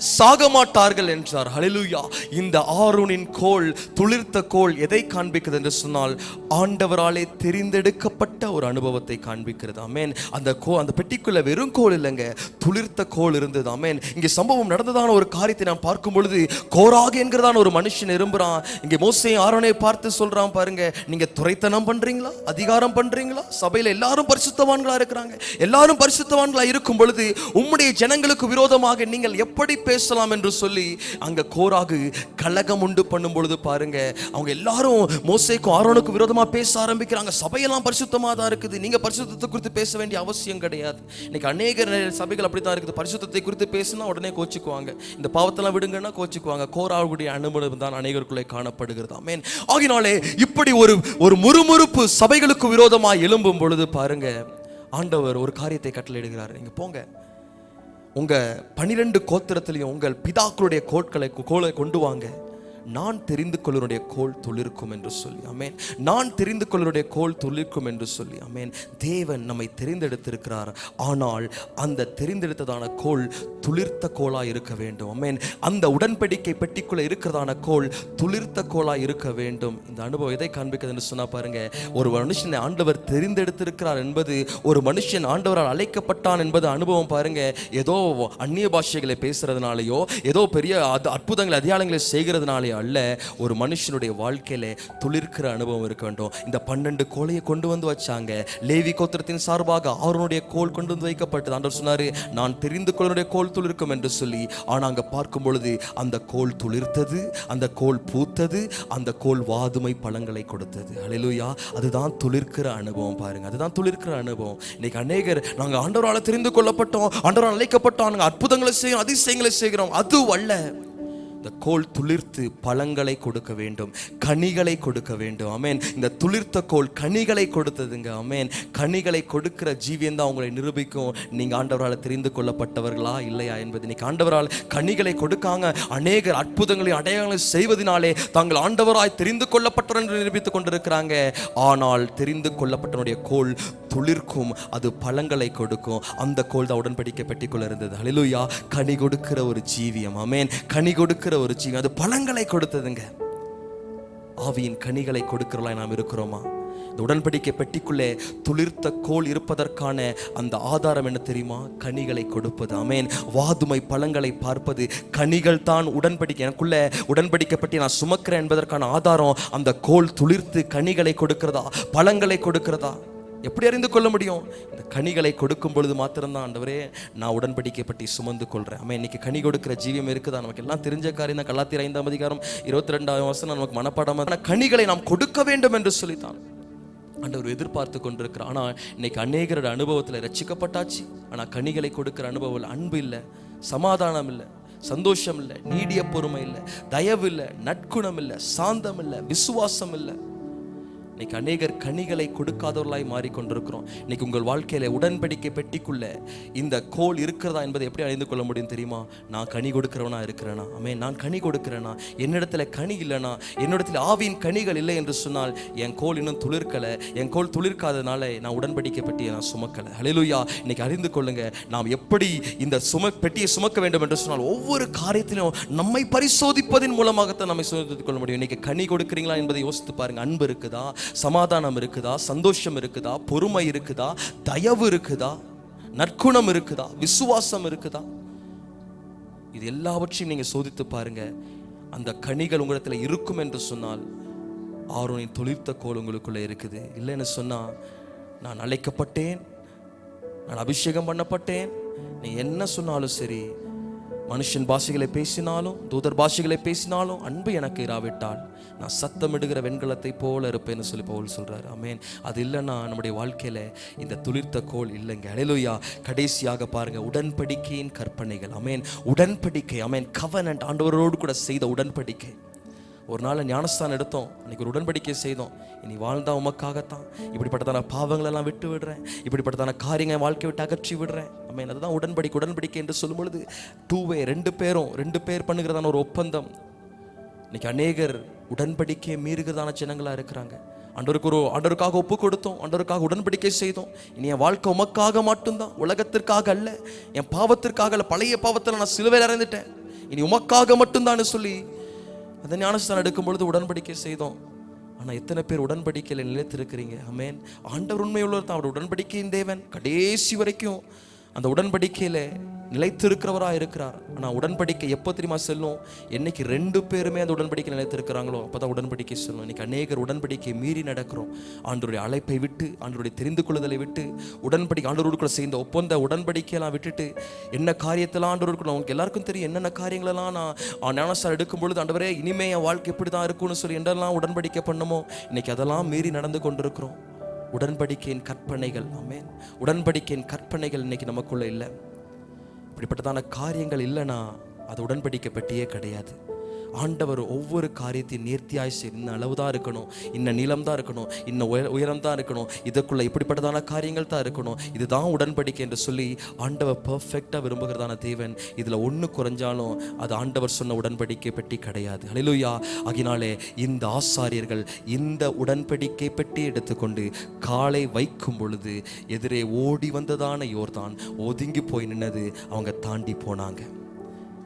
சாக மாட்டார்கள் என்றார். ஹல்லேலூயா. இந்த ஆரோனின் கோல், துளிர்த்த கோல் எதை காண்பிக்கிறது என்று சொன்னால், ஆண்டவராலே தெரிந்தெடுக்கப்பட்ட ஒரு அனுபவத்தை காண்பிக்கிறது. ஆமென். அந்த பெட்டிக்குள்ள வெறும் கோல் இல்லைங்க, துளிர்த்த கோல் இருந்தது. ஆமென். இங்கே சம்பவம் நடந்ததான ஒரு காரியத்தை நாம் பார்க்கும் பொழுது, கோராகு என்கிறதான ஒரு மனுஷன் இரும்புறான். இங்கே மோசே ஆரோனை பார்த்து சொல்றான், பாருங்க, நீங்க துரைத்தனம் பண்றீங்களா, அதிகாரம் பண்றீங்களா? சபையில எல்லாரும் பரிசுத்தவான்களா இருக்கிறாங்க. எல்லாரும் பரிசுத்தவான்களா இருக்கும் பொழுது உம்முடைய ஜனங்களுக்கு விரோதமாக நீங்கள் எப்படி பேசலாம் என்று சொல்லி அங்க கோராகு கலகம் உண்டு பண்ணும் பொழுது பாருங்க, அவங்க எல்லாரும் மோசேக்கும் ஆரோனுக்கு விரோதமா பேச ஆரம்பிக்கிறாங்க. சபையெல்லாம் பரிசுத்தமா தான் இருக்குது, நீங்க பரிசுத்தத்தை குறித்து பேச வேண்டிய அவசியம் கிடையாது. இன்னைக்கு அநேக சபைகள் அப்படித்தான் இருக்குது. பரிசுத்தத்தை குறித்து பேசினா உடனே கோச்சுக்குவாங்க, இந்த பாவத்தெல்லாம் விடுங்கன்னா கோச்சுக்குவாங்க. கோராகுடைய அனுபவம் தான் அநேகருக்குள்ளே காணப்படுகிறது. ஆமென். ஆகினாலே இப்படி ஒரு முறுமுறுப்பு சபைகளுக்கு விரோதமாக எழும்பும் பொழுது பாருங்க, ஆண்டவர் ஒரு காரியத்தை கட்டளையிடுகிறார். நீங்க போங்க, உங்க 12 கோத்திரத்திலையும் உங்கள் பிதாக்களுடைய கோலை கொண்டு வாங்க, நான் தெரிந்து கொள்ளுடைய கோல் துளிர்க்கும் என்று சொல்லி. ஆமென். நான் தெரிந்து கொள்ளுடைய கோல் துளிர்க்கும் என்று சொல்லி. ஆமென். தேவன் நம்மை தெரிந்தெடுத்திருக்கிறார். ஆனால் அந்த தெரிந்தெடுத்ததான கோல் துளிர்த்த கோலா இருக்க வேண்டும். ஆமென். அந்த உடன்படிக்கை பெட்டிக்குள்ள இருக்கிறதான கோல் துளிர்த்த கோலா இருக்க வேண்டும். இந்த அனுபவம் எதை காண்பிக்கிறது என்று சொன்னா பாருங்க, ஒரு மனுஷனை ஆண்டவர் தெரிந்தெடுத்திருக்கிறார் என்பது, ஒரு மனுஷன் ஆண்டவரால் அழைக்கப்பட்டான் என்பது அனுபவம் பாருங்க, ஏதோ அந்நிய பாஷைகளை பேசுறதுனாலயோ, ஏதோ பெரிய அற்புதங்களை அடையாளங்களை செய்கிறதுனாலயோ அல்ல. ஒரு மனுஷனுடைய வாழ்க்கையில துளிர்க்கிற அனுபவம் இருக்க வேண்டும். இந்த 12 கோலையை கொண்டு வந்து வச்சாங்க. லேவி கோத்திரத்தின் சார்பாக ஆரோனுடைய கோல் கொண்டு வந்து வைக்கப்பட்டது. ஆண்டவர் சொன்னாரு, நான் தெரிந்து கொள்ளுடைய கோல் துளிர்க்கும் என்று சொல்லி. ஆனா அங்க பார்க்கும் பொழுது அந்த கோல் துளிர்த்தது, அந்த கோல் பூத்தது, அந்த கோல் வாதுமை பழங்களை கொடுத்தது. ஹல்லேலூயா. அதுதான் துளிர்க்கிற அனுபவம் பாருங்க, அதுதான் துளிர்க்கிற அனுபவம். இன்னைக்கு அநேகர் நாங்க ஆண்டவரால் தெரிந்து கொள்ளப்பட்டோம், ஆண்டவரால் அழைக்கப்பட்டோம், நாங்க அற்புதங்களை செய்யறோம், அதிசயங்களை செய்கிறோம். அது அல்ல. இந்த கோல் துளிர்த்து பழங்களை கொடுக்க வேண்டும், கனிகளை கொடுக்க வேண்டும். ஆமென். இந்த துளிர்த்த கோல் கனிகளை கொடுத்ததுங்க. ஆமென். கனிகளை கொடுக்கிற ஜீவியம் தான் உங்களை நிரூபிக்கும் நீங்க ஆண்டவரால் தெரிந்து கொள்ளப்பட்டவர்களா இல்லையா என்பது. இன்னைக்கு ஆண்டவரால் கனிகளை கொடுக்காங்க. அநேகர் அற்புதங்களை அடையாளங்களை செய்வதனாலே தாங்கள் ஆண்டவராய் தெரிந்து கொள்ளப்பட்டவர் என்று நிரூபித்துக் கொண்டிருக்கிறாங்க. ஆனால் தெரிந்து கொள்ளப்பட்டவனுடைய கோல் துளிர்க்கும், அது பழங்களை கொடுக்கும். அந்த கோல் தான் உடன்படிக்கை பெட்டிக்குள்ள இருந்தது. ஹல்லேலூயா. கனி கொடுக்கிற ஒரு ஜீவியம். ஆமென். கனி கொடுக்கிற ஒரு ஜீவியம், அது பழங்களை கொடுத்ததுங்க. ஆவியின் கனிகளை கொடுக்கிறவர்களாய் நாம் இருக்கிறோமா? இந்த உடன்படிக்கை பெட்டிக்குள்ளே துளிர்த்த கோல் இருப்பதற்கான அந்த ஆதாரம் என்ன தெரியுமா? கனிகளை கொடுப்பது. ஆமென். வாதுமை பழங்களை பார்ப்பது, கனிகள் தான் உடன்படிக்கை. எனக்குள்ள உடன்படிக்கை பெட்டி நான் சுமக்கிறேன் என்பதற்கான ஆதாரம் அந்த கோல் துளிர்த்து கனிகளை கொடுக்கிறதா, பழங்களை கொடுக்கிறதா? எப்படி அறிந்து கொள்ள முடியும்? இந்த கனிகளை கொடுக்கும் பொழுது மாத்திரம்தான் ஆண்டவரே நான் உடன்படிக்கை பற்றி சுமந்து கொள்றேன். ஆமா, இன்னைக்கு கனி கொடுக்கிற ஜீவியம் இருக்குதா? நமக்கு எல்லாம் தெரிஞ்ச காரியம் தான். கலாத்தியர் 5ஆம் அதிகாரம் 22ஆம் வசனம் நமக்கு மனப்பாடமா. கனிகளை நாம் கொடுக்க வேண்டும் என்று சொல்லித்தான் ஆண்டவர் எதிர்பார்த்து கொண்டிருக்கிறார். ஆனால் இன்னைக்கு அநேகரோட அனுபவத்தில் ரட்சிக்கப்பட்டாச்சு, ஆனால் கனிகளை கொடுக்கிற அனுபவம் அன்பு இல்லை, சமாதானம் இல்லை, சந்தோஷம் இல்லை, நீடிய பொறுமை இல்லை, தயவு இல்லை, நற்குணம் இல்லை, சாந்தம் இல்லை, விசுவாசம் இல்லை. இன்னைக்கு அநேகர் கனிகளை கொடுக்காதவர்களாய் மாறிக்கொண்டிருக்கிறோம். இன்னைக்கு உங்கள் வாழ்க்கையில உடன்படிக்கை பெட்டிக்குள்ள இந்த கோல் இருக்கிறதா என்பதை எப்படி அறிந்து கொள்ள முடியும் தெரியுமா? நான் கனி கொடுக்கிறவனா இருக்கிறேனா? ஆமென். நான் கனி கொடுக்கிறேனா? என்னிடத்துல கனி இல்லைனா, என்னிடத்துல ஆவியின் கனிகள் இல்லை என்று சொன்னால் என் கோல் இன்னும் துளிர்க்கலை. என் கோல் துளிர்க்காதனால நான் உடன்படிக்கை பெட்டியை நான் சுமக்கலை. ஹல்லேலூயா. இன்னைக்கு அறிந்து கொள்ளுங்க, நாம் எப்படி இந்த பெட்டியை சுமக்க வேண்டும் என்று சொன்னால் ஒவ்வொரு காரியத்திலும் நம்மை பரிசோதிப்பதின் மூலமாகத்தான் நம்மை சோதித்துக் கொள்ள முடியும். இன்னைக்கு கனி கொடுக்கிறீங்களா என்பதை யோசித்து பாருங்க. அன்பு இருக்குதா? சமாதானம் இருக்குதா? சந்தோஷம் இருக்குதா? பொறுமை இருக்குதா? தயவு இருக்குதா? நற்குணம் இருக்குதா? விசுவாசம் இருக்குதா? இது எல்லாவற்றையும் நீங்க சோதித்து பாருங்க. அந்த கனிகள் உங்களிடத்துல இருக்கும் என்று சொன்னால் ஆரோனின் தொழிற்த கோல் உங்களுக்குள்ள இருக்குது. இல்லைன்னு சொன்னா, நான் அழைக்கப்பட்டேன், நான் அபிஷேகம் பண்ணப்பட்டேன், நீ என்ன சொன்னாலும் சரி, மனுஷன் பாஷைகளை பேசினாலும் தூதர் பாஷைகளை பேசினாலும் அன்பு எனக்கு இராவிட்டால் நான் சத்தமிடுகிற வெண்கலத்தை போல இருப்பேன்னு சொல்லி பவுல் சொல்றாரு. ஆமென். அது இல்லைன்னா நம்முடைய வாழ்க்கையில இந்த துளிர்த்த கோல் இல்லைங்க. ஹல்லேலூயா. கடைசியாக பாருங்க, உடன்படிக்கையின் கற்பனைகள். ஆமென். உடன்படிக்கை. ஆமென். கவனன்ட், ஆண்டவரோடு கூட செய்த உடன்படிக்கை. ஒரு நாள் ஞானஸ்தானம் எடுத்தோம், அன்றைக்கி ஒரு உடன்படிக்கை செய்தோம். இனி வாழ்ந்தா உமக்காகத்தான், இப்படிப்பட்டதான பாவங்களெல்லாம் விட்டு விடுறேன், இப்படிப்பட்டதான காரியங்களை வாழ்க்கை விட்டு அகற்றி விடுறேன். ஆமென். அதுதான் உடன்படிக்கை. உடன்படிக்கை என்று சொல்லும் பொழுது ரெண்டு பேர் பண்ணுகிறதான ஒரு ஒப்பந்தம். இன்னைக்கு அநேகர் உடன்படிக்கையை மீறுகிறதான ஜனங்களா இருக்கிறாங்க. ஆண்டவருக்காக ஒப்பு கொடுத்தோம், ஆண்டவருக்காக உடன்படிக்கை செய்தோம். இனி என் வாழ்க்கை உமக்காக மட்டும்தான், உலகத்திற்காக அல்ல, என் பாவத்திற்காக அல்ல, பழைய பாவத்தில் நான் சிலுவையில் அறைந்துட்டேன், இனி உமக்காக மட்டும்தான் சொல்லி அந்த ஞானஸ்தானம் எடுக்கும் பொழுது உடன்படிக்கை செய்தோம். ஆனால் எத்தனை பேர் உடன்படிக்கையில் நிலைத்திருக்கிறீங்க? ஆமென். ஆண்டவர் உண்மை உள்ளவர் தான். அவர் உடன்படிக்கையின் தேவன். கடைசி வரைக்கும் அந்த உடன்படிக்கையில் நிலைத்திருக்கிறவராக இருக்கிறார். ஆனால் உடன்படிக்கை எப்போ தெரியுமா செல்லும்? என்னைக்கு 2 பேருமே அந்த உடன்படிக்கை நிலைத்திருக்கிறாங்களோ அப்போ தான் உடன்படிக்கை செல்லும். இன்னைக்கு அநேகர் உடன்படிக்கை மீறி நடக்கிறோம். ஆண்டவருடைய அழைப்பை விட்டு, ஆண்டவருடைய தெரிந்து கொள்ளுதலை விட்டு, உடன்படிக்கை ஆண்டவரோடு கூட செய்த ஒப்பந்த உடன்படிக்கையெல்லாம் விட்டுட்டு, என்ன காரியத்தெல்லாம் ஆண்டவருக்கு உங்களுக்கு எல்லாருக்கும் தெரியும், என்னென்ன காரியங்களெல்லாம் நான் ஞானஸ்தானம் எடுக்கும் பொழுது ஆண்டவரே இனிமே என் வாழ்க்கை எப்படி தான் இருக்கும்னு சொல்லி என்னெல்லாம் உடன்படிக்கை பண்ணமோ இன்னைக்கு அதெல்லாம் மீறி நடந்து கொண்டிருக்கிறோம். உடன்படிக்கையின் கற்பனைகள். ஆமென். உடன்படிக்கையின் கற்பனைகள் இன்னைக்கு நமக்குள்ள இல்லை. இப்படிப்பட்டதான காரியங்கள் இல்லைன்னா அது உடன்படிக்கை பெட்டியே கிடையாது. ஆண்டவர் ஒவ்வொரு காரியத்தையும் நேர்த்தியாய் இன்ன அளவு தான் இருக்கணும், இன்ன நீளம் தான் இருக்கணும், இன்ன உயரம் தான் இருக்கணும், இதற்குள்ள இப்படிப்பட்டதான காரியங்கள் தான் இருக்கணும், இதுதான் உடன்படிக்கை என்று சொல்லி ஆண்டவர் பர்ஃபெக்டாக விரும்புகிறதான தேவன். இதில் ஒன்று குறைஞ்சாலும் அது ஆண்டவர் சொன்ன உடன்படிக்கை பெட்டி கிடையாது. ஹல்லேலூயா. ஆகினாலே இந்த ஆசாரியர்கள் இந்த உடன்படிக்கை பெட்டி எடுத்துக்கொண்டு காலை வைக்கும் பொழுது எதிரே ஓடி வந்ததான யோர்தான் ஒதுங்கி போய் நின்னது, அவங்க தாண்டி போனாங்க.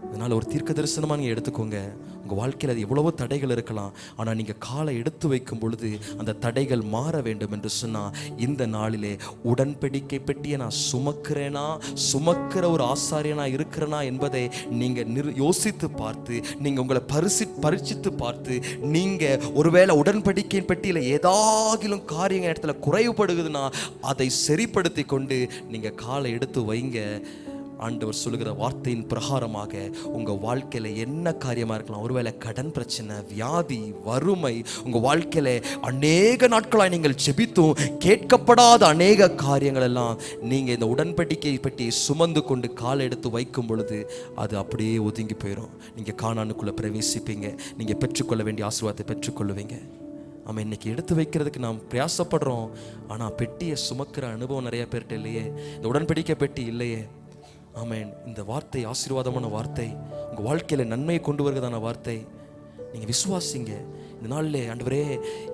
அதனால் ஒரு தீர்க்க தரிசனமாக நீங்கள் எடுத்துக்கோங்க. உங்கள் வாழ்க்கையில் அது எவ்வளவோ தடைகள் இருக்கலாம், ஆனால் நீங்கள் காலை எடுத்து வைக்கும் பொழுது அந்த தடைகள் மாற வேண்டும் என்று சொன்னால் இந்த நாளிலே உடன்படிக்கை பெட்டியை நான் சுமக்கிற ஒரு ஆசாரியனா இருக்கிறேனா என்பதை நீங்கள் யோசித்து பார்த்து, நீங்கள் உங்களை பரிசித்து பார்த்து, நீங்கள் ஒருவேளை உடன்படிக்கை பெட்டியில் ஏதாகிலும் காரியங்கள் இடத்துல குறைவுபடுகுதுன்னா அதை சரிப்படுத்தி கொண்டு நீங்கள் காலை எடுத்து வைங்க. ஆண்டவர் சொல்லுகிற வார்த்தையின் பிரகாரமாக உங்கள் வாழ்க்கையில் என்ன காரியமாக இருக்கலாம், ஒருவேளை கடன் பிரச்சனை, வியாதி, வறுமை, உங்கள் வாழ்க்கையில் அநேக நாட்களாக நீங்கள் ஜெபித்தும் கேட்கப்படாத அநேக காரியங்கள் எல்லாம் நீங்கள் இந்த உடன்படிக்கை பற்றி சுமந்து கொண்டு காலை எடுத்து வைக்கும் பொழுது அது அப்படியே ஒதுங்கி போயிடும். நீங்கள் கானானுக்குள்ளே பிரவேசிப்பீங்க, நீங்கள் பெற்றுக்கொள்ள வேண்டிய ஆசீர்வாதத்தை பெற்றுக்கொள்ளுவீங்க. நம்ம இன்னைக்கு எடுத்து வைக்கிறதுக்கு நாம் பிரயாசப்படுறோம், ஆனால் பெட்டியை சுமக்கிற அனுபவம் நிறைய பேர்கிட்ட இல்லையே, இந்த உடன்படிக்கை பெட்டி இல்லையே. ஆமென். இந்த வார்த்தை ஆசீர்வாதமான வார்த்தை, உங்கள் வாழ்க்கையில் நன்மையை கொண்டு வருகிறதான வார்த்தை. நீங்கள் விசுவாசிங்க. இந்த நாளிலே ஆண்டவரே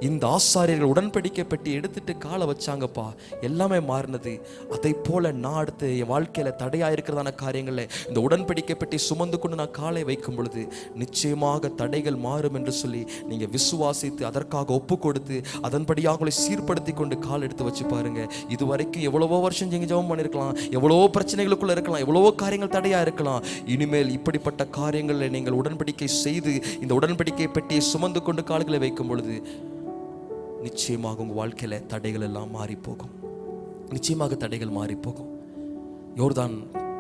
இந்த ஆசாரியர்கள் உடன்படிக்கை பெட்டி எடுத்துட்டு காலை வச்சாங்கப்பா, எல்லாமே மாறினது. அதை போல நான் அடுத்து என் வாழ்க்கையில் தடையாக இருக்கிறதான காரியங்களில் இந்த உடன்படிக்கை பெட்டி சுமந்து கொண்டு நான் காலை வைக்கும் பொழுது நிச்சயமாக தடைகள் மாறும் என்று சொல்லி நீங்கள் விசுவாசித்து அதற்காக ஒப்பு கொடுத்து அதன்படியாக உங்களை சீர்படுத்தி கொண்டு கால் எடுத்து வச்சு பாருங்க. இது வரைக்கும் எவ்வளவோ வருஷம் நீங்கள் ஜெபம் பண்ணியிருக்கலாம், எவ்வளவோ பிரச்சனைகளுக்குள்ள இருக்கலாம், எவ்வளவோ காரியங்கள் தடையாக இருக்கலாம். இனிமேல் இப்படிப்பட்ட காரியங்களில் நீங்கள் உடன்படிக்கை செய்து இந்த உடன்படிக்கை பெட்டியை சுமந்து கொண்டு கால்களை வைக்கும் பொழுது நிச்சயமாக உங்கள் வாழ்க்கையில் தடைகள் எல்லாம் மாறி போகும். நிச்சயமாக தடைகள் மாறி போகும். யோர்தான்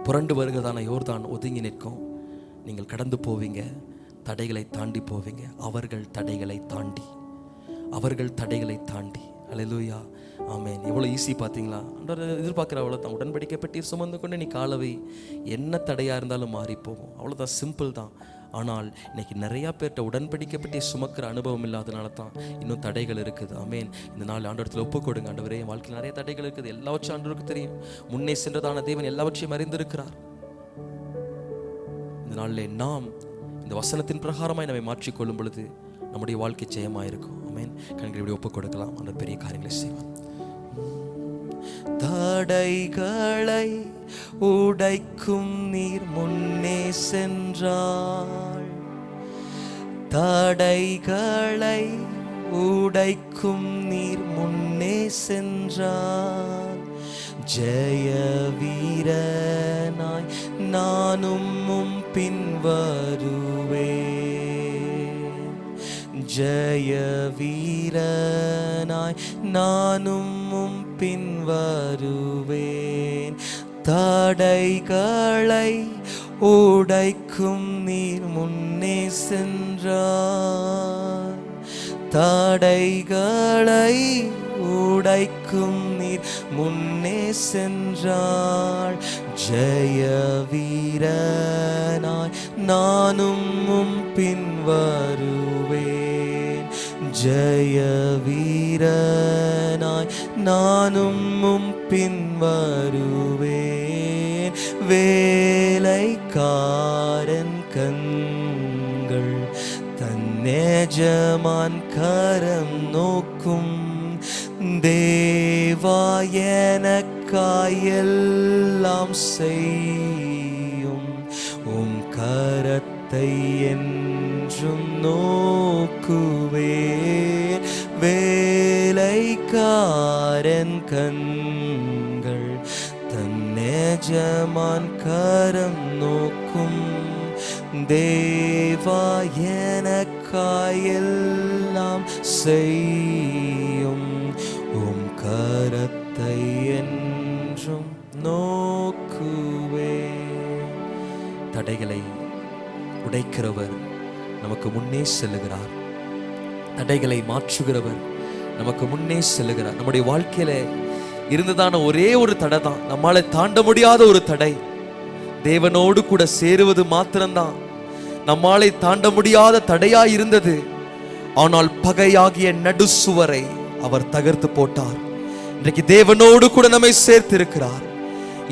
புரண்டு வருகிறதான யோர்தான் ஒதுங்கி நிற்கும். நீங்கள் கடந்து போவீங்க, தடைகளை தாண்டி போவீங்க. அவர்கள் தடைகளை தாண்டி அல்லேலூயா, ஆமென். எவ்வளோ ஈஸி பார்த்தீங்களா? எதிர்பார்க்குற அவ்வளோதான். உடன்படிக்கை பெட்டி சுமந்து கொண்டு நீ காலவை, என்ன தடையாக இருந்தாலும் மாறி போகும். அவ்வளோதான், சிம்பிள் தான். ஆனால் இன்னைக்கு நிறையா பேர்கிட்ட உடன்படிக்கை பெட்டி சுமக்கிற அனுபவம் இல்லாதனால தான் இன்னும் தடைகள் இருக்குது. ஆமென். இந்த நாள் ஆண்டவரத்தில் ஒப்பு கொடுங்க. ஆண்டவரே, என் வாழ்க்கையில் நிறைய தடைகள் இருக்குது, எல்லாவற்றையும் ஆண்டவருக்கு தெரியும். முன்னே சென்றதான தேவன் எல்லாவற்றையும் அறிந்திருக்கிறார். இந்த நாளில் நாம் இந்த வசனத்தின் பிரகாரமாய் நம்மை மாற்றிக்கொள்ளும் பொழுது நம்முடைய வாழ்க்கை ஜெயமாயிருக்கும். ஆமென். கண்களை இப்படி ஒப்பு கொடுக்கலாம். அந்த பெரிய காரியங்களை செய்வார். தடைகளை உடைக்கும் நீர் முன்னே சென்றாள். தடைகளை உடைக்கும் நீர் முன்னே சென்றாள். ஜெய வீரனாய் நானும் பின் வருவேன். ஜெய வீரனாய் நானும் பின் வருவேன். தடைகளை உடைக்கும் நீர் முன்னே சென்றார். தடைகளை உடைக்கும் நீர் முன்னே சென்றாள். ஜெய வீரனாய் நானும் பின் வருவேன். ஜெய வீரனாய் நானும் பின் வருவேன். வேலைக்காரன் கண்கள் தன்னெஜமான் கரம் நோக்கும். தேவா எனக்காயெல்லாம் செய்யும். உம் கரத்தை என்றும் நோக்குவேன். வேலைக்காரன் கண்கள் தன்னெஜமான் கரம் நோக்கும். தேவா எனக்காயெல்லாம் செய்யும். உம் கரத்தை என்றும் நோக்குவேன். தடைகளை உடைக்கிறவர் நமக்கு முன்னே செல்லுகிறார். தடைகளை மாற்றுகிறவர் நமக்கு முன்னே செல்லுகிறார். நம்முடைய வாழ்க்கையில இருந்ததான ஒரே ஒரு தடை தான், நம்மால தாண்ட முடியாத ஒரு தடை. தேவனோடு கூட சேருவது மாத்திரம்தான் நம்மாலே தாண்ட முடியாத தடையா இருந்தது. ஆனால் பகையாகிய நடுசுவரை அவர் தகர்த்து போட்டார். இன்றைக்கு தேவனோடு கூட நம்மை சேர்த்திருக்கிறார்.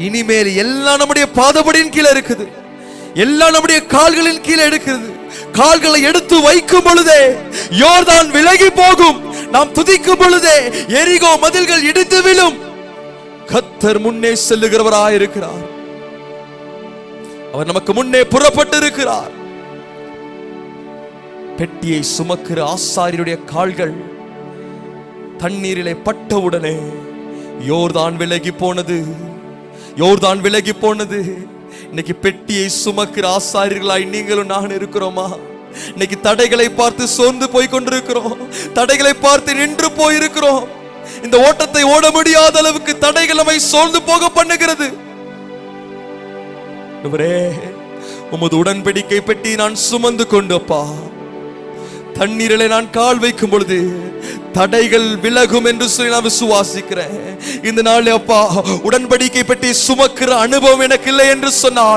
இனிமேல் எல்லாம் நம்முடைய பாதபடியின் கீழே இருக்குது. எல்லாம் நம்முடைய கால்களின் கீழே இருக்குது. கால்களை எடுத்து வைக்கும் பொழுதே யோர்தான் விலகி போகும். நாம் துதிக்கும் பொழுதே எரிகோ மதில்கள் இடித்து விழும். கர்த்தர் முன்னே செல்லுகிறவராயிருக்கிறார். அவர் நமக்கு முன்னே புறப்பட்டு இருக்கிறார். பெட்டியை சுமக்கிற ஆசாரியருடைய கால்கள் தண்ணீரிலே பட்டவுடனே யோர்தான் விலகி போனது. யோர்தான் விலகி போனது. இன்னைக்கு பெட்டியை சுமக்கிற ஆசாரியர்களாய் நீங்களும் நான் இருக்கிறோமா? இன்னைக்கு தடைகளை பார்த்து சோர்ந்து போய் கொண்டிருக்கிறோம். தடைகளை பார்த்து நின்று போயிருக்கிறோம். இந்த ஓட்டத்தை ஓட முடியாத அளவுக்கு தடைகள் நம்மை சோர்ந்து போக பண்ணுகிறது. உமது உடன்படிக்கை பெட்டி நான் சுமந்து கொண்டு அப்பா தண்ணீரிலே நான் கால் வைக்கும் பொழுது தடைகள் விலகும் என்று சொல்லி நான் விசுவாசிக்கிறேன். இந்த நாள் அப்பா உடன்படிக்கை பெட்டி சுமக்கிற அனுபவம் எனக்கு இல்லை என்று சொன்னால்